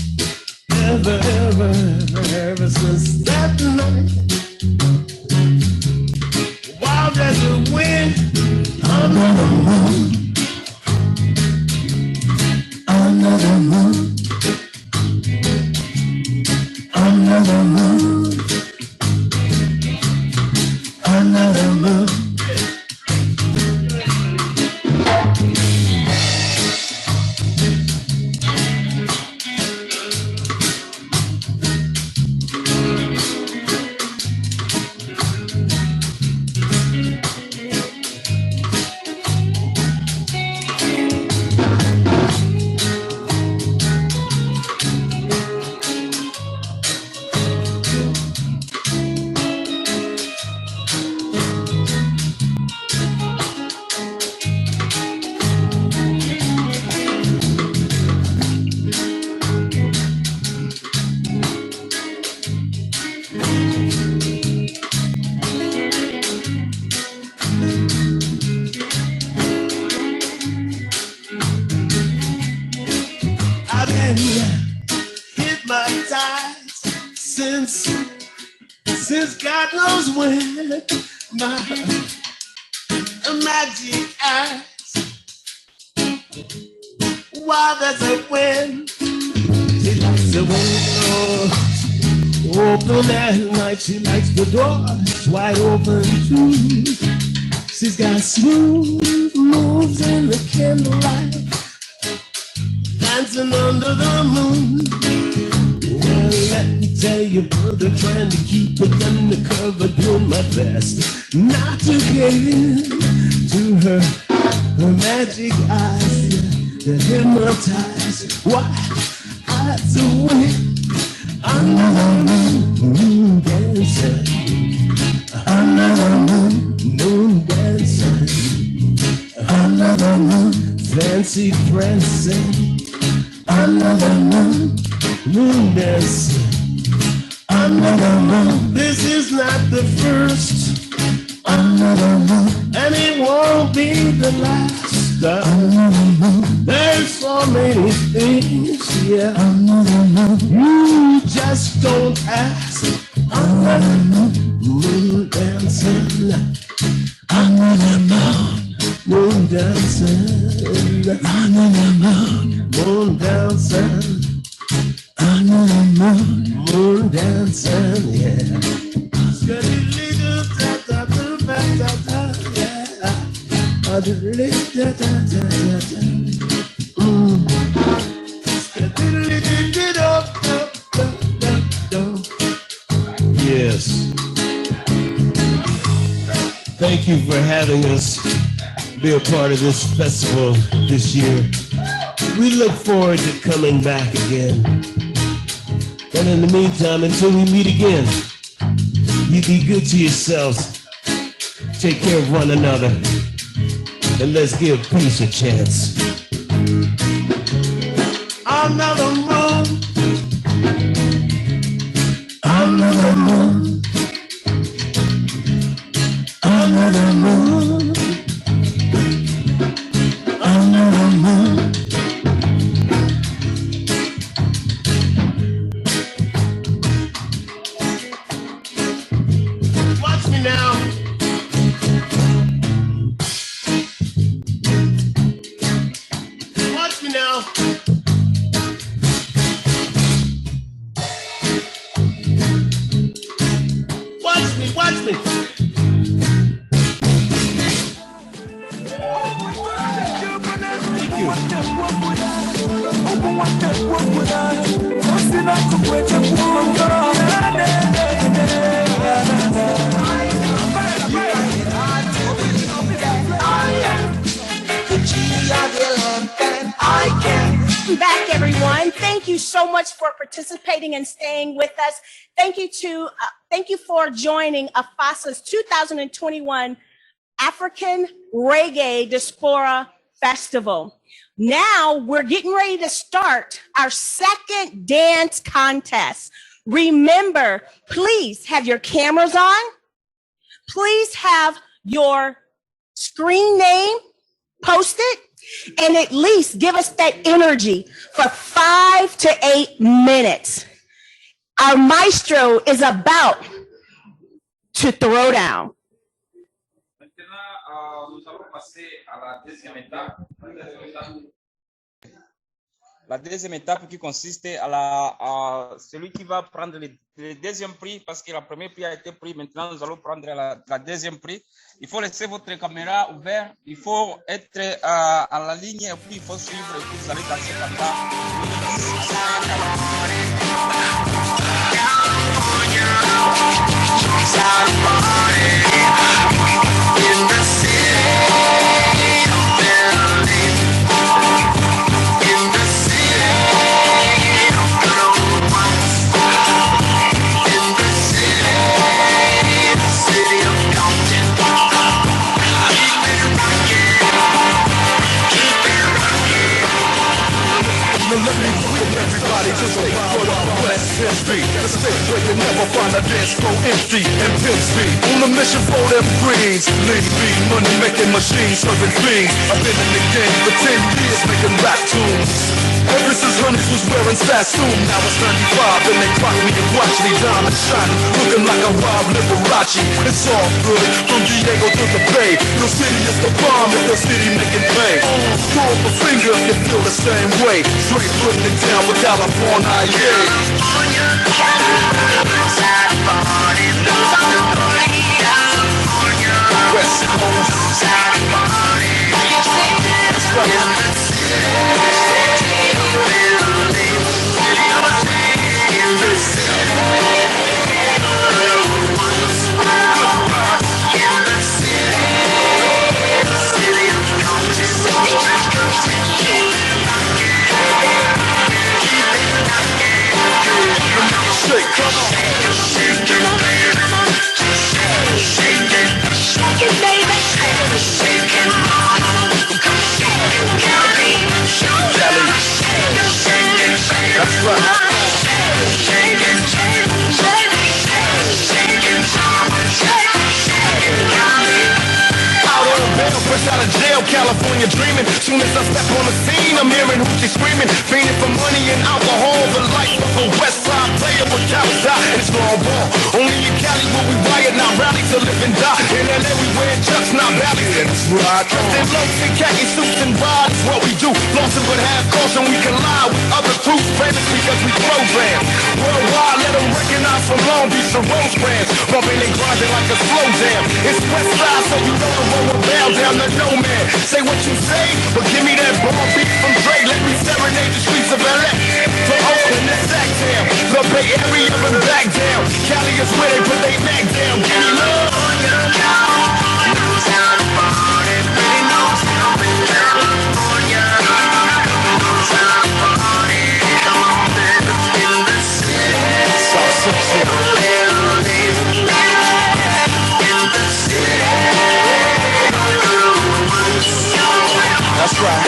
Ever since that night, wild as the wind, under the moon, under the moon, under the moon. since God knows when. My magic eyes. Why does it win? She likes the window open at night. She likes the doors wide open too. She's got smooth moves in the candlelight, dancing under the moon. Well, let me tell you, brother, trying to keep it undercover, doing my best not to get into her magic eyes that hypnotize. Why I do it under the moon dancing, under the moon dancing, under the moon fancy prancing, under the moon dancing, under the moon. This is not the first, under the moon, and it won't be the last. There's so many things, yeah. You just don't ask. Under the moon dancing, under the moon dancing, under the moon dancing, under the moon dancing, yeah. Yes. Thank you for having us be a part of this festival this year. We look forward to coming back again. And in the meantime, until we meet again, you be good to yourselves. Take care of one another. And let's give peace a chance. Another moon, another moon, another moon, another moon. Watch me now. Watch me now. Watch me, watch me. Welcome back, everyone. Thank you so much for participating and staying with us. Thank you for joining Afasa's 2021 African Reggae Diaspora Festival. Now we're getting ready to start our second dance contest. Remember, please have your cameras on. Please have your screen name posted, and at least give us that energy for 5 to 8 minutes. Our maestro is about to throw down. La deuxième étape qui consiste à celui qui va prendre le deuxième prix, parce que le premier prix a été pris. Maintenant, nous allons prendre la deuxième prix. Il faut laisser votre caméra ouverte. Il faut être à la ligne et puis il faut suivre et puis vous allez danser comme ça. The state where you never find a dance floor empty and pimp speed. On a mission for them greens. Lean beat, money making machines, serving fiends. I've been in the game for 10 years making rap tunes. Ever since Hunters was wearing Sassoon, now it's 95 and they clock me and watch me diamond shining, looking like a wild Liberace. It's all good, from Diego to the Bay. Your city is the bomb and your city making pay. Throw up a finger if you feel the same way. Straight putting it down with California, West Coast. That's fresh out of jail, California dreaming. Soon as I step on the scene, I'm hearing hoochie screaming, fiending for money and alcohol. The life of a West Side player with cows die and strong ball. Only in Cali will we riot, not rally to live and die. In LA we wear chucks, not valleys. That's right. Dressed in loafs and khaki suits and ride is what we do. Lost but have caution, we collide with other troops. Famous because we program. Worldwide, let them recognize from Long Beach to Rosecrans. Bumping and grinding like a slow jam. It's West Side, so you know the road will bow down to no man. Say what you say, but give me that bomb beat from Dre. Let me serenade the streets of LA. From Oakland to Sacktown, the Bay Area and back down. Cali is where they put their neck down. Give me love. That's right.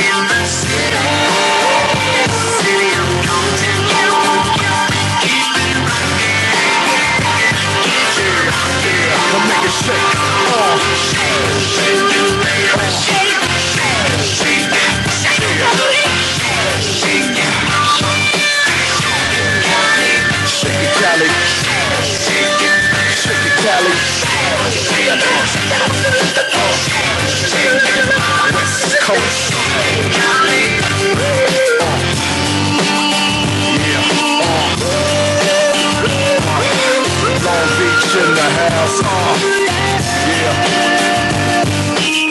Come make it shake. Shake it, Cali. Shake it, Cali. West Coast. Long Beach in the house, yeah.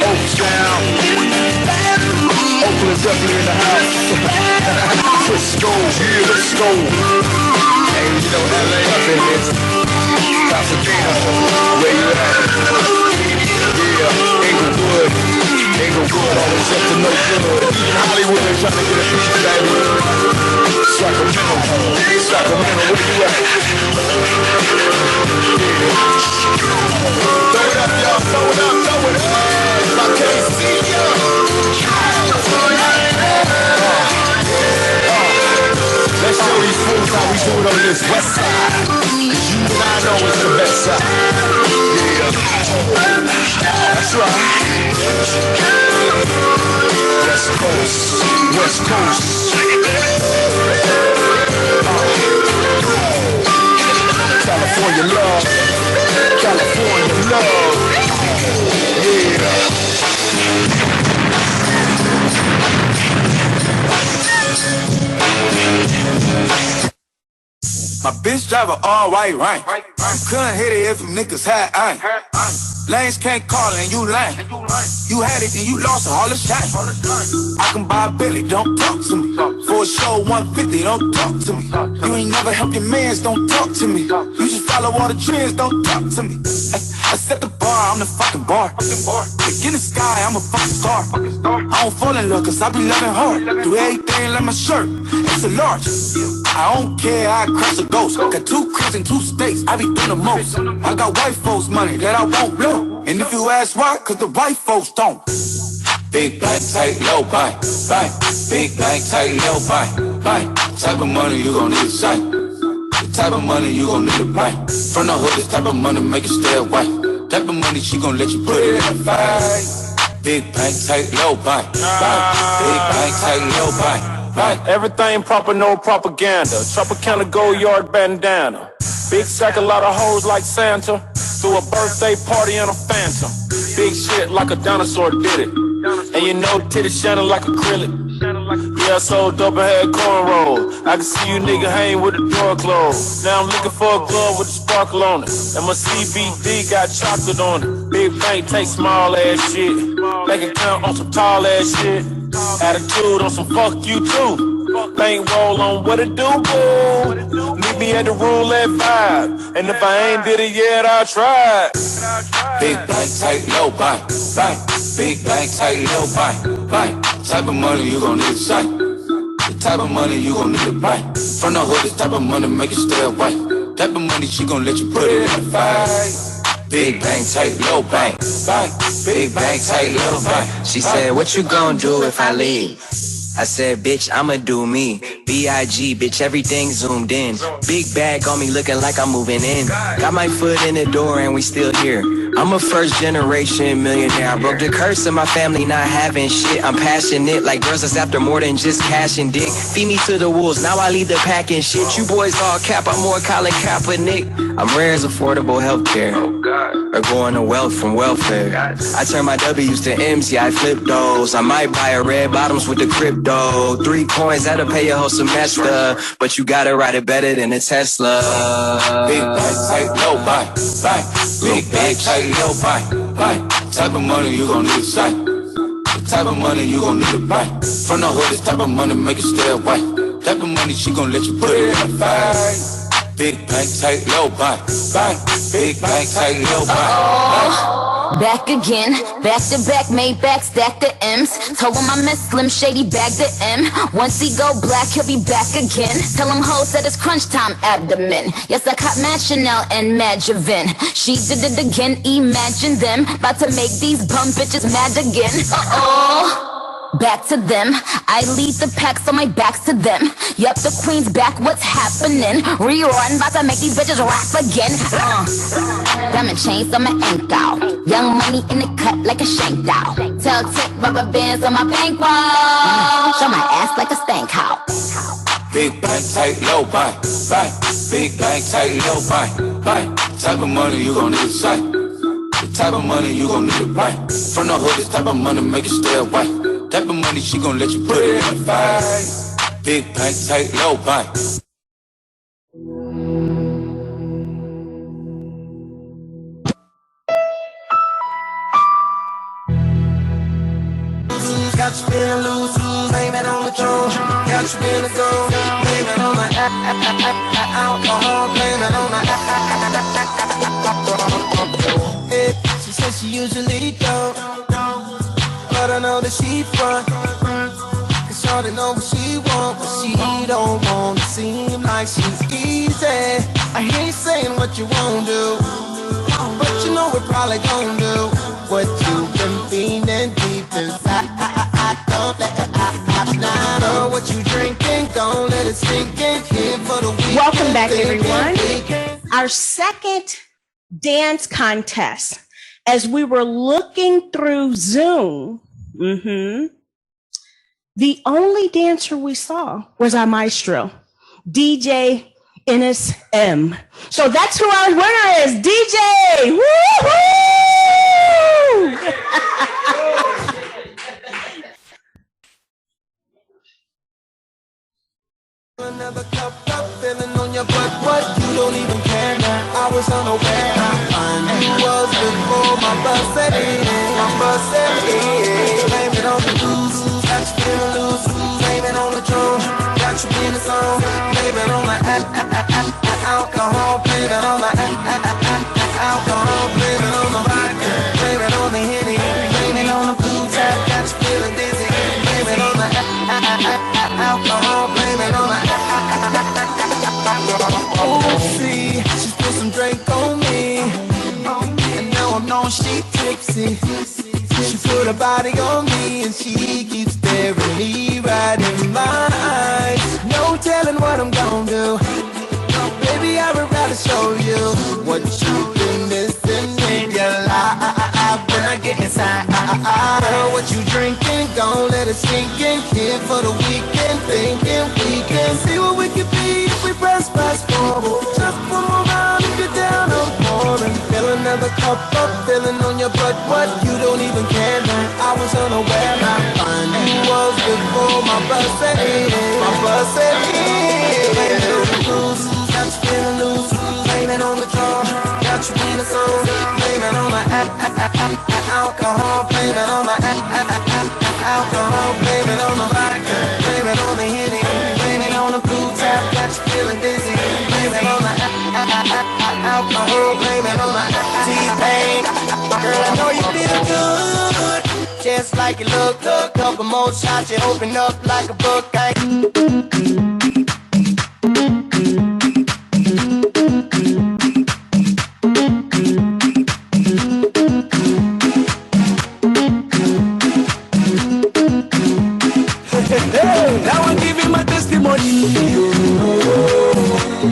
Oaktown, Oakland definitely in the house. Frisco, yeah, let's go. Hey, you know LA up in this. Pasadena, where you at? Yeah, Inglewood, always up to no good. Even Hollywood, they trying to get a piece, baby. Sacramento, where you at? Throw it up, y'all, throw it up. I can't see ya. Let's show these fools how we do it on this west side. Cause you and I know it's the best side. Yeah. That's right. West Coast. California love. Yeah. My bitch drive an all-white rank. Couldn't hit it if them niggas had aim. Lanes can't call and you lame. You had it and you lost all the shine. I can buy a Billy, don't talk to me. For a show 150, don't talk to me. You ain't never helped your mans, don't talk to me. You just follow all the trends, don't talk to me. I set the bar, I'm the fucking bar. Like in the sky, I'm a fucking star. I don't fall in love cause I be loving hard. Do everything like my shirt, it's a large. I don't care, I crush a ghost. Got 2 cribs in 2 states, I be doing the most. I got white folks money that I won't blow. And if you ask why, cause the white folks don't. Big bank, tight, low buy. Big bank, tight, low buy. Type of money you gon' need a sight. The type of money you gon' need to buy. From the hood, this type of money make it stay white. Type of money she gon' let you put it in a fight. Big bank, tight, low buy. Big bank, tight, low buy. bang. Everything proper, no propaganda. Tropicana Gold Yard bandana. Big sack, a lot of hoes like Santa. Threw a birthday party in a Phantom. Big shit like a dinosaur did it. And you know titties shining like acrylic. Yeah, so dope and had cornrows. I can see you nigga hang with the door closed. Now I'm looking for a glove with a sparkle on it. And my CBD got chocolate on it. Big bank take small ass shit. Bank account on some tall ass shit. Attitude on some fuck you too. Bank roll on what it do, boo. Meet me at the roulette vibe. And if I ain't did it yet, I tried. Big bank, tight, low, buy, buy. Big bank, tight, low, buy, buy. Type of money you gon' need to sight. The type of money you gon' need to buy. From the hood, this type of money make you stay away. Type of money she gon' let you put it in the fight. Big bang, tight, low bang, bang. Big bang, tight, low bang. She said, what you gon' do if I leave? I said, bitch, I'ma do me. B.I.G., bitch, everything zoomed in. Big bag on me looking like I'm moving in. Got my foot in the door and we still here. I'm a first generation millionaire. I broke the curse of my family not having shit. I'm passionate like girls that's after more than just cash and dick. Feed me to the wolves, now I lead the pack and shit. You boys all cap, I'm more Colin Kaepernick. I'm rare as affordable healthcare. Or going to wealth from welfare. I turn my W's to M's, yeah, I flip those. I might buy a red bottoms with the crypto. 3 coins, that'll pay your whole semester. But you gotta ride it better than a Tesla. Big bag, tight, low, buy, buy. Big bag, tight, low, buy, buy. Type of money you gon' need to sight. The type of money you gon' need to buy. From the hood, this type of money make you stay away. Type of money she gon' let you put it in the fight. Big bank, tight, low, buy, buy. Big bank, tight, low, buy. Back again, back to back, made back, stack the M's. Told him I miss Slim Shady, bag the M. Once he go black, he'll be back again. Tell him hoes that it's crunch time abdomen. Yes, I caught Mad Chanel and Mad Javin. She did it again, imagine them. About to make these bum bitches mad again. Uh-oh. Back to them, I lead the pack so my back's to them. Yup, the queen's back, what's happening? Rerun, about to make these bitches rap again. Diamond chains on my ankle. Young money in the cut like a shank doll. Tell tick rubber bands on my bankroll. Show my ass like a stank house. Big bank, tight, low, buy, buy. Big bank, tight, low, buy, buy. Type of money you gon' need to sight. The type of money you gon' need to buy. From the hood, this type of money make you stay away. Type of money she gon' let you put it in the fight. Big bank, tight, low, buy. Got you feeling loose, blame it on the throne. Got you feeling gold, blame it on the alcohol, blame it on the alcohol. She says she usually don't, but I know that she front. Cause shawty know what she want, but she don't want to seem like she's easy. I hear you saying what you won't do, but you know we're probably gonna do what you've been feeling deep inside. Don't let it out. Know what you drinking, don't let it sink in. Here for the weekend. Welcome back, everyone. Our second dance contest. As we were looking through Zoom, the only dancer we saw was our maestro, DJ Ennis M. So that's who our winner is, DJ! Woo-hoo! Another cup up, feeling on your butt, what? You don't even care now. I was unaware how fine you was before my bus set in. My bus set in. Blame it on the booze, got you feeling loose. Blame it on the drone, got you in the zone. Blame it on the alcohol. Blame it on the alcohol. Blame it on the vodka. Blame it on the Henny. Blame it on the blue tap, got you feeling dizzy. Blame it on the alcohol. Blame it on the see, she spilled some drink on me, and now I'm known she tipsy. She put her body on me, and she keeps staring me right in my eyes. No telling what I'm gonna do. Baby, I would rather show you what you've been missing in your life when I get inside. Girl, what you drinking? Don't let it sink in. Here for the weekend, thinking we can see what we could be if we press fast forward. Just one more round if you're down, I'm pouring. Fill another cup up, feeling on your butt. What you don't even care, man. I was unaware. I find you was before my bus set in. My bus set in. Blame it on the blues, got you feeling loose. Blame it on the car, got you in the zone. Blame it on the alcohol. Blame it on the alcohol. Blame it on the vodka. Blame it on the Henny. Blame it on the blue tap, got you feeling dizzy. Blame it on the alcohol. Blame it on the T-Pain. Girl, I know you feel good, just like you look. Couple more shots, you open up like a book. Now I'm giving my testimony.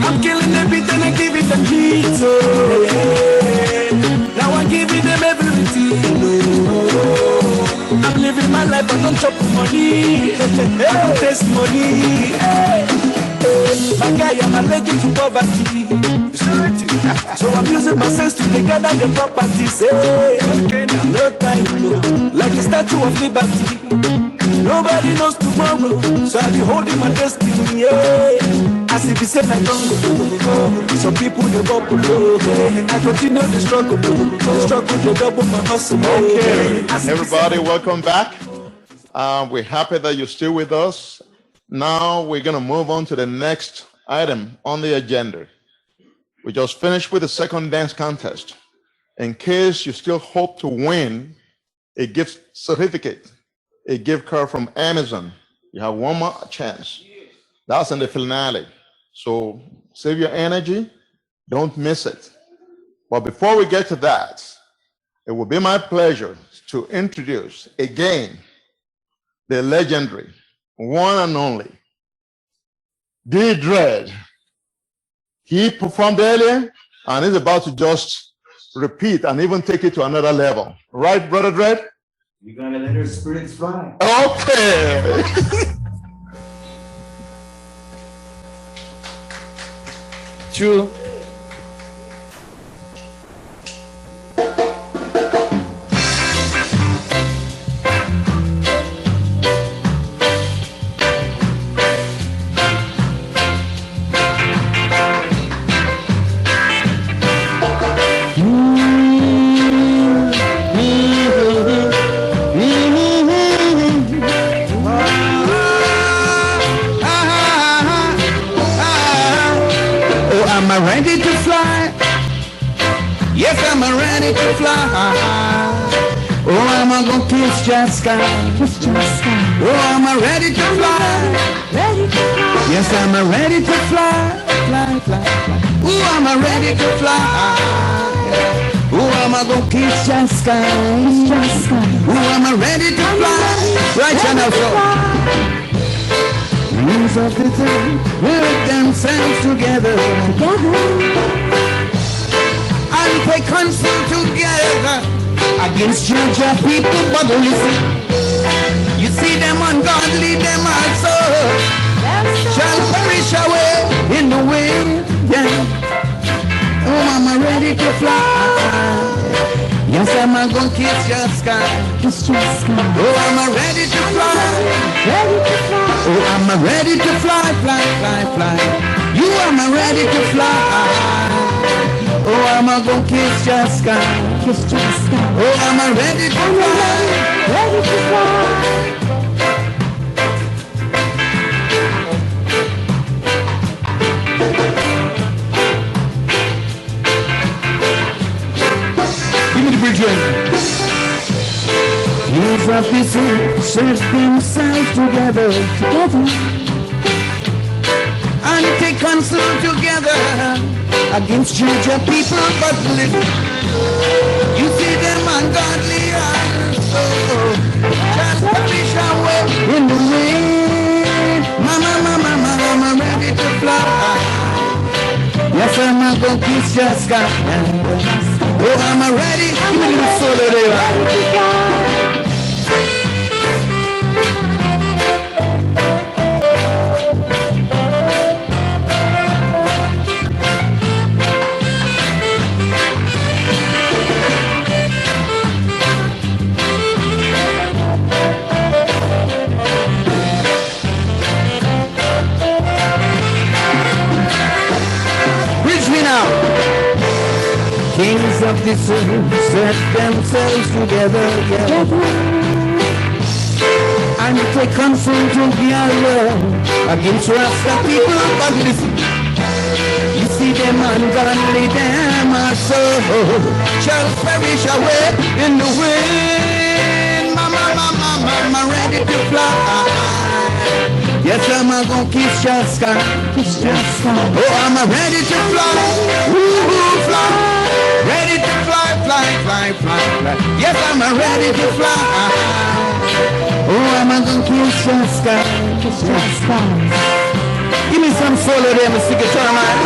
I'm killing the beat and I give it the beat. Now I'm giving them everything. I'm living my life, I don't chop money. Testimony. My guy, I'm allergic to poverty. So I'm using my sense to gather the properties. No time, like a statue of liberty. Nobody knows tomorrow, so I'll be holding my destiny, yeah. As if you said I don't go, some people they walk below. I continue the struggle, the double my hustle. Okay, everybody, welcome back. We're happy that you're still with us. Now we're gonna move on to the next item on the agenda. We just finished with the second dance contest. In case you still hope to win a gift certificate, a gift card from Amazon, you have one more chance. That's in the finale. So save your energy, don't miss it. But before we get to that, it will be my pleasure to introduce again the legendary, one and only, D Dread. He performed earlier and is about to just repeat and even take it to another level. Right, Brother Dread? You're gonna let her spirits fly. Okay. True. Ready to fly. Yes, I'm ready to fly. Oh, I'm gonna kiss the sky. Oh, I'm ready to fly. Yes, I'm ready to fly. Fly, fly, fly. Oh, I'm ready to fly. Oh, I'm gonna kiss the sky. Oh, I'm ready to fly. Right now, so. Wings of the day work themselves together, and they counsel together against your people. But listen, you see them ungodly, them also shall perish away in the wind. Yeah. Oh, I'm ready to fly. Yes, I'm gonna kiss your sky. Kiss your sky. Oh, I'm ready to fly. Ready to fly. Oh, I'm ready to fly, fly, fly, fly. You are ready to fly. Oh, I'm gonna kiss your sky. Kiss your sky. Oh, I'm ready to fly. Ready to fly. Give me the bridge ring. Use of this set themselves together, and take counsel together against Georgia people. But listen, you see them ungodly also shall perish away in the wind. Mama, mama, mama, I'm ready to fly. Yes, I'm gonna kiss your sky. Oh, I'm ready. Give me the solo there. Kings of this earth set themselves together, and they confront together against Rasta people. But listen, you see them ungodly, them are so shall perish away in the wind. Mama, ready to fly. Yes, I'm gonna kiss your sky. Oh, I'm ready to fly. Ooh, fly. Ready to fly. Yes, I'm ready to fly. Oh, I'm gonna kiss your sky. Give me some solo there, Mr. Guitar Man.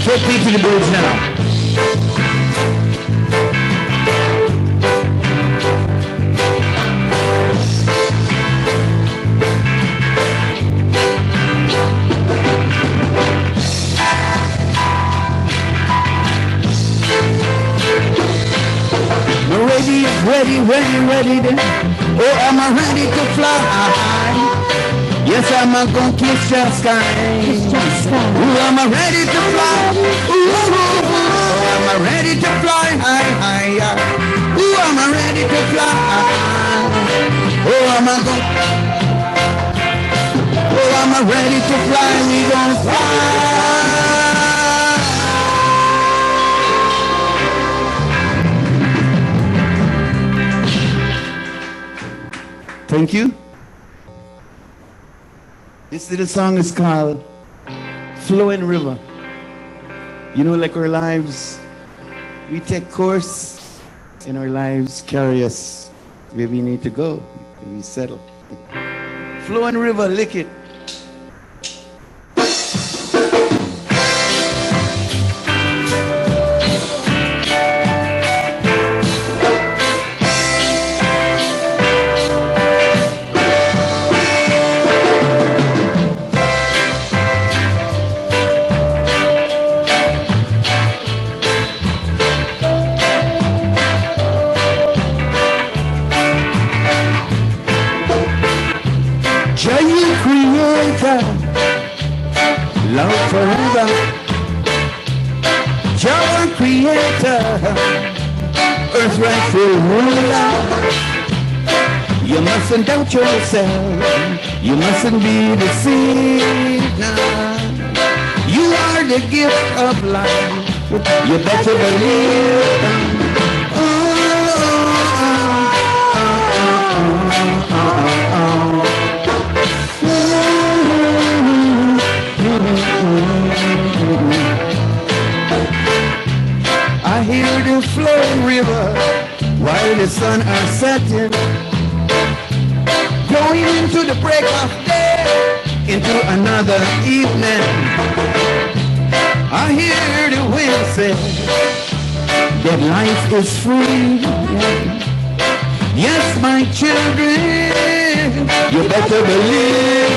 Take me to the bridge now. Ready then. Oh, I'm ready to fly. Yes, I'm gonna kiss your sky. Ooh, I'm ready to fly. Ooh, I'm ready to fly high. Ooh, I'm ready to fly. Oh, I'm ready to fly. We gonna fly. Thank you. This little song is called Flowing River. You know, like our lives, we take course and our lives carry us where we need to go and we settle. Flowing River, lick it. Love forever, Jah creator, earth rightful ruler. You mustn't doubt yourself, you mustn't be deceived now. You are the gift of life, you better believe. I hear the flowing river while the sun are setting, going into the break of day, into another evening. I hear the wind say that life is free. Yes, my children, you better believe.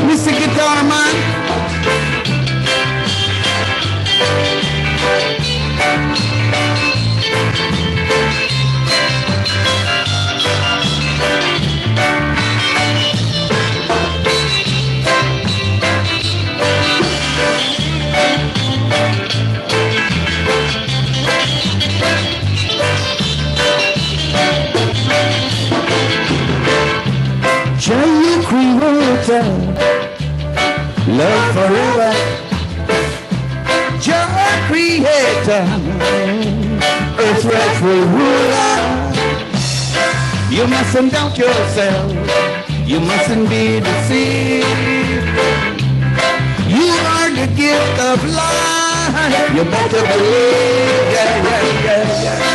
Mr. Guitar Man. Giant creator, love forever. Giant creator, earth's rightful ruler. You mustn't doubt yourself, you mustn't be deceived. You are the gift of life, you better believe. Yeah.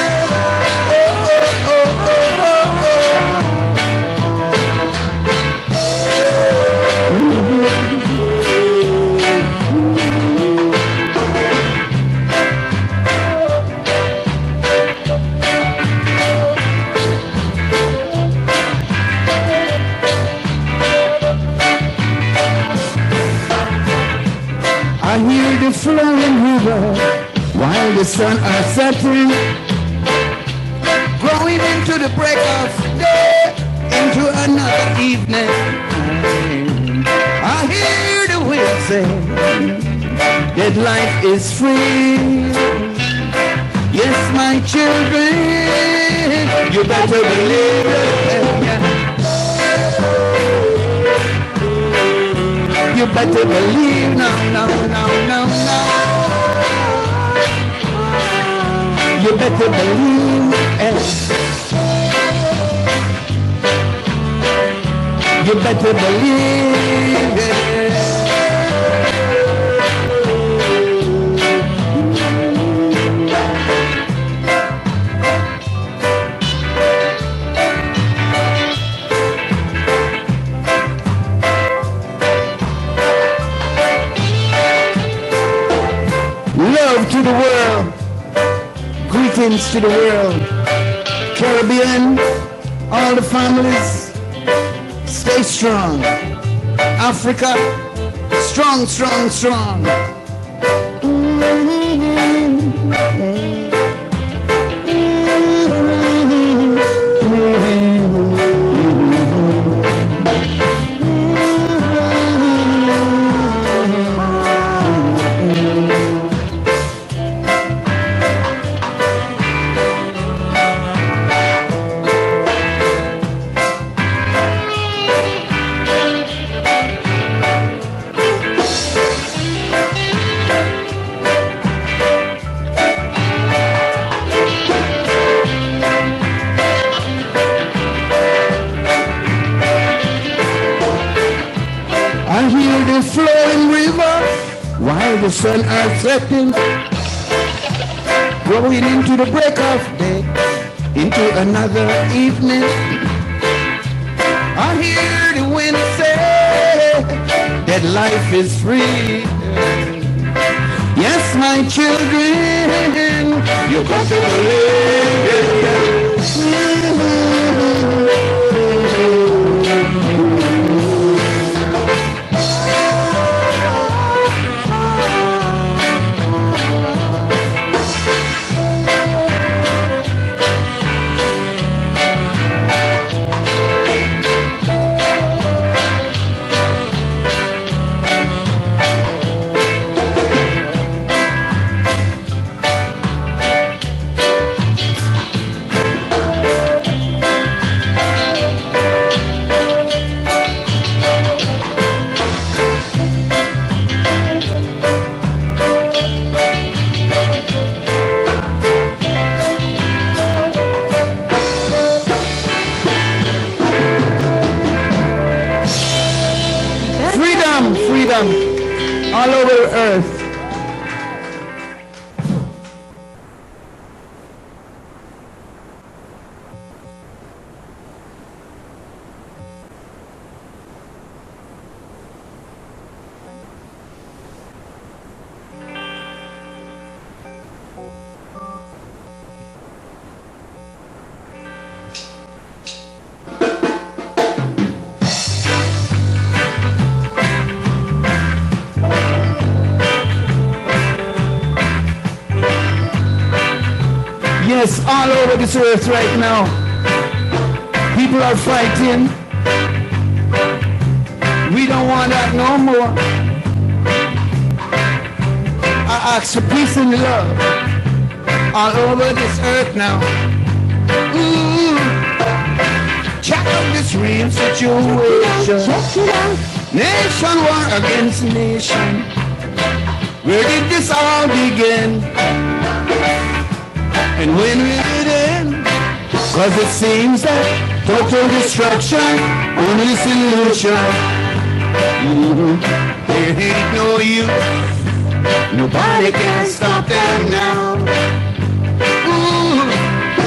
sun are setting, growing into the break of day, into another evening. I hear the wind say that life is free. Yes, my children, you better believe it. You better believe now. You better believe it. You better believe it. Love to the world. Greetings to the world. Caribbean, all the families, stay strong. Africa, strong, strong, strong. I hear the flowing river while the sun are setting, growing into the break of day, into another evening. I hear the wind say that life is free. Yes, my children, you got to believe it. Freedom all over earth. Yes, all over this earth right now, people are fighting. We don't want that no more. I ask for peace and love all over this earth now. Ooh, check out this real situation. Nation war against nation. Where did this all begin? And when will it end? Cause it seems that total destruction, only solution. There ain't no use, nobody can stop them now. Ooh,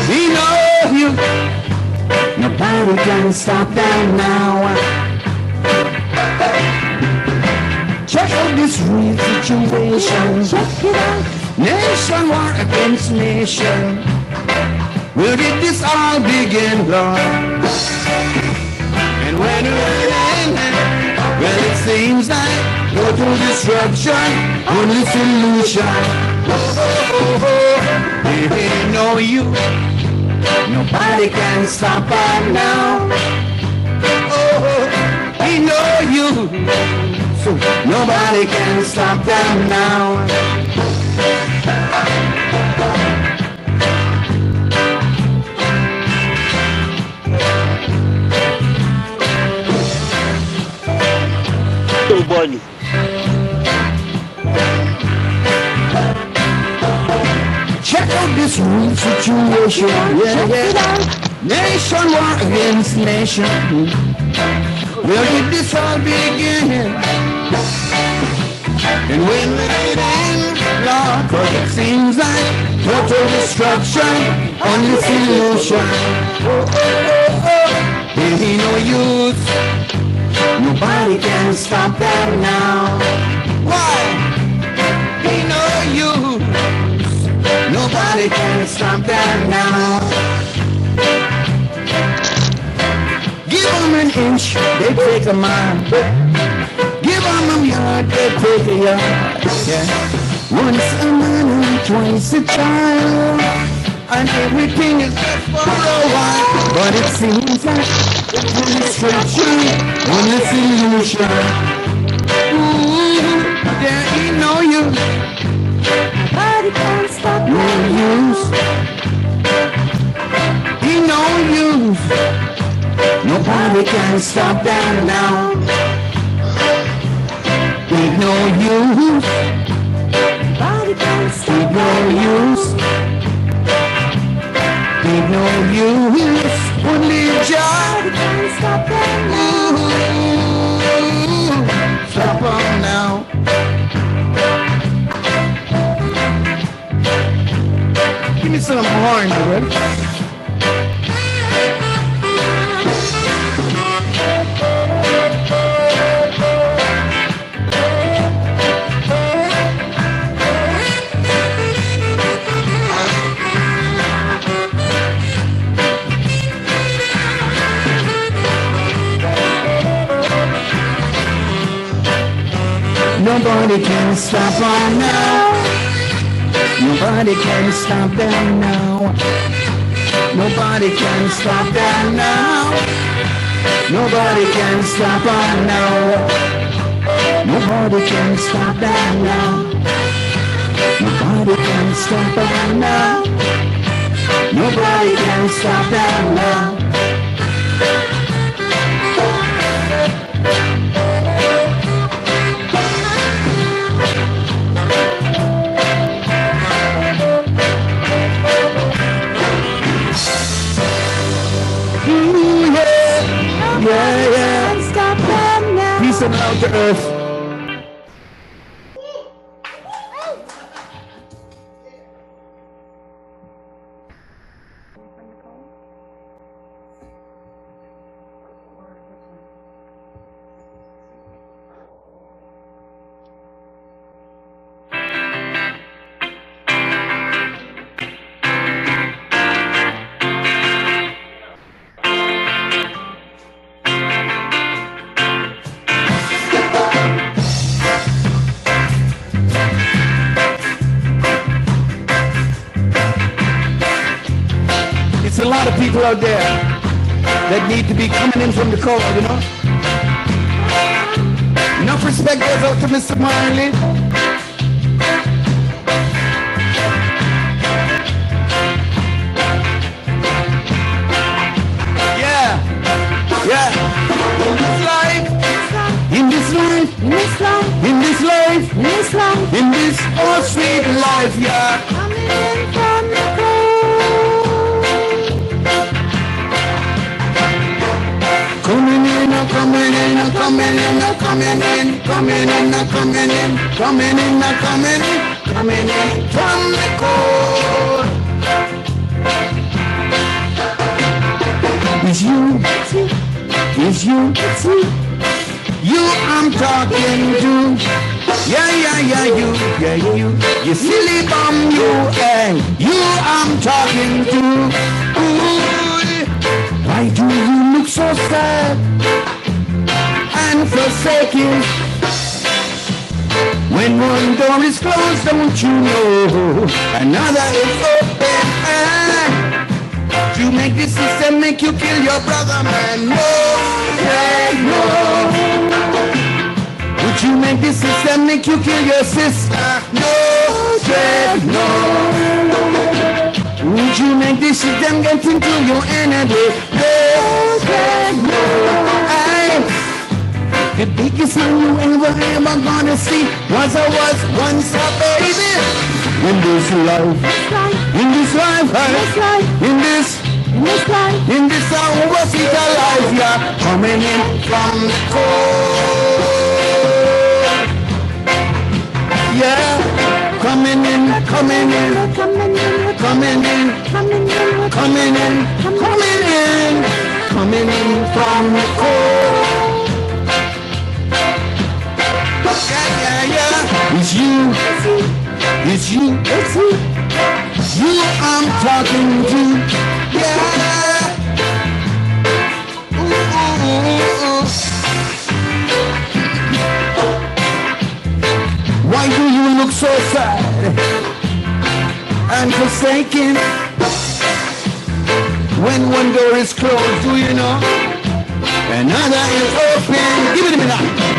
we know you, nobody can stop them now. Check out this real situation. Check it out. Nation war against nation. Where did this all begin, Lord? And when will it end? Well, it seems like total destruction, only solution. Oh, oh, oh, oh. Ain't no you, nobody can stop her now. Oh, he know you, so nobody can stop them now. Bunny. Check out this real situation, yeah. Nation war against nation. Where did this all begin? And when will it end, Lord? 'Cause it seems like total destruction on this illusion. Ain't no use, nobody can stop that now. Why? Ain't no use, nobody can stop that now. Give them an inch, they take a mile. Give them a yard, they take a yard. Yeah. Once a man and twice a child, and everything is just for a while. But it seems like the destruction on this illusion. Ooh, there ain't no use. Nobody can stop no use. Ain't no use. Nobody can stop that now. Ain't no use. Nobody can stop no use. Ain't no use. Only God can stop that now. Stop them now. Give me some horn, bro. Nobody can stop her now. Nobody can stop them now. Nobody can stop them now. Nobody can stop her now. Nobody can stop them now. Nobody can stop her now. Nobody can stop them now. Yeah. Stop them now. Peace and love to earth. A lot of people out there that need to be coming in from the cold, you know. Enough respect goes out to Mr. Marley. Yeah. In this life, in this oh sweet life, yeah. Coming in from the coming in from the cold. It's you, you I'm talking to. You silly bum, you I'm talking to. Ooh, why do you look so sad and forsaken? When one door is closed, don't you know another is open? make you kill your brother, man? No, yeah, no. Would you make the system make you kill your sister? No, yeah, no. Would you make the system get into your enemy? No, yeah, no. The biggest man you ever gonna see was I was once a baby. In this life, in this life, in this life, in this song was it alive, yeah. Coming in from the cold, yeah. Coming in, coming in, coming in, coming in, coming in, coming in, coming in, coming in from the cold. Yeah, yeah, yeah. It's you, it's you, it's you. You I'm talking to, yeah. Ooh, ooh, ooh, ooh. Why do you look so sad and forsaken? When one door is closed, do you know? Another is open. Give it a minute.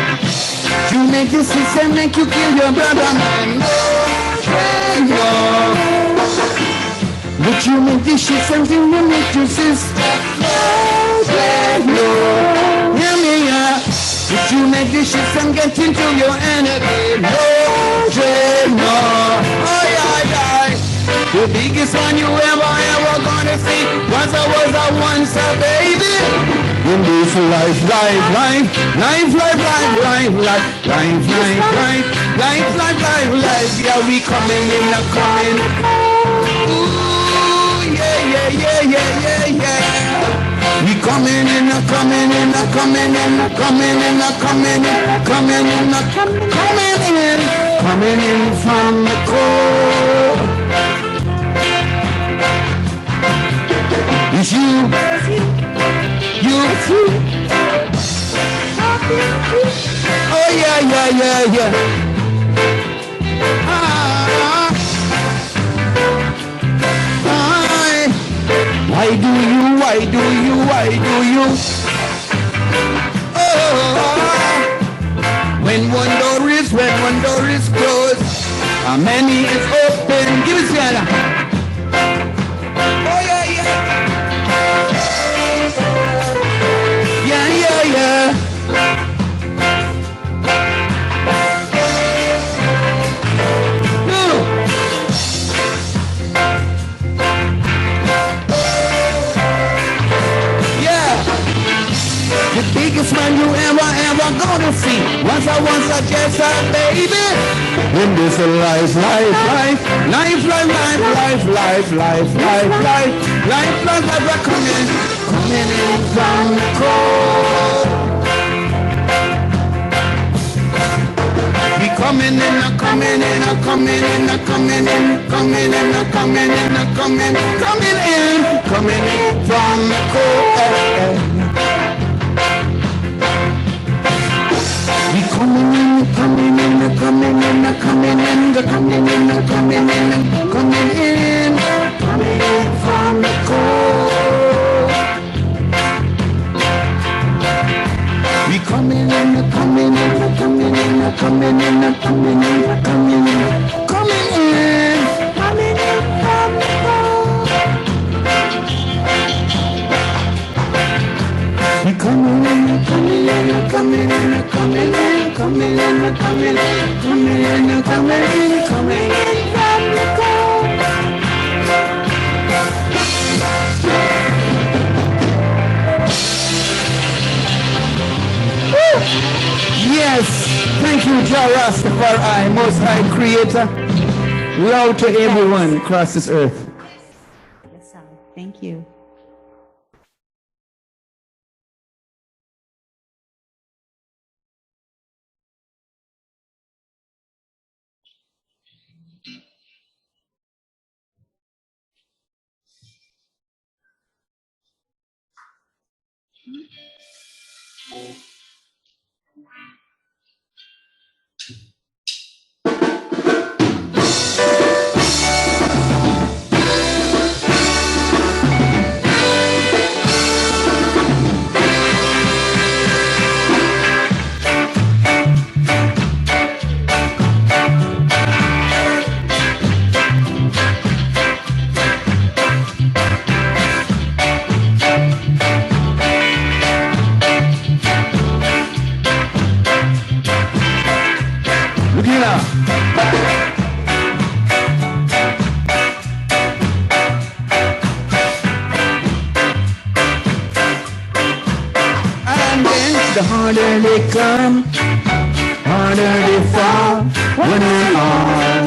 You make this system make you kill your brother, man. No, no. Would you make this system to make your sister? No, no. Hear me out. Would you make this system get into your enemy? No, no. Oh, yeah. The biggest one you ever gonna see was I once a baby. In this life, life, life, life, life, life, life, life, life, life, life, life, life, life, life. Yeah, we coming in, coming. Ooh, yeah, yeah, yeah, yeah, yeah, yeah. We coming in, coming in, coming in, coming in, coming in, coming in, coming in, coming in from the cold. It's you. You. Oh yeah, yeah, yeah, yeah. Why do you? Oh, when one door is closed, how many is open? Give it together. Oh yeah, yeah. Yeah, yeah, yeah. The biggest man you ever gonna see was I just a baby. In this life, life, life, life, life, life, life, life, life, life, life, life, life, life, coming in from the cold. We coming in, coming in, coming in, coming in, coming in, coming in, coming in, coming in from the cold. We coming in, coming in, coming in, coming in, coming in, coming in, coming in, coming in from the cold. We coming in, coming in, coming in, coming in, coming in, coming in, coming in, coming in from the cold. We coming in, coming in, coming in, coming in, coming in, coming in, coming in, coming in, coming in from the cold. Yes, thank you, Jah Rastafari, Most High Creator. Love to everyone across this earth. Thank you. the harder they come, harder they fall, one and all.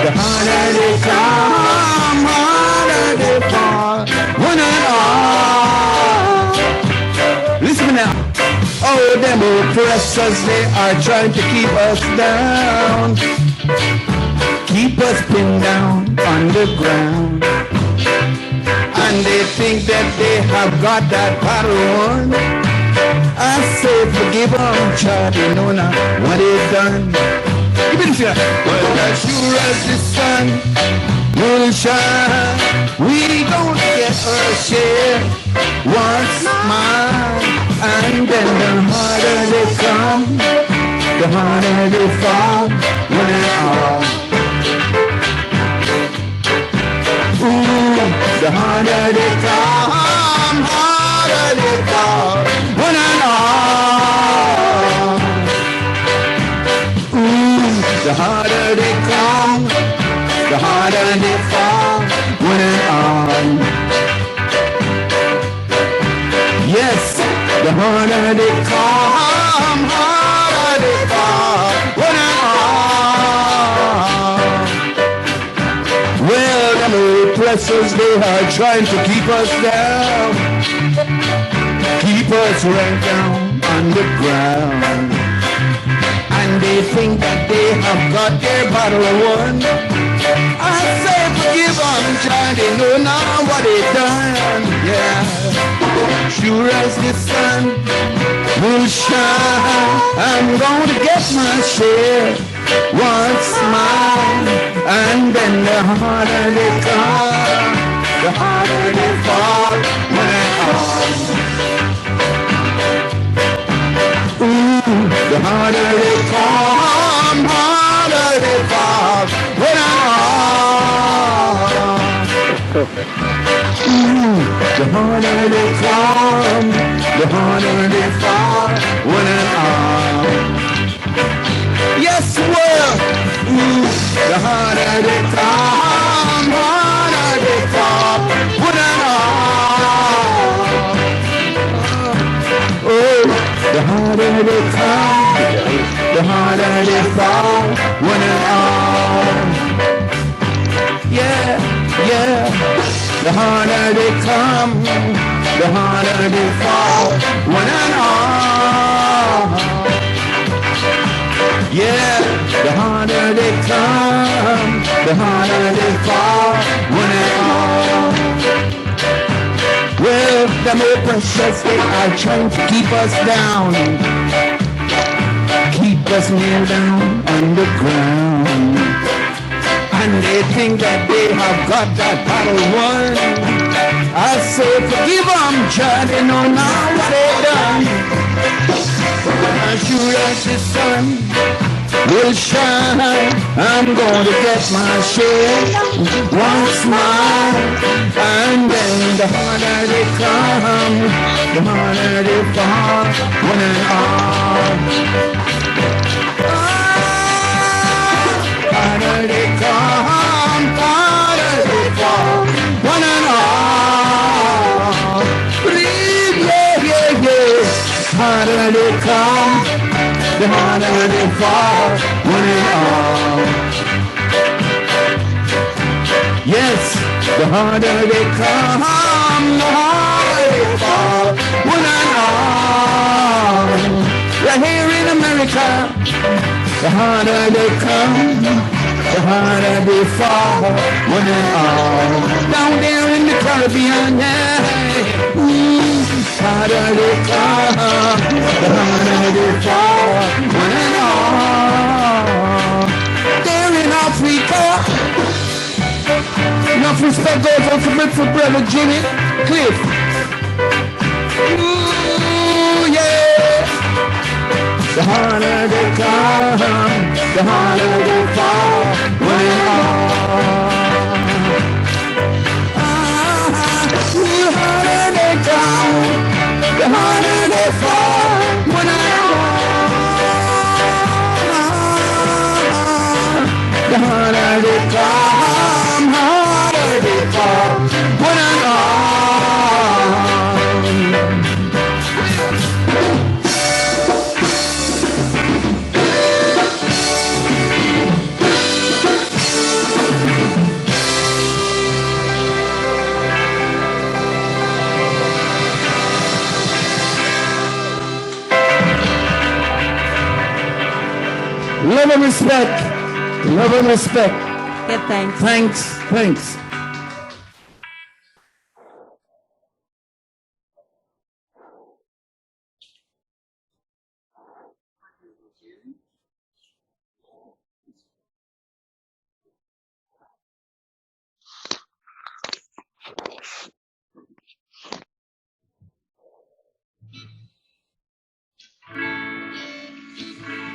The harder they come, harder they fall, one and all. Listen now. Oh, them oppressors, they are trying to keep us down, keep us pinned down on the ground. And they think that they have got that battle won. I say forgive them, child, they know not what they've done. Give me the fear. Well, as sure as the sun will shine, we gonna get our share once more. And then the harder they come, the harder they fall, one and all. Ooh, the harder they come, harder they fall, one and all. Ooh, the harder they come, the harder they fall, one and all. Yes, the harder they come, harder they fall, one and all. Well, them oppressors, they are trying to keep us down, keep us right down on the ground. And they think that they have got their battle won. I say forgive them, child, they know now what they've done, yeah. Sure as the sun will shine, I'm gonna get my share once more. And then the harder they come, the harder they fall, when I fall. Ooh, the harder they come, harder they fall, when I fall. The harder they come, the harder they fall, one and all. Yes, well, the harder they come, harder they fall, one and all. Oh, the harder they come, the harder they fall, one and all. Yeah, yeah. The harder they come, the harder they fall, one and all. Yeah, the harder they come, the harder they fall, one and all. Well, them oppressors, they are trying to keep us down, keep us nailed down on the ground. And they think that they have got that battle won. I say forgive them, child, they know now what they've done. As sure as the sun will shine, I'm going to get my share once more. And then the harder they come, the harder they fall, one and all. Harder they come, harder they fall, one and all. Breathe, yeah, yeah, yeah. Harder they come, the harder they fall, one and all. Yes, the harder they come, the harder they fall, one and all. Right here in America, the harder they come, the harder they fall, one and all. Down there in the Caribbean, yeah, harder they come, the harder they fall, one and all. There in Africa, enough respect goes out for brother Jimmy Cliff. Ooh, yeah. The harder they come, the harder they fall, one and all. The harder they come, the harder they fall, one and all. The harder they come, harder they fall, one and all. and respect. Love and respect. Give thanks. Thanks.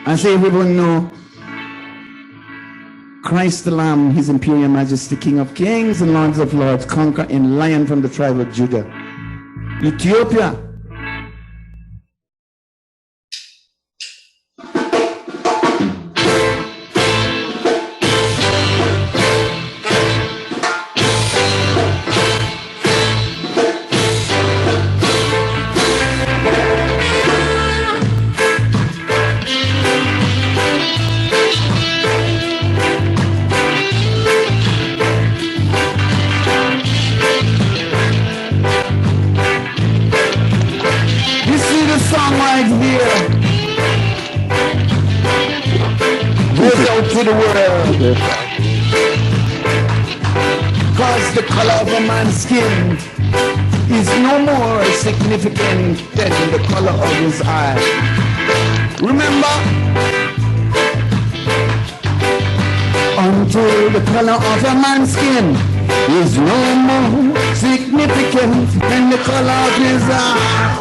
As everyone know, Christ the Lamb, His Imperial Majesty, King of Kings and Lords of Lords, conquer in Lion from the tribe of Judah. Ethiopia. To the world, cause the color of a man's skin is no more significant than the color of his eye. Remember, until the color of a man's skin is no more significant than the color of his eye.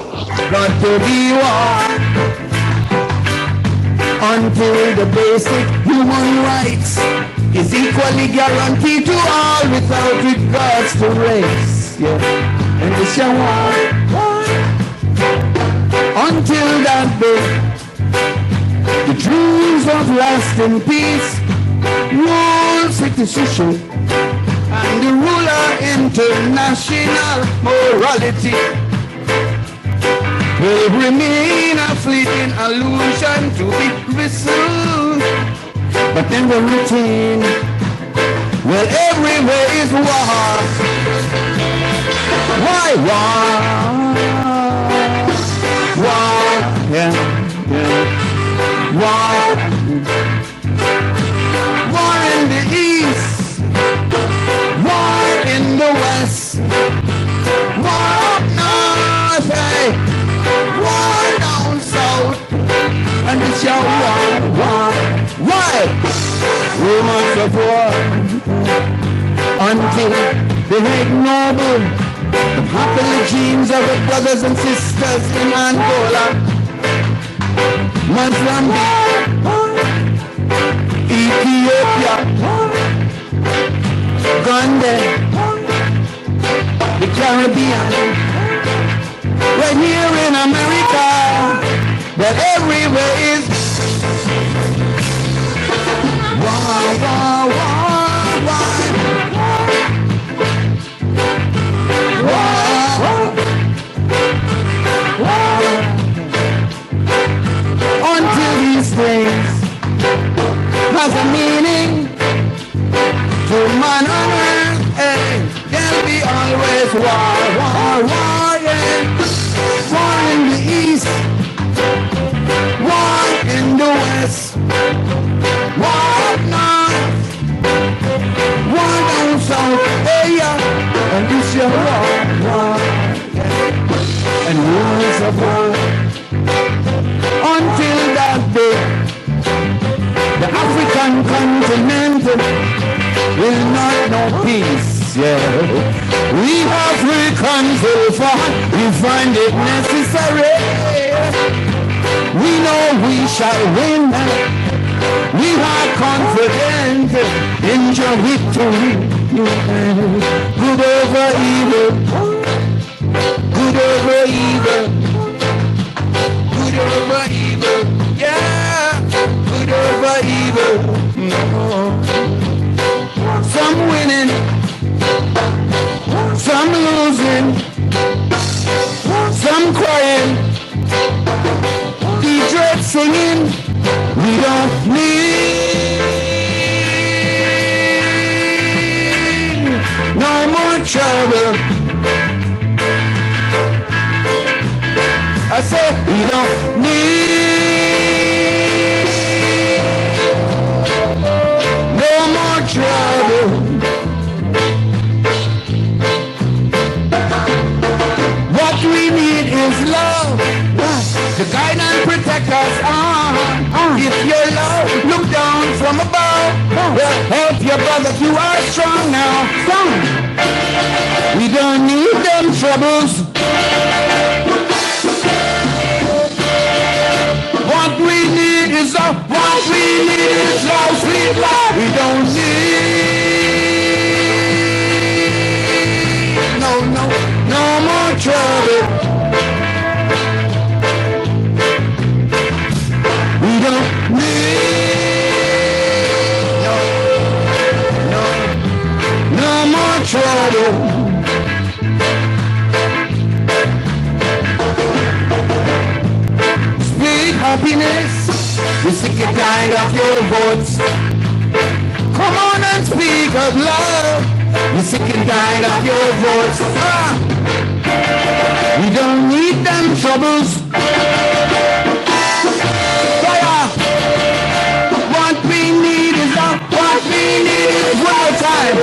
Got to be war. Until the basic human rights is equally guaranteed to all without regards to race. Yeah. And this shall war. Until that day, the dreams of lasting peace, rule citizenship, and the ruler international morality will remain a fleeting illusion to be pursued. But then the routine, well, everywhere is war. Why war? War, yeah. War. War in the east, war in the west, war up north, hey. War down south, and it's your war. Why? Rumors of war until they ignoble the popular genes of the brothers and sisters in Angola, Mozambique, Ethiopia, Uganda, the Caribbean. Right here in America, that everywhere is war, war, war, war, war. Until these things has a meaning to man on earth, hey, there'll be always war, war, war, yeah. War in the east, war in the west, war up north, war down south, hey yeah, and this your war, yeah. And rumors of war, until that day, the African continent will not know peace, yeah. We Africans will fight, we find it necessary. We know we shall win. We are confident in your victory. Good over evil. Good over evil. Good over evil. Yeah. Good over evil. Some winning. Some losing, some crying, the dread singing, we don't need no more trouble. I said we don't need from above. Well, help your brother, you are strong now. We don't need them troubles. What we need is love. What we need is love, sweet love. We don't need no more trouble. We don't need no more trouble. Speak happiness. We're sick and tired of your votes. Come on and speak of love. We're sick and tired of your votes. We don't need them troubles. Fire. What we need is love. What we need is one more time.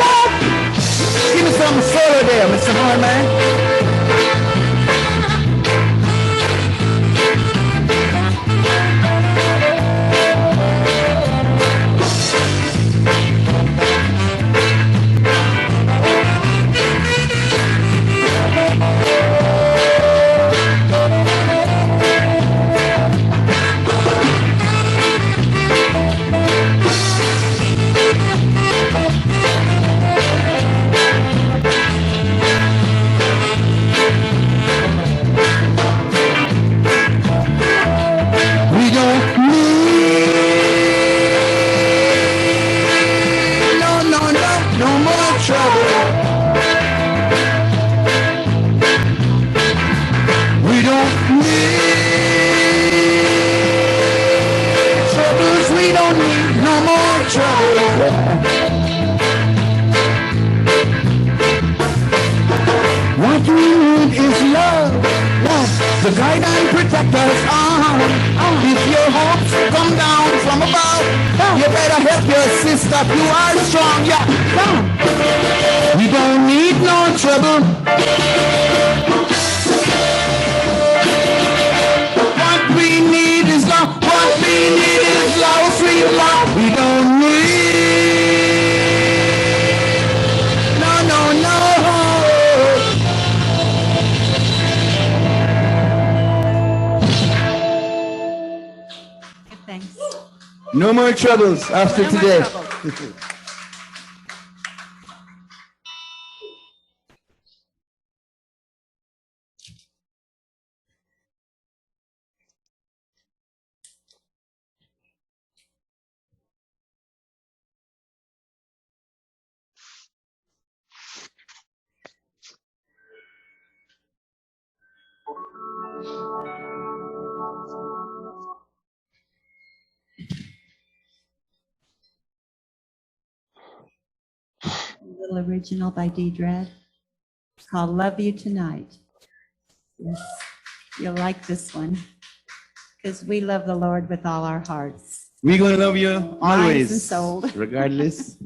Give me some solo there, Mr. Horman. What we need is love, love, to guide and protect us. If your hopes come down from above, you better help your sister. You are strong, yeah. We don't need no trouble. What we need is love. What we need is love, sweet love. We don't need no. Thanks. No more troubles after No more today. trouble. Little original by D. Dread. It's called Love You Tonight. Yes, you'll like this one because we love the Lord with all our hearts. We're going to love you Minds always, and soul. regardless.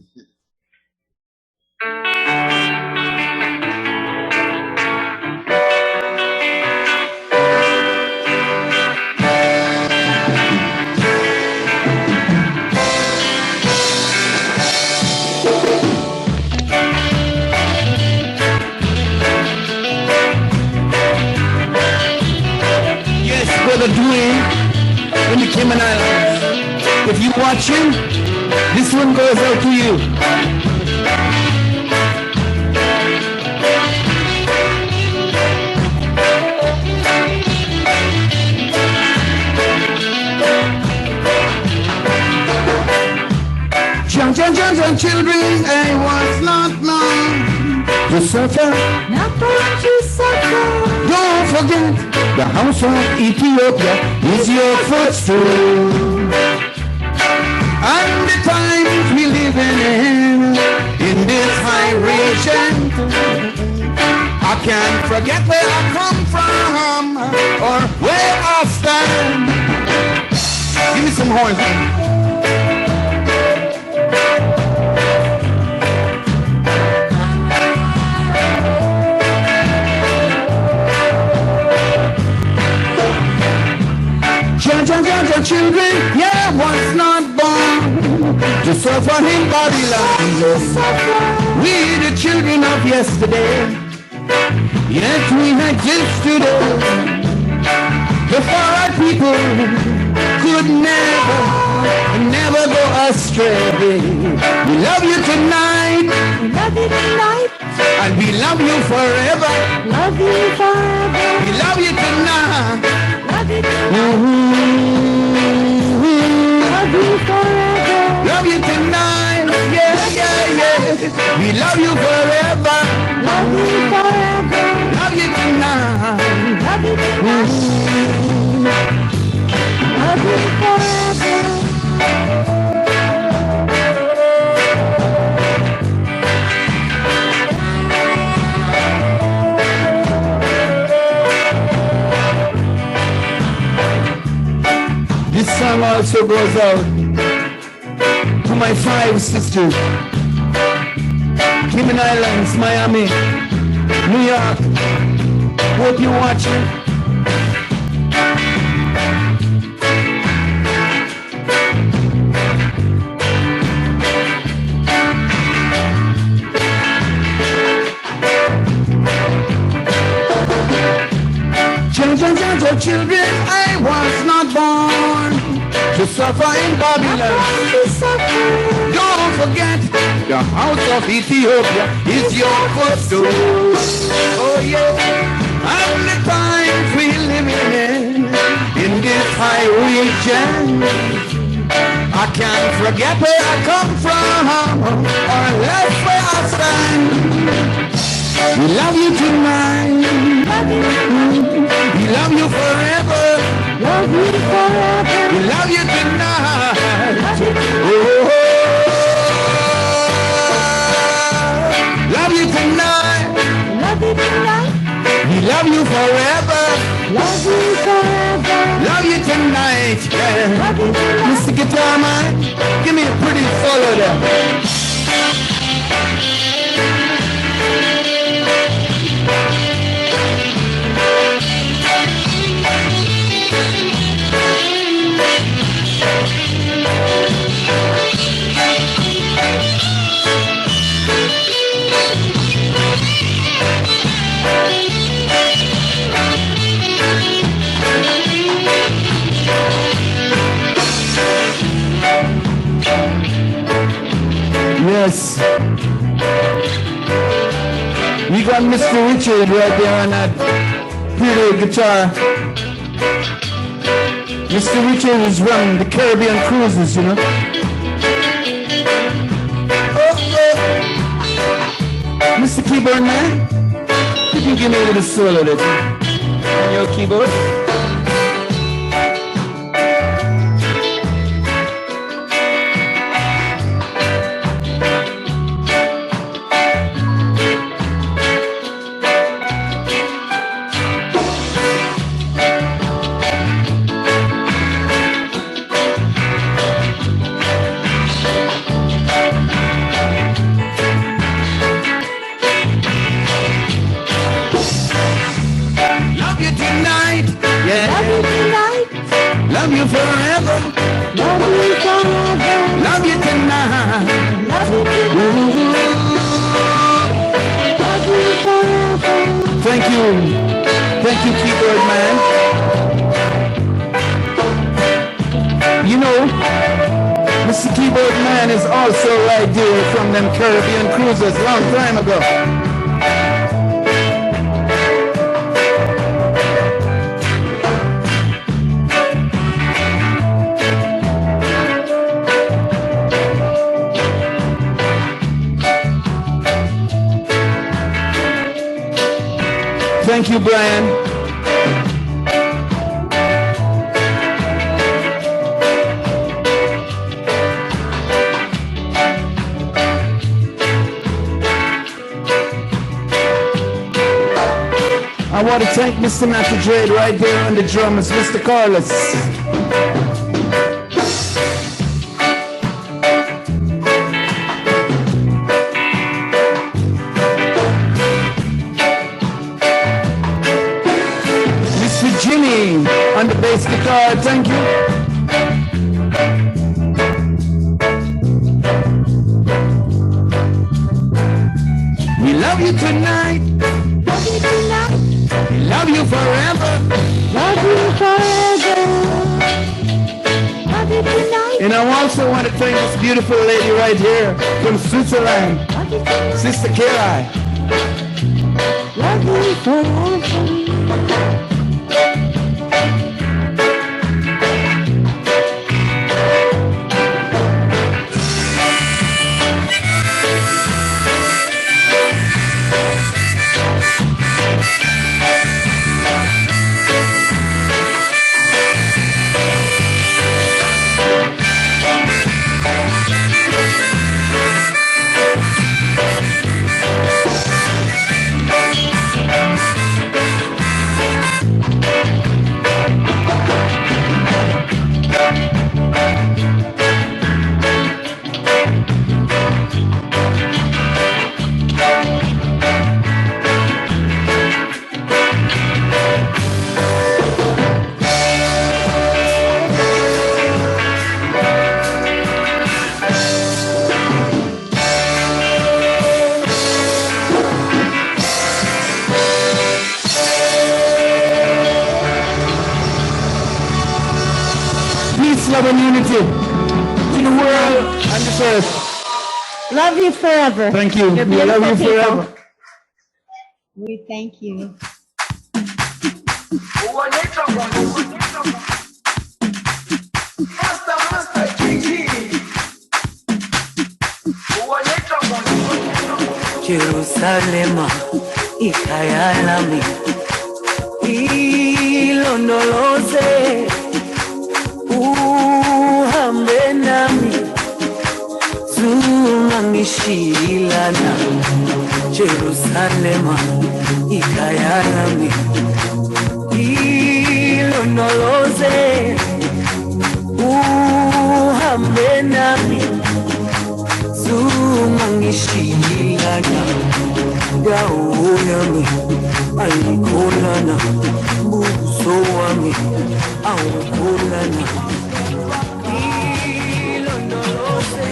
Brother Dwayne in the Cayman Islands. If you're watching, this one goes out to you. John, children, I was not known to suffer. Not born to suffer. Don't forget, the house of Ethiopia is your footstool. And the times we live in this high region, I can't forget where I come from or where I stand. Give me some horns. Children, yeah, was not born to suffer in Babylon. We the children of yesterday, yet we exist today. The forward people could never go astray. We love you tonight. We love you tonight. And we love you forever. Love you forever. We love you tonight. Love you tonight. Love you forever. Love you tonight. Yeah, yeah, yeah. We love you forever. Love you forever. Love you tonight. Love you tonight. Love you forever. This song also goes out to my 5 sisters. Cayman Islands, Miami, New York. Hope you're watching. Children, I was not born to suffer in Babylon. Don't forget, the house of Ethiopia is your footstool. Oh yeah, and the times we live in this high region. I can't forget where I come from, or left where I stand. We love you tonight. We love you forever. Love you forever. We love you tonight. Oh, love you tonight. Love you tonight. We love you forever. Love you forever. Love you tonight. Yeah. Love you tonight. Mr. Guitar Man, give me a pretty solo there. Yes. We got Mr. Richard right there on that pretty guitar. Mr. Richard is running the Caribbean cruises, you know. Mr. Keyboard Man, you can give me a little solo there on your keyboard. Love you forever. Love you forever. Love you tonight. Love you tonight. Love you forever. Thank you. Thank you, Keyboard Man. You know, Mr. Keyboard Man is also right there from them Caribbean cruises long time ago. Thank you, Brian. I want to thank Mr. Matthew Jade right there on the drums, Mr. Carlos. On the bass guitar, thank you. Love you tonight. Love you tonight. Love you forever. Love you forever. Love you tonight. And I also want to thank this beautiful lady right here from Switzerland, Sister Kira. Love you forever. Peace, love, and unity to the world and this earth. Love you forever. Thank you. You're We love you beautiful people. forever. We thank you. Jerusalema ikhaya lami ilondoloze uhambe nami zungangishilana Jerusalema ikhaya lami ilondoloze uhambe nami zungangishilana dawo yami ayikholana buso wami awukholana ilondoloze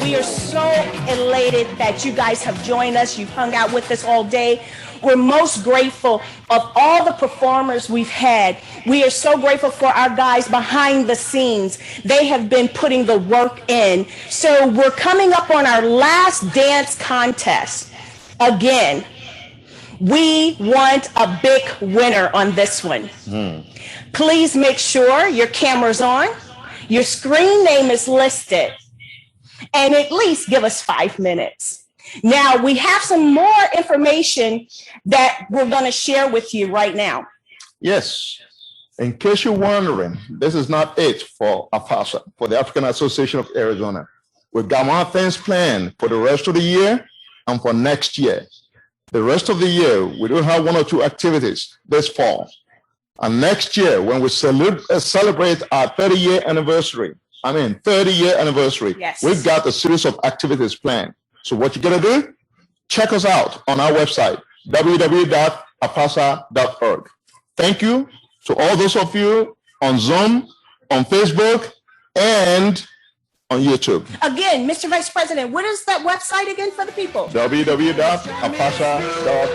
We are so elated that you guys have joined us. You've hung out with us all day. We're most grateful of all the performers we've had. We are so grateful for our guys behind the scenes. They have been putting the work in. So we're coming up on our last dance contest. Again, we want a big winner on this one. Please make sure your camera's on, your screen name is listed, and at least give us 5 minutes. Now, we have some more information that we're going to share with you right now. Yes. In case you're wondering, this is not it for Afasa, for the African Association of Arizona. We've got more things planned for the rest of the year and for next year. The rest of the year, we do have 1 or 2 activities this fall. And next year, when we celebrate our 30-year anniversary, 30-year anniversary, yes, we've got a series of activities planned. So what you got to do? Check us out on our website, www.afasa.org. Thank you to all those of you on Zoom, on Facebook, and on YouTube. Again, Mr. Vice President, what is that website again for the people? www.afasa.org.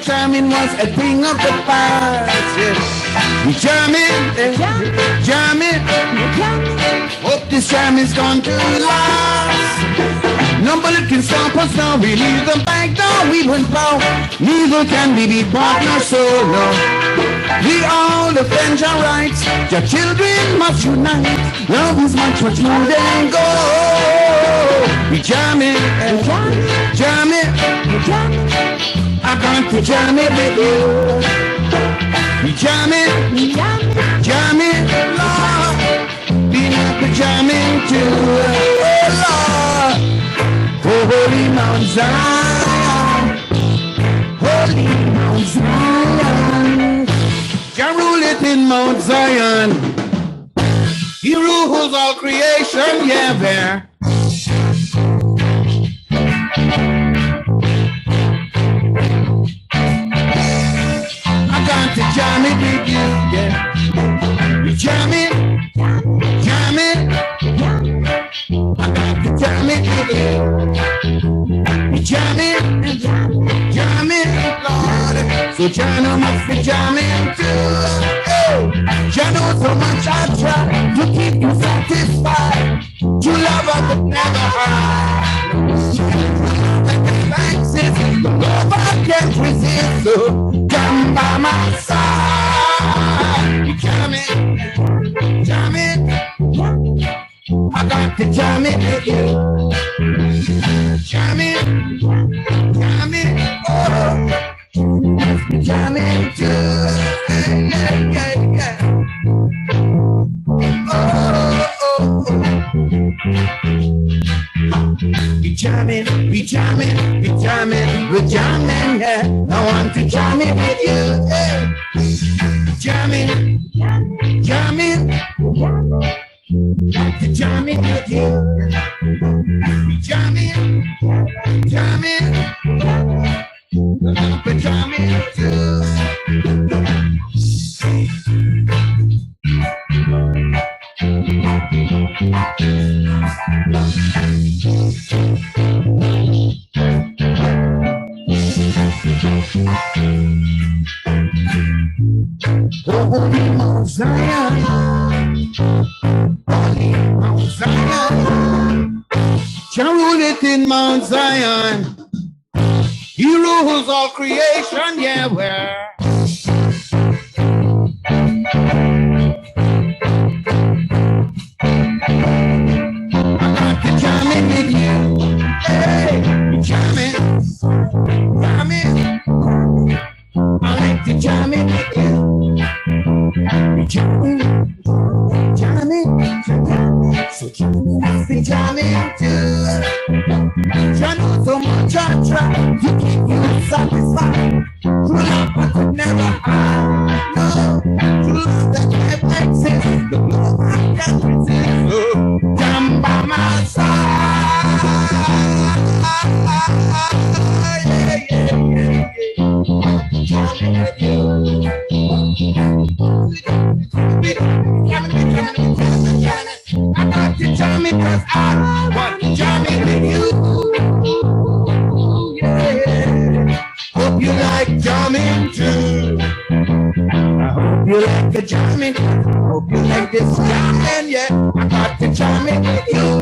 Jamming was a thing of the past. Jamming. Hope this jam is going to last. Nobody can stop us now. We leave them back down. We went down. Neither can we be partners, so no. We all defend our rights. Your children must unite. Love is much more than gold. We jamming. I got to jam it with you. We jamming. Lord. We have to jamming too. Oh, Lord. Holy Mount Zion. Holy Mount Zion. Jah ruleth in Mount Zion. He rules all creation, yeah, there. I got to jam it with you, yeah. We jam it. I got to jam it with you. We jam it, Lord. So Jano must be jamming too. Oh, Jano, so much I try to keep you satisfied. True love I could never hide. Thanks is the love I can't resist. So come by my side. You jam it. I got to jam it with you. Jam it. Oh, jam it too. Yeah. Oh. We jamming, yeah. I want to jam it with you. Yeah. Jamming. Got to jam it with you. We jamming. Got to jam it too. Holy Mount Zion. Jah ruleth in Mount Zion. He rules all creation, yeah, where? I got to jam it with you. Hey, jam it. I like to jam it with you. Jam it. So jam it too. Jah know so much I try to keep you satisfied. True love I could never hide. No, true love that never exists. The love I can't resist. So jam by my side. Yeah. Jam with you. I got to jam it 'cause I want to jam it with you. Yeah. Hope you like jamming too. I hope you like the jamming. Hope you like this jamming, yeah. I got to jam it with you.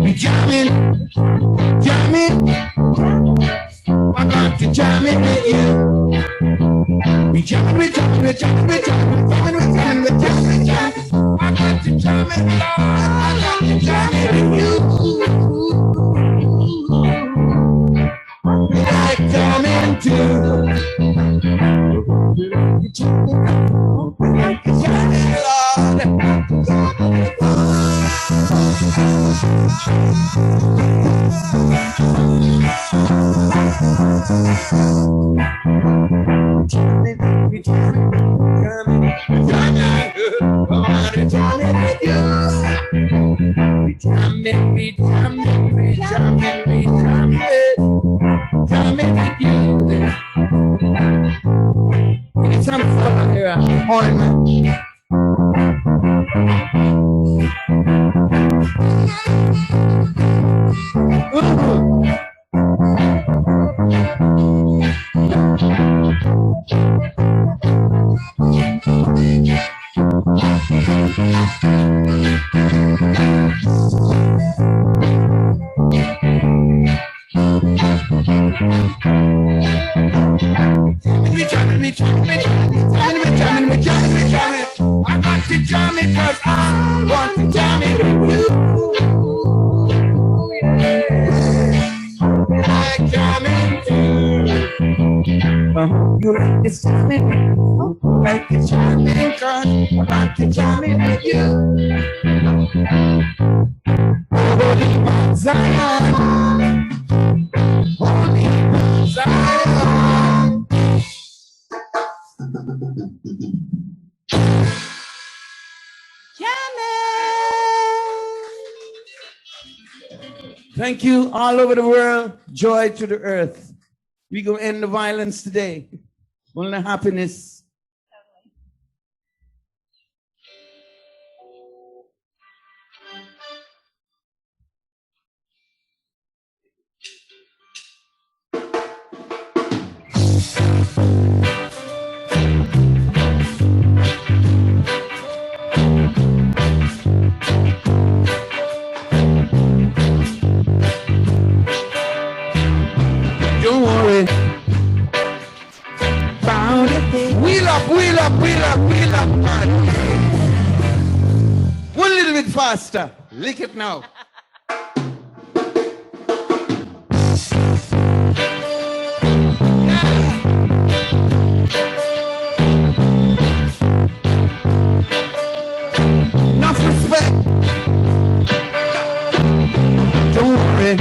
We jamming. I got to jam it with you. We jamming with you. I got to jam it, Lord. I got to jam it with you. We like jamming too. We like jamming. You like this jamming, like the jamming, cause I like to jamming with you. Holy Mount Zion, Holy Mount Zion. Thank you all over the world. Joy to the earth. We gonna end the violence today. Only happiness. Don't worry. Wheel up, wheel up, wheel up, wheel up, man. One little bit faster. Lick it now. Enough respect. Don't worry.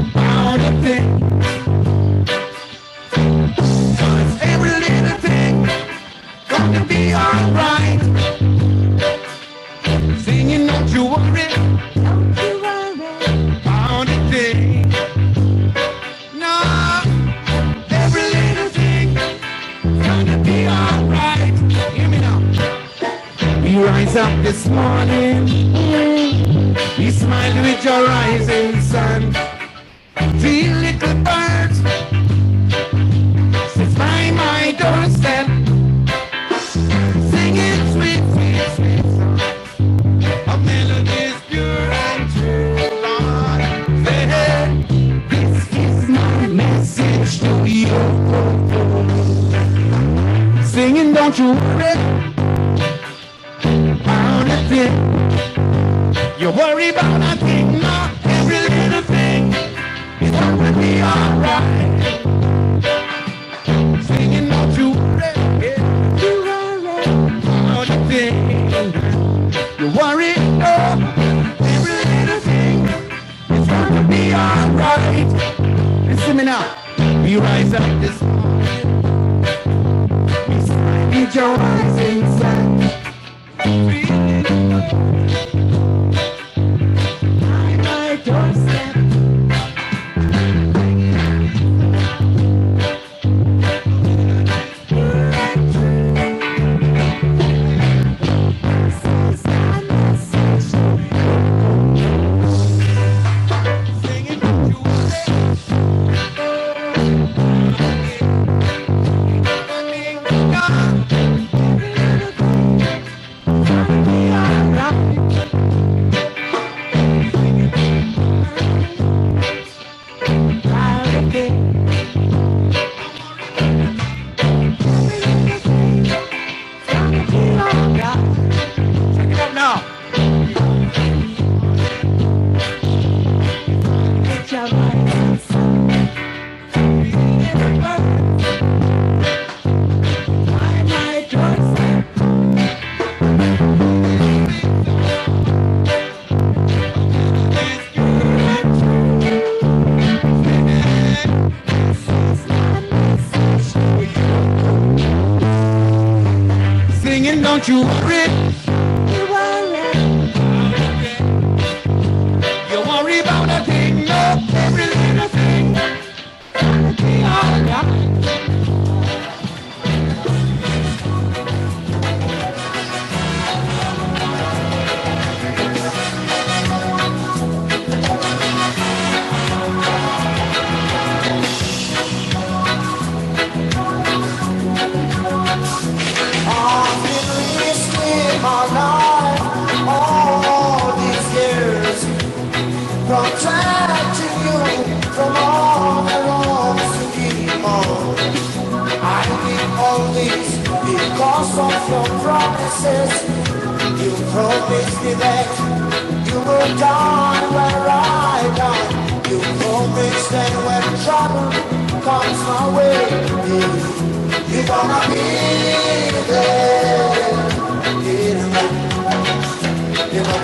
About a thing. Every little thing gonna be alright. Singing, don't you worry, don't you worry about a thing. No, every little thing gonna be alright. Hear me now. We rise up this morning, we smile with your rising sun. Three little birds sits by my doorstep, singing sweet, sweet, sweet songs of melodies pure and true. Lord, say, this is my message to you. Singing, don't you worry about a thing. You worry about a thing, no, every little thing is gonna be alright. Singing, don't you worry, you worry about a thing. You worry, oh, every little thing is gonna be alright. Listen me now. We rise up this morning, we smile with your rising sun. By my doorstep, singing, don't you worry. You worry about a thing, no, every little thing. Gonna be all right. I've been listening my life all these years, protecting you from all the wrongs you keep on. I did all this because of your promises. You promised me that you will die where I die. You promised that when trouble comes my way, you're gonna be there. You know,